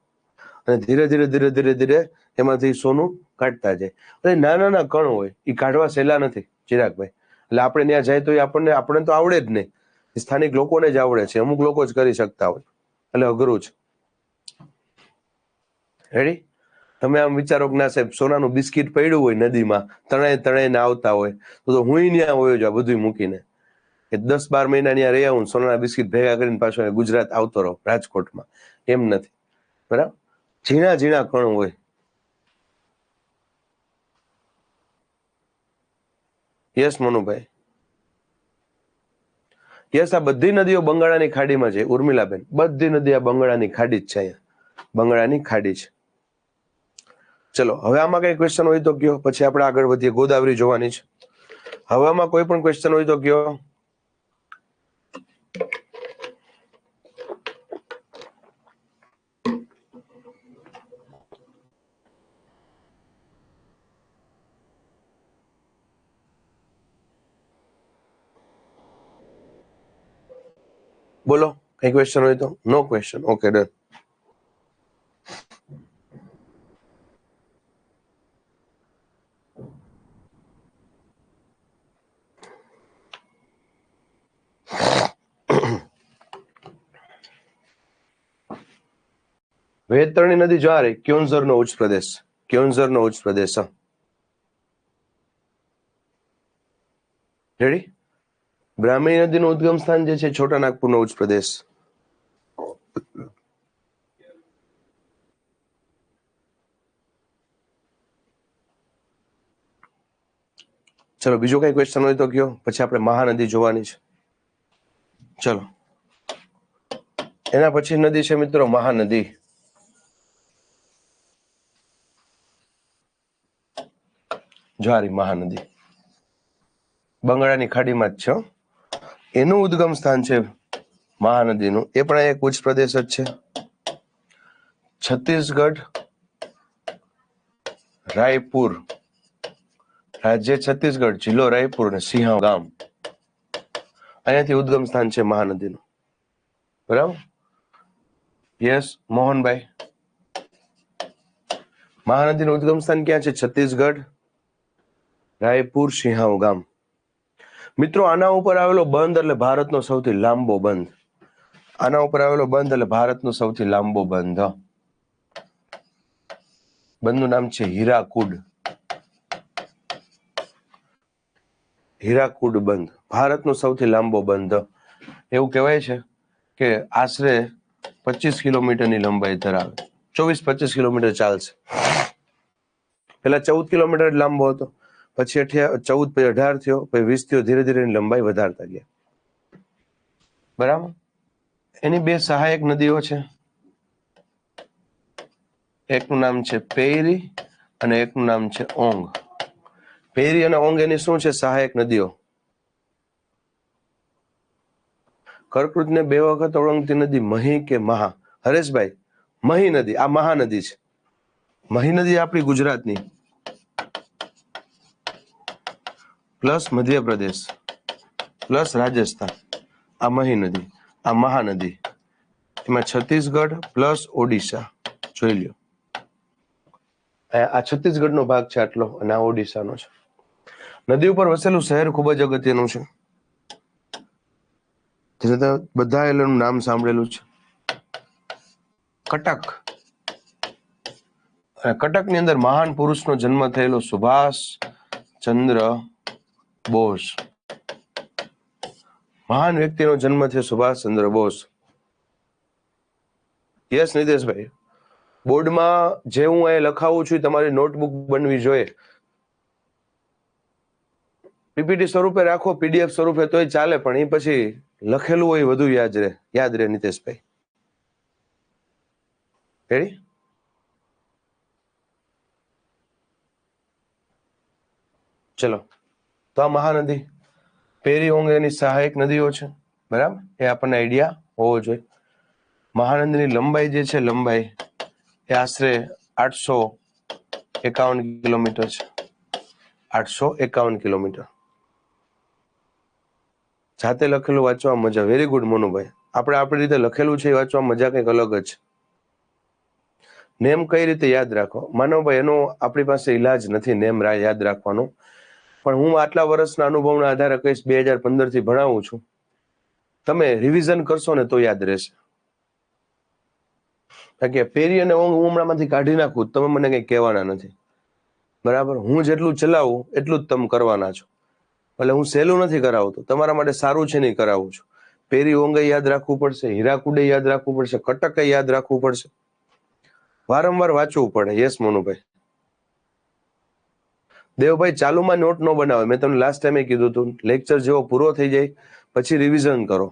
અને ધીરે ધીરે ધીરે ધીરે ધીરે એમાંથી સોનું કાઢતા જાય. એટલે નાના નાના કણ હોય, એ કાઢવા સહેલા નથી ચિરાગભાઈ. એટલે આપણે ત્યાં જાય તો આપણે તો આવડે જ નહીં, સ્થાનિક લોકોને જ આવડે છે, અમુક લોકો જ કરી શકતા હોય, એટલે અઘરું છે. રેડી? તમે આમ વિચારો કે ના સાહેબ સોનાનું બિસ્કિટ પડ્યું હોય નદીમાં, તણાઈને આવતા હોય તો હું ત્યાં હોયો જ બધું મૂકીને, કે 10-12 મહિના ત્યાં રહી આવું, સોનાના બિસ્કિટ ભેગા કરીને પાછો ગુજરાત આવતો રહો, રાજકોટમાં. એમ નથી, બરાબર? ઝીણા ઝીણા કણ હોય. Yes Manubhai, yes. આ બધી નદીઓ બંગાળાની ખાડીમાં છે ઉર્મિલાબેન. બધી નદી આ બંગાળાની ખાડી જ છે. અહીંયા બંગાળાની ખાડી છે. ચલો, હવે આમાં કઈ ક્વેશ્ચન હોય તો કયો, પછી આપણે આગળ વધીએ. ગોદાવરી જોવાની છે. હવે આમાં કોઈ પણ ક્વેશ્ચન હોય તો કયો. બોલો, કઈ ક્વેશ્ચન હોય તો. નો ક્વેશ્ચન, ઓકે, ડન. વૈતરણી નદી જો આ રહી, ક્યોન્ઝરનો ઉચ્ચ પ્રદેશ. ક્યોન્ઝરનો ઉચ્ચ પ્રદેશ. રેડી? બ્રાહ્મણી નદીનું ઉદ્ગમ સ્થાન જે છે છોટા નાગપુરનો ઉચ્ચ પ્રદેશ. ચલો, બીજો કઈ ક્વેશ્ચન હોય તો કયો, પછી આપણે મહાનદી જોવાની છે. ચલો, એના પછી નદી છે મિત્રો મહાનદી. જ્વારી મહાનદી બંગાળાની ખાડીમાં જ છે. એનું ઉદ્ગમ સ્થાન છે મહાનદીનું. એ પણ એક ઉચ્ચ પ્રદેશ જ છે. છત્તીસગઢ, રાયપુર, રાજ્ય છત્તીસગઢ, જિલ્લો રાયપુર અને સિંહા ગામ, અહીંયાથી ઉદ્ગમ સ્થાન છે મહાનદીનું. બરાબર? યસ મોહનભાઈ, મહાનદીનું ઉદ્ગમ સ્થાન ક્યાં છે? છત્તીસગઢ, રાયપુર સિંહાવ ગામ. મિત્રો આના ઉપર આવેલો બંધ એટલે ભારતનો સૌથી લાંબો બંધ. આના ઉપર આવેલો બંધ એટલે ભારતનો સૌથી લાંબો બંધ. બંધનું નામ છે હીરાકુડ. હીરાકુડ બંધ ભારતનો સૌથી લાંબો બંધ. એવું કહેવાય છે કે આશરે 25 કિલોમીટરની લંબાઈ ધરાવે. 24-25 કિલોમીટર ચાલશે. પેલા 14 કિલોમીટર જ લાંબો હતો, પછી 14 પછી 18 થયો, પછી 20 થયો, ધીરે ધીરે એની લંબાઈ વધારતા ગયા. બરાબર. એની બે સહાયક નદીઓ છે. એકનું નામ છે પેરી અને એકનું નામ છે ઓંગ. પેરી અને ઓંગ એની શું છે? સહાયક નદીઓ. કર્કવૃતને બે વખત ઓળંગતી નદી મહી કે મહા? હરેશભાઈ, મહી નદી. આ મહાનદી છે. મહી નદી આપણી ગુજરાતની, પ્લસ મધ્યપ્રદેશ પ્લસ રાજસ્થાન. આ મહી નદી, આ મહાનદી. એમાં છત્તીસગઢ પ્લસ ઓડિશા. જોઈ લ્યો, આ છત્તીસગઢનો ભાગ છે આટલો, અને આ ઓડિશાનો છે. નદી ઉપર વસેલું શહેર ખૂબ જ અગત્યનું છે. બધા એનું નામ સાંભળેલું છે, કટક. અને કટકની અંદર મહાન પુરુષનો જન્મ થયેલો સુભાષ ચંદ્ર બોઝ. મહાન વ્યક્તિનો જન્મ થયો સુભાષ ચંદ્ર બોઝ. યસ નિતેશભાઈ, બોર્ડમાં જે હું અહીં લખાવું છું તમારી નોટબુક બનવી જોઈએ. પીપીટી સ્વરૂપે રાખો, પીડીએફ સ્વરૂપે તોય ચાલે, પણ એ પછી લખેલું હોય વધુ યાદ રહે નિતેશભાઈ. રેડી? ચલો, તો આ મહાનદી પેરી ઓંગ એની સહાયક નદીઓ છે. બરાબર, એ આપણને આઈડિયા હોવો જોઈએ. મહાનદીની લંબાઈ જે છે, લંબાઈ એ આશરે 851 કિલોમીટર છે. 851 કિલોમીટર. જાતે લખેલું વાંચવા મજા. Very good Monubhai. આપણે આપણી રીતે લખેલું છે એ વાંચવા મજા કંઈક અલગ જ. નેમ કઈ રીતે યાદ રાખો? માનવભાઈ, એનો આપણી પાસે ઈલાજ નથી નેમ યાદ રાખવાનો, પણ હું આટલા વર્ષના અનુભવના આધારે કહીશ. 2015 થી ભણાવું છું. તમે રિવિઝન કરશો ને તો યાદ રહેશે. કે પેરી અને ઓંગ હું હમણાંમાંથી કાઢી નાખું, તમે મને કંઈ કહેવાના નથી. બરાબર, હું જેટલું ચલાવું એટલું જ તમે કરવાના છો. એટલે હું સહેલું નથી કરાવતો, તમારા માટે સારું છે નહીં કરાવું છું. પેરી ઓંગે યાદ રાખવું પડશે, હીરાકુડે યાદ રાખવું પડશે, કટકે યાદ રાખવું પડશે, વારંવાર વાંચવું પડે. યસ મોનુભાઈ. દેવભાઈ, ચાલુમાં નોટ ન બનાવે. મેં તમને લાસ્ટ ટાઈમે કીધું હતું, લેક્ચર જેવો પૂરો થઈ જાય પછી રિવિઝન કરો,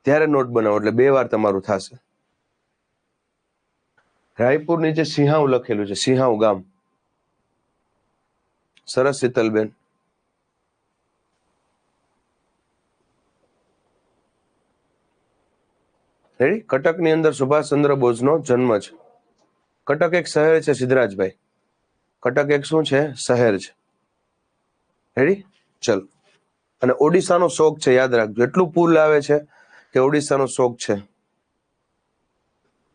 ત્યારે નોટ બનાવો, એટલે 2 વાર તમારું થશે. રાયપુર નીચે સિંહાવ લખેલું છે, સિંહાવ ગામ. સરસ શીતલબેન. રેડી? કટકની અંદર સુભાષચંદ્ર બોઝનો જન્મ છે. કટક એક શહેર છે સિદ્ધરાજભાઈ. કટક એક શું છે? શહેર છે. રેડી? ચલો. અને ઓડિશાનો શોખ છે, યાદ રાખજો. એટલું પુલ આવે છે કે ઓડિશાનો શોખ છે.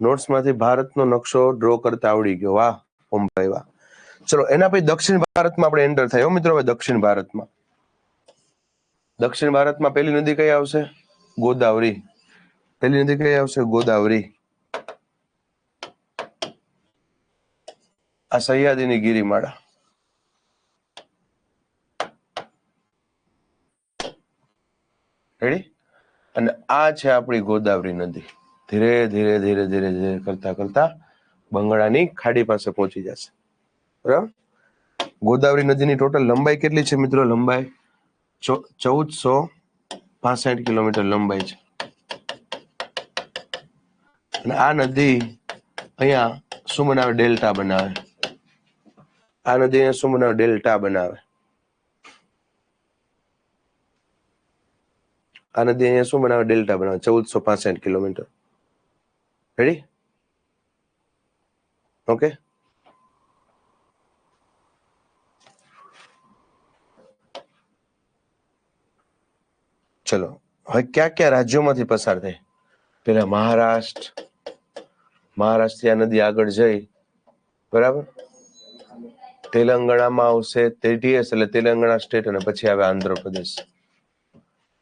નોટ્સમાંથી ભારતનો નકશો ડ્રો કરતા આવડી ગયો. વાહ ઓમભાઈ વાહ. ચલો, એના પછી દક્ષિણ ભારતમાં આપણે એન્ટર થાય. મિત્રો, હવે દક્ષિણ ભારતમાં પહેલી નદી કઈ આવશે? ગોદાવરી. પહેલી નદી કઈ આવશે? ગોદાવરી. આ સહ્યાદ્રીની ગિરિમાળા. રેડી? અને આ છે આપણી ગોદાવરી નદી. ધીરે ધીરે ધીરે ધીરે ધીરે કરતા કરતા બંગાળાની ખાડી પાસે પહોંચી જશે. બરાબર? ગોદાવરી નદીની ટોટલ લંબાઈ કેટલી છે મિત્રો? લંબાઈ 1465 કિલોમીટર લંબાઈ છે. અને આ નદી અહીંયા શું બનાવે? ડેલ્ટા બનાવે. આ નદી અહીંયા શું બનાવે? ડેલ્ટા બનાવે. આ નદી અહીંયા શું બનાવે? ડેલ્ટા બનાવે. 1465 કિલોમીટર. રેડી? ઓકે. ચલો, હવે ક્યાં ક્યાં રાજ્યોમાંથી પસાર થાય? પેલા મહારાષ્ટ્ર. આ નદી આગળ જઈ, બરાબર, તેલંગાણામાં આવશે TTS એટલે તેલંગાણા સ્ટેટ, અને પછી આવે આંધ્રપ્રદેશ.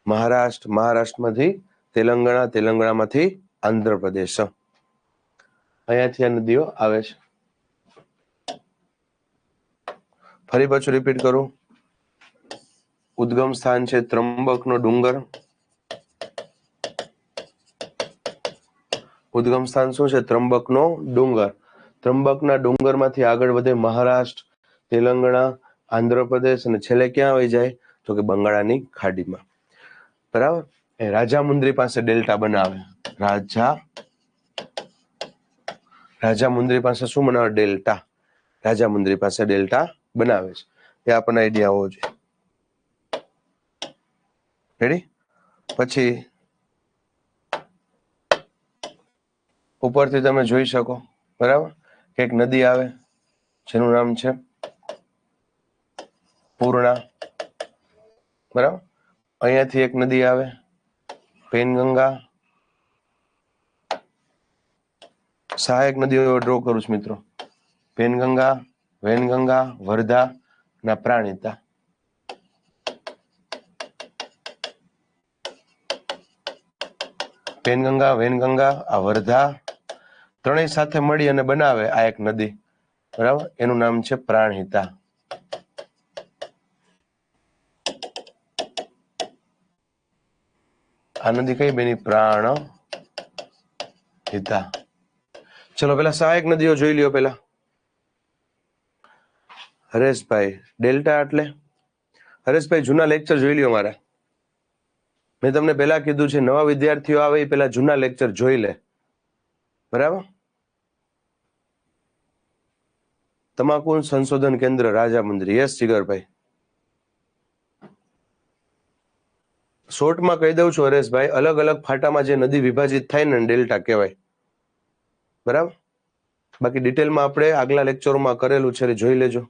મહારાષ્ટ્ર, મહારાષ્ટ્રમાંથી તેલંગાણા, તેલંગાણામાંથી આંધ્રપ્રદેશ. અહીંયાથી આ નદીઓ આવે છે. ફરી પાછું રિપીટ કરું. ઉદ્ગમ સ્થાન છે ત્રંબકનો ડુંગર. ઉદ્ગમ સ્થાન શું છે? ત્રંબકનો ડુંગર. ત્રંબકના ડુંગરમાંથી આગળ વધે મહારાષ્ટ્ર, તેલંગાણા, આંધ્રપ્રદેશ, અને છેલ્લે ક્યાં આવી જાય? તો કે બંગાળાની ખાડીમાં. બરાબર. એ રાજામુંદ્રી પાસે ડેલ્ટા બનાવે. રાજામુંદ્રી પાસે શું બનાવે? ડેલ્ટા. રાજામુંદ્રી પાસે ડેલ્ટા બનાવે છે. એ આપણને આઈડિયા હોવો જોઈએ. રેડી? પછી ઉપરથી તમે જોઈ શકો, બરાબર, કે એક નદી આવે જેનું નામ છે પૂર્ણા. બરાબર. અહીંયાથી એક નદી આવે પેનગંગા. સહાયક નદીઓ ડ્રો કરું છું મિત્રો. પેનગંગા, વેનગંગા, વર્ધા અને પ્રાણિતા. પેનગંગા, વેનગંગા, આ વર્ધા ત્રણેય સાથે મળી અને બનાવે આ એક નદી. બરાબર. એનું નામ છે પ્રાણહિતા. આ નદી કઈ બેની? પ્રાણહિતા. ચલો પેલા સહાયક નદીઓ જોઈ લ્યો. પેલા હરેશભાઈ, ડેલ્ટા એટલે? હરેશભાઈ જૂના લેક્ચર જોઈ લ્યો મારા. મેં તમને પેલા કીધું છે નવા વિદ્યાર્થીઓ આવે એ પેલા જૂના લેક્ચર જોઈ લે. બરાબર. તમાકુ સંશોધન કેન્દ્ર રાજામુંદ્રી. યસ જીગરભાઈ. શોર્ટમાં કહી દઉં છું હરેશભાઈ, અલગ અલગ ફાટામાં જે નદી વિભાજિત થાય ને ડેલ્ટા કહેવાય. બરાબર. બાકી ડિટેલમાં આપણે આગલા લેક્ચરોમાં કરેલું છે, જોઈ લેજો.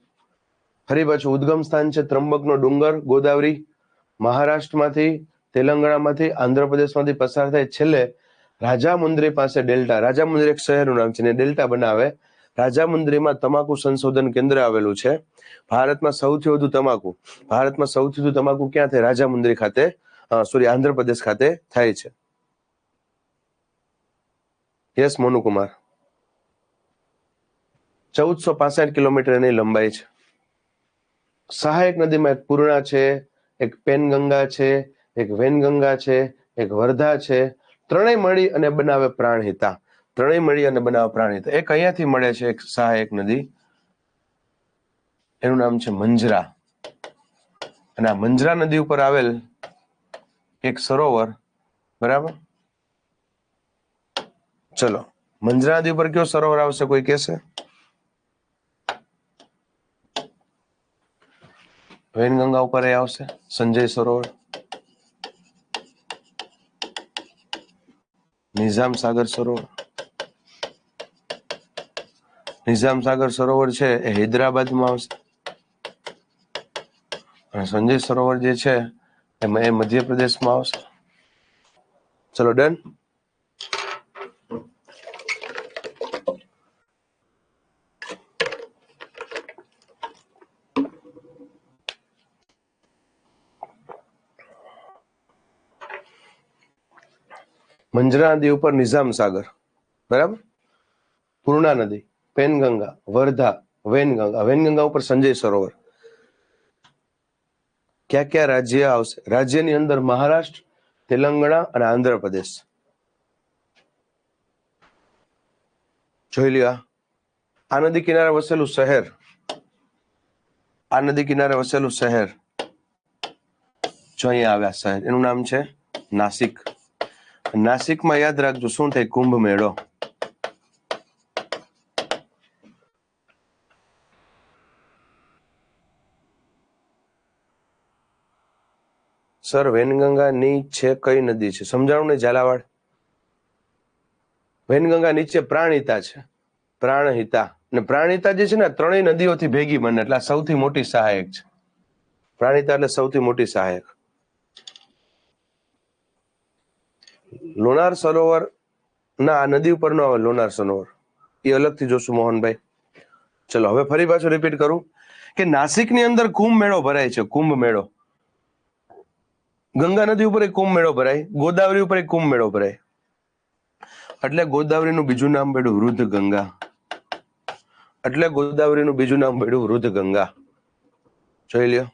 ફરી પાછું ઉદ્ગમ સ્થાન છે ત્રંબકનો ડુંગર, ગોદાવરી. મહારાષ્ટ્રમાંથી, તેલંગાણામાંથી, આંધ્રપ્રદેશમાંથી પસાર થાય. છેલ્લે રાજામુંદ્રી પાસે ડેલ્ટા. રાજામુંદ્રી એક શહેરનું નામ છે ને ડેલ્ટા બનાવે. રાજામુંદ્રીમાં તમાકુ સંશોધન કેન્દ્ર આવેલું છે. ભારતમાં સૌથી વધુ તમાકુ ક્યાં થાય? રાજામુંદ્રી ખાતે, આંધ્રપ્રદેશ ખાતે થાય છે. યસ મોનુકુમાર. 1465 કિલોમીટર એની લંબાઈ છે. સહાયક નદીમાં એક પૂર્ણા છે, એક પેનગંગા છે, એક વેનગંગા છે, એક વર્ધા છે. ત્રણેય મળી અને બનાવે પ્રાણહિતા. એક અહીંયાથી મળે છે એક સહાયક નદી, એનું નામ છે મંજરા. અને આ મંજરા નદી ઉપર આવેલ એક સરોવર. બરાબર. ચલો, મંજરા નદી ઉપર કયો સરોવર આવશે? કોઈ કહેશે? વેનગંગા ઉપર એ આવશે સંજય સરોવર. નિઝામ સાગર સરોવર છે એ હૈદરાબાદમાં આવશે. અને સંજય સરોવર જે છે એ મધ્યપ્રદેશમાં આવશે. ચલો ડન. મંજરા નદી ઉપર નિઝામ સાગર. બરાબર. પૂર્ણા નદી, પેનગંગા, વર્ધા, વેનગંગા ઉપર સંજય સરોવર. ક્યાં ક્યાં રાજ્ય આવશે? રાજ્યની અંદર મહારાષ્ટ્ર, તેલંગાણા અને આંધ્રપ્રદેશ. જોઈ લ્યો. આ નદી કિનારે વસેલું શહેર, જો અહીંયા આવ્યા શહેર, એનું નામ છે નાસિક. નાસિકમાં યાદ રાખજો શું થાય? કુંભ મેળો. સર વેનગંગા નીચે કઈ નદી છે? સમજાણું ને ઝાલાવાડ. વેનગંગા નીચે પ્રાણહિતા છે. અને પ્રાણહિતા જે છે ને ત્રણેય નદીઓથી ભેગી બને એટલે સૌથી મોટી સહાયક છે. પ્રાણહિતા એટલે સૌથી મોટી સહાયક. લોનાર સરોવર ના, આ નદી ઉપર નો આવે લોનાર સરોવર, એ અલગથી જોશું મોહનભાઈ. ચલો હવે ફરી પાછું રિપીટ કરું. કે નાસિકની અંદર કુંભ મેળો ભરાય છે, કુંભ મેળો. ગંગા નદી ઉપર એક કુંભ મેળો ભરાય, ગોદાવરી ઉપર એક કુંભ મેળો ભરાય. એટલે ગોદાવરીનું બીજું નામ પડ્યું વૃદ્ધ ગંગા. એટલે ગોદાવરીનું બીજું નામ પડ્યું વૃદ્ધ ગંગા. જોઈ લ્યો.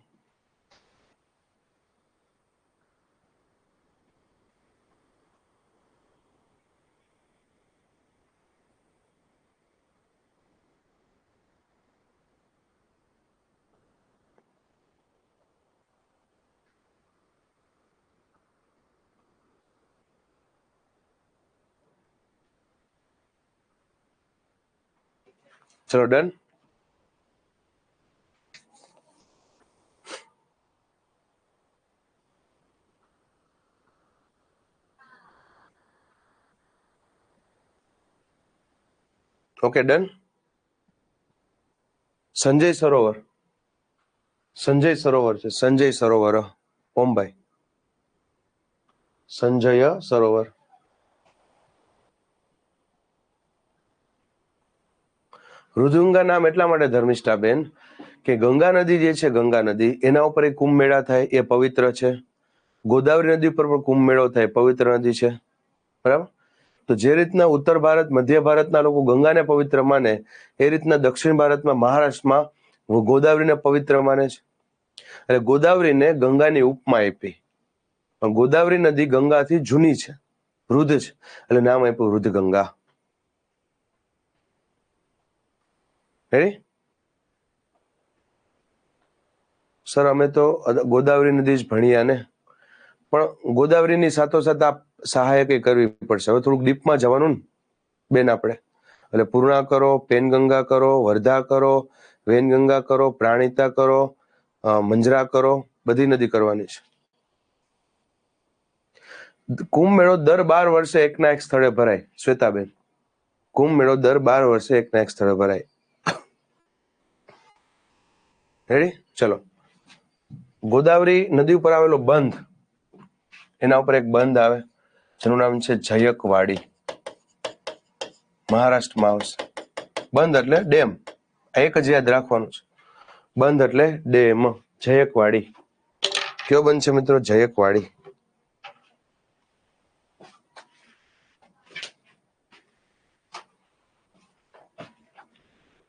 ચલો done. Okay done. Sanjay Sarovar, Sanjay Sarovar છે, સંજય સરોવર. ઓમભાઈ, સંજય સરોવર. રુદુંગા નામ એટલા માટે ધર્મિષ્ઠાબેન કે ગંગા નદી જે છે, ગંગા નદી એના ઉપર એક કુંભ મેળા થાય, એ પવિત્ર છે. ગોદાવરી નદી ઉપર પણ કુંભ મેળો થાય, પવિત્ર નદી છે. બરાબર. તો જે રીતના ઉત્તર ભારત, મધ્ય ભારતના લોકો ગંગાને પવિત્ર માને, એ રીતના દક્ષિણ ભારતમાં, મહારાષ્ટ્રમાં ગોદાવરીને પવિત્ર માને છે. એટલે ગોદાવરીને ગંગાની ઉપમા આપી. પણ ગોદાવરી નદી ગંગાથી જૂની છે, વૃદ્ધ છે, એટલે નામ આપ્યું વૃદ્ધ ગંગા. સર અમે તો ગોદાવરી નદી જ ભણ્યા ને, પણ ગોદાવરીની સાથોસાથ આ સહાયક કરવી પડશે. હવે થોડુંક ડીપમાં જવાનું ને બેન આપણે. એટલે પૂર્ણા કરો, પેનગંગા કરો, વર્ધા કરો, વેનગંગા કરો, પ્રાણિતા કરો, મંજરા કરો, બધી નદી કરવાની છે. કુંભ મેળો દર 12 વર્ષે એકના એક સ્થળે ભરાય. શ્વેતાબેન, કુંભ મેળો દર 12 વર્ષે એકના એક સ્થળે ભરાય. રેડી? ચલો. ગોદાવરી નદી ઉપર આવેલો બંધ, એના ઉપર એક બંધ આવે જેનું નામ છે જયકવાડી. મહારાષ્ટ્રમાં આવશે. બંધ એટલે ડેમ. એક જ યાદ રાખવાનું છે, બંધ એટલે ડેમ. જયકવાડી. કયો બંધ છે મિત્રો? જયકવાડી.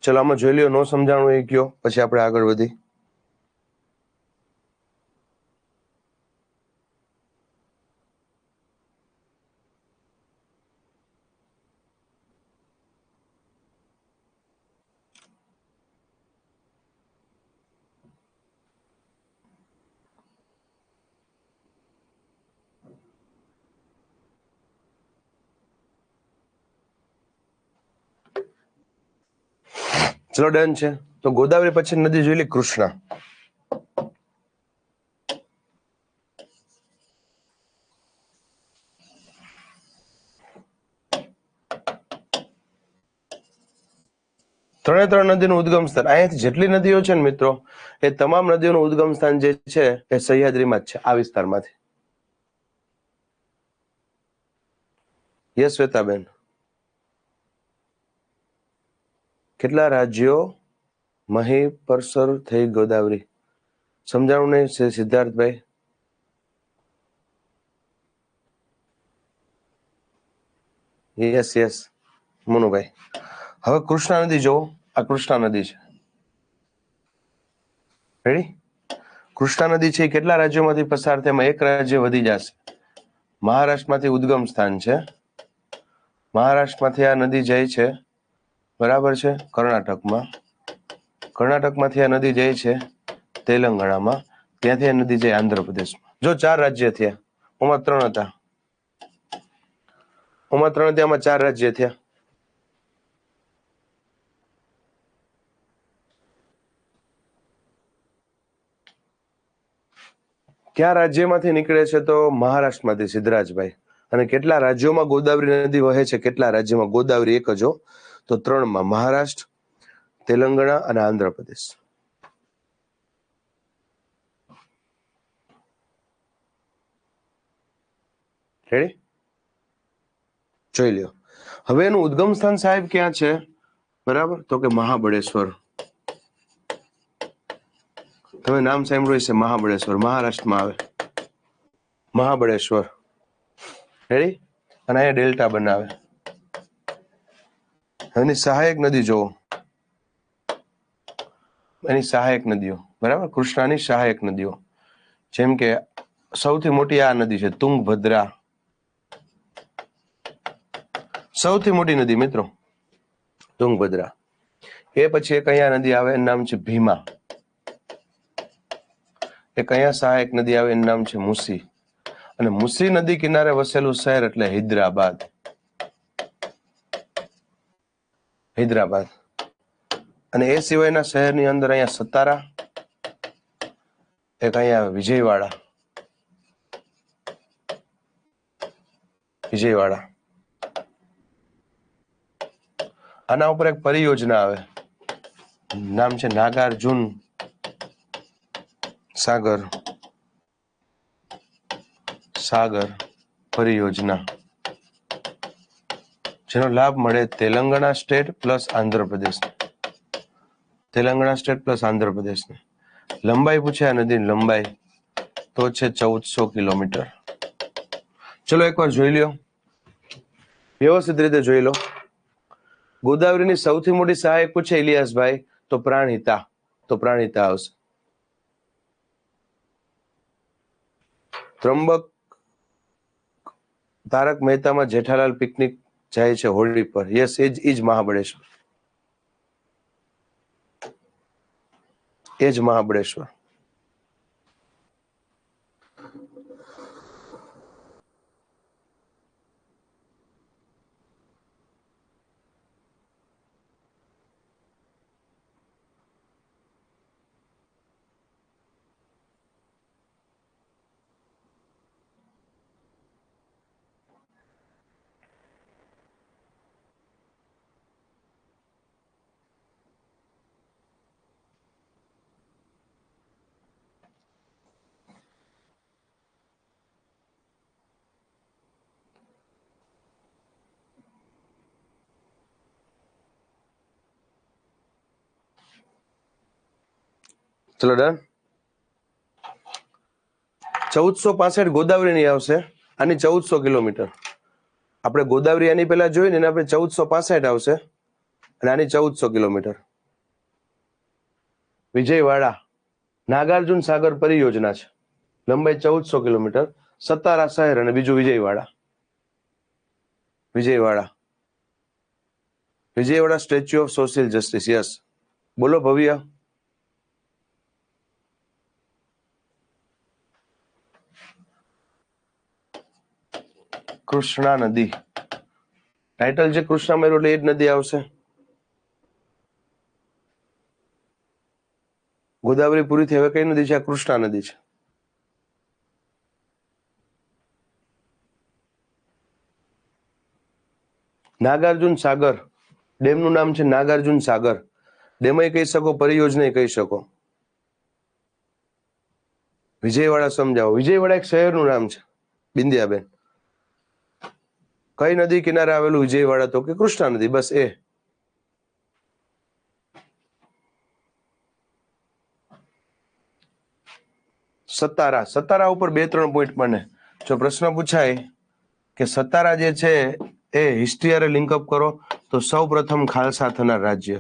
ચલો આમાં જોઈ લ્યો, નો સમજાણું એ કયો, પછી આપણે આગળ વધી. ચલો ડન છે. તો ગોદાવરી પછી નદી જોઈ લી કૃષ્ણા. ત્રણ નદીનું ઉદ્ગમ સ્થાન. અહીંયાથી જેટલી નદીઓ છે ને મિત્રો, એ તમામ નદીઓનું ઉદ્ગમ સ્થાન જે છે એ સહ્યાદ્રીમાં જ છે, આ વિસ્તારમાંથી. યસ શ્વેતાબેન. કેટલા રાજ્યો મહી પરસર થઈ ગોદાવરી? સમજાણું નહીં છે સિદ્ધાર્થભાઈ. Yes yes Manubhai. હવે કૃષ્ણા નદી જોવો. આ કૃષ્ણા નદી છે. રેડી? કૃષ્ણા નદી છે એ કેટલા રાજ્યોમાંથી પસાર થાય? એમાં એક રાજ્ય વધી જશે. મહારાષ્ટ્રમાંથી ઉદ્ગમ સ્થાન છે. મહારાષ્ટ્રમાંથી આ નદી જાય છે, બરાબર છે, કર્ણાટકમાં. કર્ણાટકમાંથી આ નદી જાય છે તેલંગાણામાં. ત્યાંથી આ નદી જાય આંધ્રપ્રદેશમાં. જો 4 રાજ્ય થયા. ઓમાં 3 હતા. ઓમાં 3 હતા, આમાં 4 રાજ્ય થયા. ક્યાં રાજ્યમાંથી નીકળે છે? તો મહારાષ્ટ્રમાંથી, સિદ્ધરાજભાઈ. અને કેટલા રાજ્યોમાં ગોદાવરી નદી વહે છે? કેટલા રાજ્યોમાં? ગોદાવરી એક જ હો. તો 3માં, મહારાષ્ટ્ર, તેલંગાણા અને આંધ્રપ્રદેશ. રેડી? જોઈ લ્યો. હવે એનું ઉદ્ગમ સ્થાન સાહેબ ક્યાં છે? બરાબર, તો કે મહાબળેશ્વર. તમે નામ સાંભળ્યું છે મહાબળેશ્વર, મહારાષ્ટ્રમાં આવે મહાબળેશ્વર. રેડી? અને અહીંયા ડેલ્ટા બનાવે. એની સહાયક નદી જોવો, એની સહાયક નદીઓ, બરાબર, કૃષ્ણાની સહાયક નદીઓ, જેમ કે સૌથી મોટી આ નદી છે તુંગભદ્રા, સૌથી મોટી નદી મિત્રો તુંગભદ્રા. એ પછી એક અહીંયા નદી આવે એનું નામ છે ભીમા. એક અહીંયા સહાયક નદી આવે એનું નામ છે મુસી. અને મુસી નદી કિનારે વસેલું શહેર એટલે હૈદરાબાદ. હૈદરાબાદ. અને એ સિવાયના શહેરની અંદર અહીંયા સતારા, એક અહીંયા વિજયવાડા, વિજયવાડા. આના ઉપર એક પરિયોજના આવે, નામ છે નાગાર્જુન સાગર, સાગર પરિયોજના, જેનો લાભ મળે Telangana state plus Andhra Pradesh, Telangana state plus આંધ્રપ્રદેશને. લંબાઈ પૂછે આ નદીની લંબાઈ તો છે 1400 કિલોમીટર. ચલો એકવાર જોઈ લ્યો, વ્યવસ્થિત રીતે જોઈ લો. ગોદાવરીની સૌથી મોટી સહાયક પૂછે ઇલિયાસભાઈ તો પ્રાણહિતા, તો પ્રાણહિતા આવશે. ત્રંબક તારક મહેતામાં જેઠાલાલ પિકનિક જાય છે હોળી પર, યસ, એ જ મહાબળેશ્વર, એ જ મહાબળેશ્વર. ચલો ડન. 1465 ગોદાવરીની આવશે, આની 1400 કિલોમીટર. આપણે ગોદાવરી આની પહેલા જોઈ ને આપણે 1465 આવશે અને આની 1400 કિલોમીટર. વિજયવાડા નાગાર્જુન સાગર પરિયોજના છે, લંબાઈ 1400 કિલોમીટર, સતારા શહેર અને બીજું Vijayawada. Vijayawada, Vijayawada statue of social justice, yes. બોલો ભવ્ય. કૃષ્ણા નદી, ટાઇટલ જે કૃષ્ણા મેરું એટલે એ જ નદી આવશે. ગોદાવરી પૂરી થઈ હવે કઈ નદી છે? કૃષ્ણા નદી છે. નાગાર્જુન સાગર ડેમનું નામ છે નાગાર્જુન સાગર. ડેમય કહી શકો, પરિયોજના કહી શકો. વિજયવાડા સમજાવો. વિજયવાડા એક શહેરનું નામ છે બિંદિયાબેન. કઈ નદી કિનારે આવેલું વિજયવાડા? તો કે કૃષ્ણા નદી, બસ એ. સતારા, સતારા ઉપર 2-3 પોઈન્ટ મને જો પ્રશ્ન પૂછાય કે સતારા જે છે એ હિસ્ટ્રી હારે લિંકઅપ કરો તો સૌ પ્રથમ ખાલસા થનાર રાજ્ય.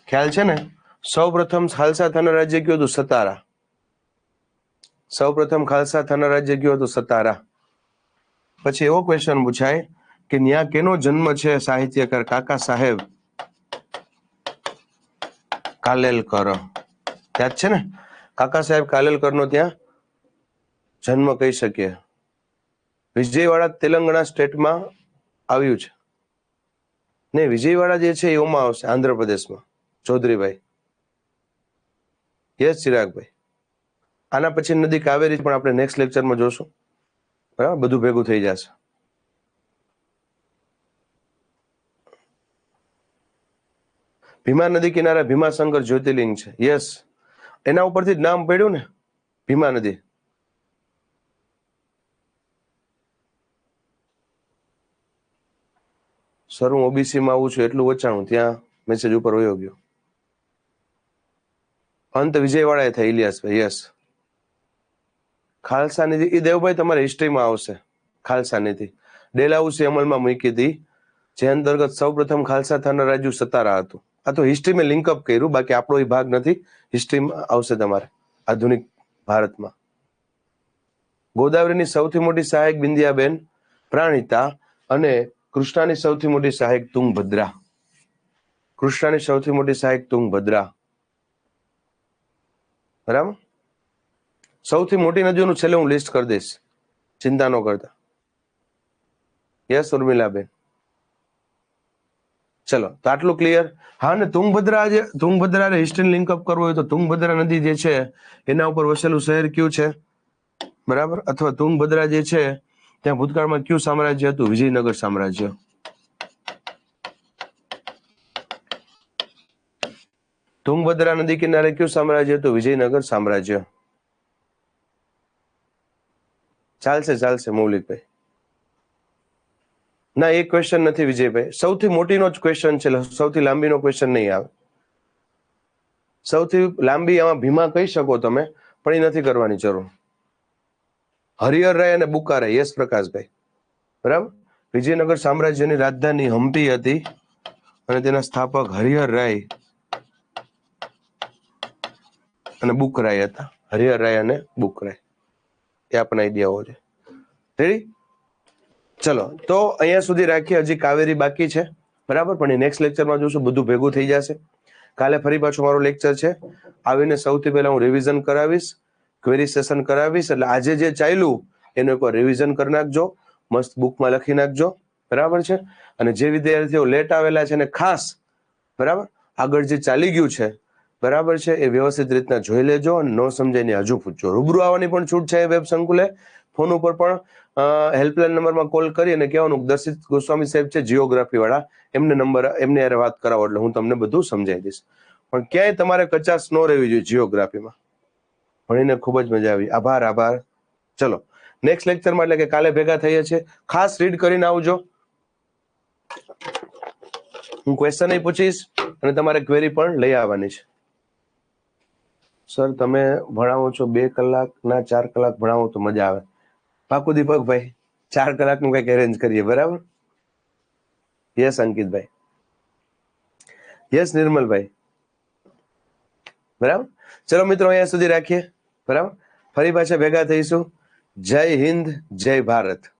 ખ્યાલ છે ને? સૌ પ્રથમ ખાલસા થનાર રાજ્ય કયું હતું? સતારા. સૌ પ્રથમ ખાલસા થનાર રાજ્ય કયું હતું? સતારા. પછી એવો ક્વેશ્ચન પૂછાય કે ન્યા કેનો જન્મ છે સાહિત્યકાર કાકા સાહેબ કાલેલકર? યાદ છે ને? કાકા સાહેબ કાલેલકર નો ત્યાં જન્મ કહી શકીએ. વિજયવાડા તેલંગાણા સ્ટેટમાં આવ્યું છે ને. વિજયવાડા જે છે એમાં આવશે આંધ્રપ્રદેશમાં. ચૌધરીભાઈ, યસ ચિરાગભાઈ. આના પછી નદી કાવેરી પણ આપણે નેક્સ્ટ લેક્ચરમાં જોશું, બરાબર? બધું ભેગું થઈ જશે. ભીમા નદી કિનારે ભીમાશંકર જ્યોતિર્લિંગ છે, યસ. એના ઉપરથી જ નામ પડ્યું ને, ભીમા નદી. સર હું ઓબીસી માં આવું છું એટલું વચાણું ત્યાં મેસેજ ઉપર વયો ગયો. અંત વિજયવાળાએ થાય ઇલિયાસભાઈ. યસ, ખાલસા નીતિ એ દેવભાઈ તમારે હિસ્ટ્રીમાં આવશે. ખાલસા નીતિ ડેલહાઉસી અમલમાં મૂકી હતી, જે અંતર્ગત સૌપ્રથમ ખાલસા થનાર રાજ્ય સતારા હતું. આ તો હિસ્ટ્રી મેં લિંકઅપ કર્યું, બાકી આપણો એ ભાગ નથી. હિસ્ટ્રીમાં આવશે તમારે આધુનિક ભારતમાં. ગોદાવરીની સૌથી મોટી સહાયક બિંદિયાબેન પ્રાણિતા અને કૃષ્ણાની સૌથી મોટી સહાયક તુંગભદ્રા. કૃષ્ણાની સૌથી મોટી સહાયક તુંગભદ્રા. બરાબર. સૌથી મોટી નદીઓનું છેલ્લે હું લિસ્ટ કરી દઈશ, ચિંતા ન કરતા. યસ ઉર્મિલાબેન. ચલો, તો આટલું ક્લિયર. હા, ને તુંગભદ્રા, જે તુંગભદ્રા હિસ્ટ્રી લિંકઅપ કરવું હોય તો તુંગભદ્રા નદી જે છે એના ઉપર વસેલું શહેર કયું છે? બરાબર. અથવા તુંગભદ્રા જે છે ત્યાં ભૂતકાળમાં કયું સામ્રાજ્ય હતું? વિજયનગર સામ્રાજ્ય. તુંગભદ્રા નદી કિનારે કયું સામ્રાજ્ય હતું? વિજયનગર સામ્રાજ્ય. ચાલશે મૌલિકભાઈ. ના, એ ક્વેશ્ચન નથી વિજયભાઈ. સૌથી મોટીનો જ ક્વેશ્ચન છે, સૌથી લાંબીનો ક્વેશ્ચન નહીં આવે. સૌથી લાંબી આમાં ભીમા કહી શકો તમે, પણ એ નથી કરવાની જરૂર. હરિહર રાય અને બુકારાય. યસ પ્રકાશભાઈ. બરાબર. વિજયનગર સામ્રાજ્યની રાજધાની હમ્પી હતી અને તેના સ્થાપક હરિહર રાય અને બુકરાય હતા. હરિહર રાય અને બુકરાય, એ આપણને આઈડિયા હોવો છે. રેડી? ચલો, તો અહીંયા સુધી રાખીએ. હજી કાવેરી બાકી છે, બરાબર, પણ એ નેક્સ્ટ લેક્ચરમાં જોશું, બધું ભેગું થઈ જશે. કાલે ફરી પાછો મારો લેક્ચર છે. આવીને સૌથી પહેલા હું રિવિઝન કરાવીશ, ક્વેરી સેશન કરાવીશ. એટલે આજે જે ચાલ્યું એનું એકવાર રિવિઝન કરી નાખજો, મસ્ત બુકમાં લખી નાખજો, બરાબર છે. અને જે વિદ્યાર્થીઓ લેટ આવેલા છે અને ખાસ, બરાબર, આગળ જે ચાલી ગયું છે, બરાબર છે, એ વ્યવસ્થિત રીતના જોઈ લેજો અને ન સમજાય ને હજુ પૂછજો. રૂબરૂ આવવાની પણ છૂટ છે વેબ સંકુલે. ફોન ઉપર પણ હેલ્પલાઇન નંબરમાં કોલ કરી અને કહેવાનું દર્શિત ગોસ્વામી સાહેબ છે જીઓગ્રાફી વાળા, એમને નંબર, એમને યાર વાત કરાવો એટલે હું તમને બધું સમજાવી દઈશ. પણ ક્યાંય તમારે કચાશ ન રહેવી જોઈએ જીઓગ્રાફીમાં. ભણીને ખૂબ જ મજા આવી. આભાર. ચલો, નેક્સ્ટ લેક્ચરમાં એટલે કે કાલે ભેગા થઈએ છીએ. ખાસ રીડ કરીને આવજો. હું ક્વેશ્ચન પૂછીશ અને તમારે ક્વેરી પણ લઈ આવવાની છે. સર તમે ભણાવો છો 2 કલાકના 4 કલાક ભણાવો તો મજા આવે. પાકું દીપકભાઈ, 4 કલાકનું કંઈક એરેન્જ કરીએ, બરાબર? યસ અંકિતભાઈ. યસ નિર્મલભાઈ. બરાબર. ચલો મિત્રો, અહીંયા સુધી રાખીએ, બરાબર. ફરી પાછા ભેગા થઈશું. જય હિન્દ, જય ભારત.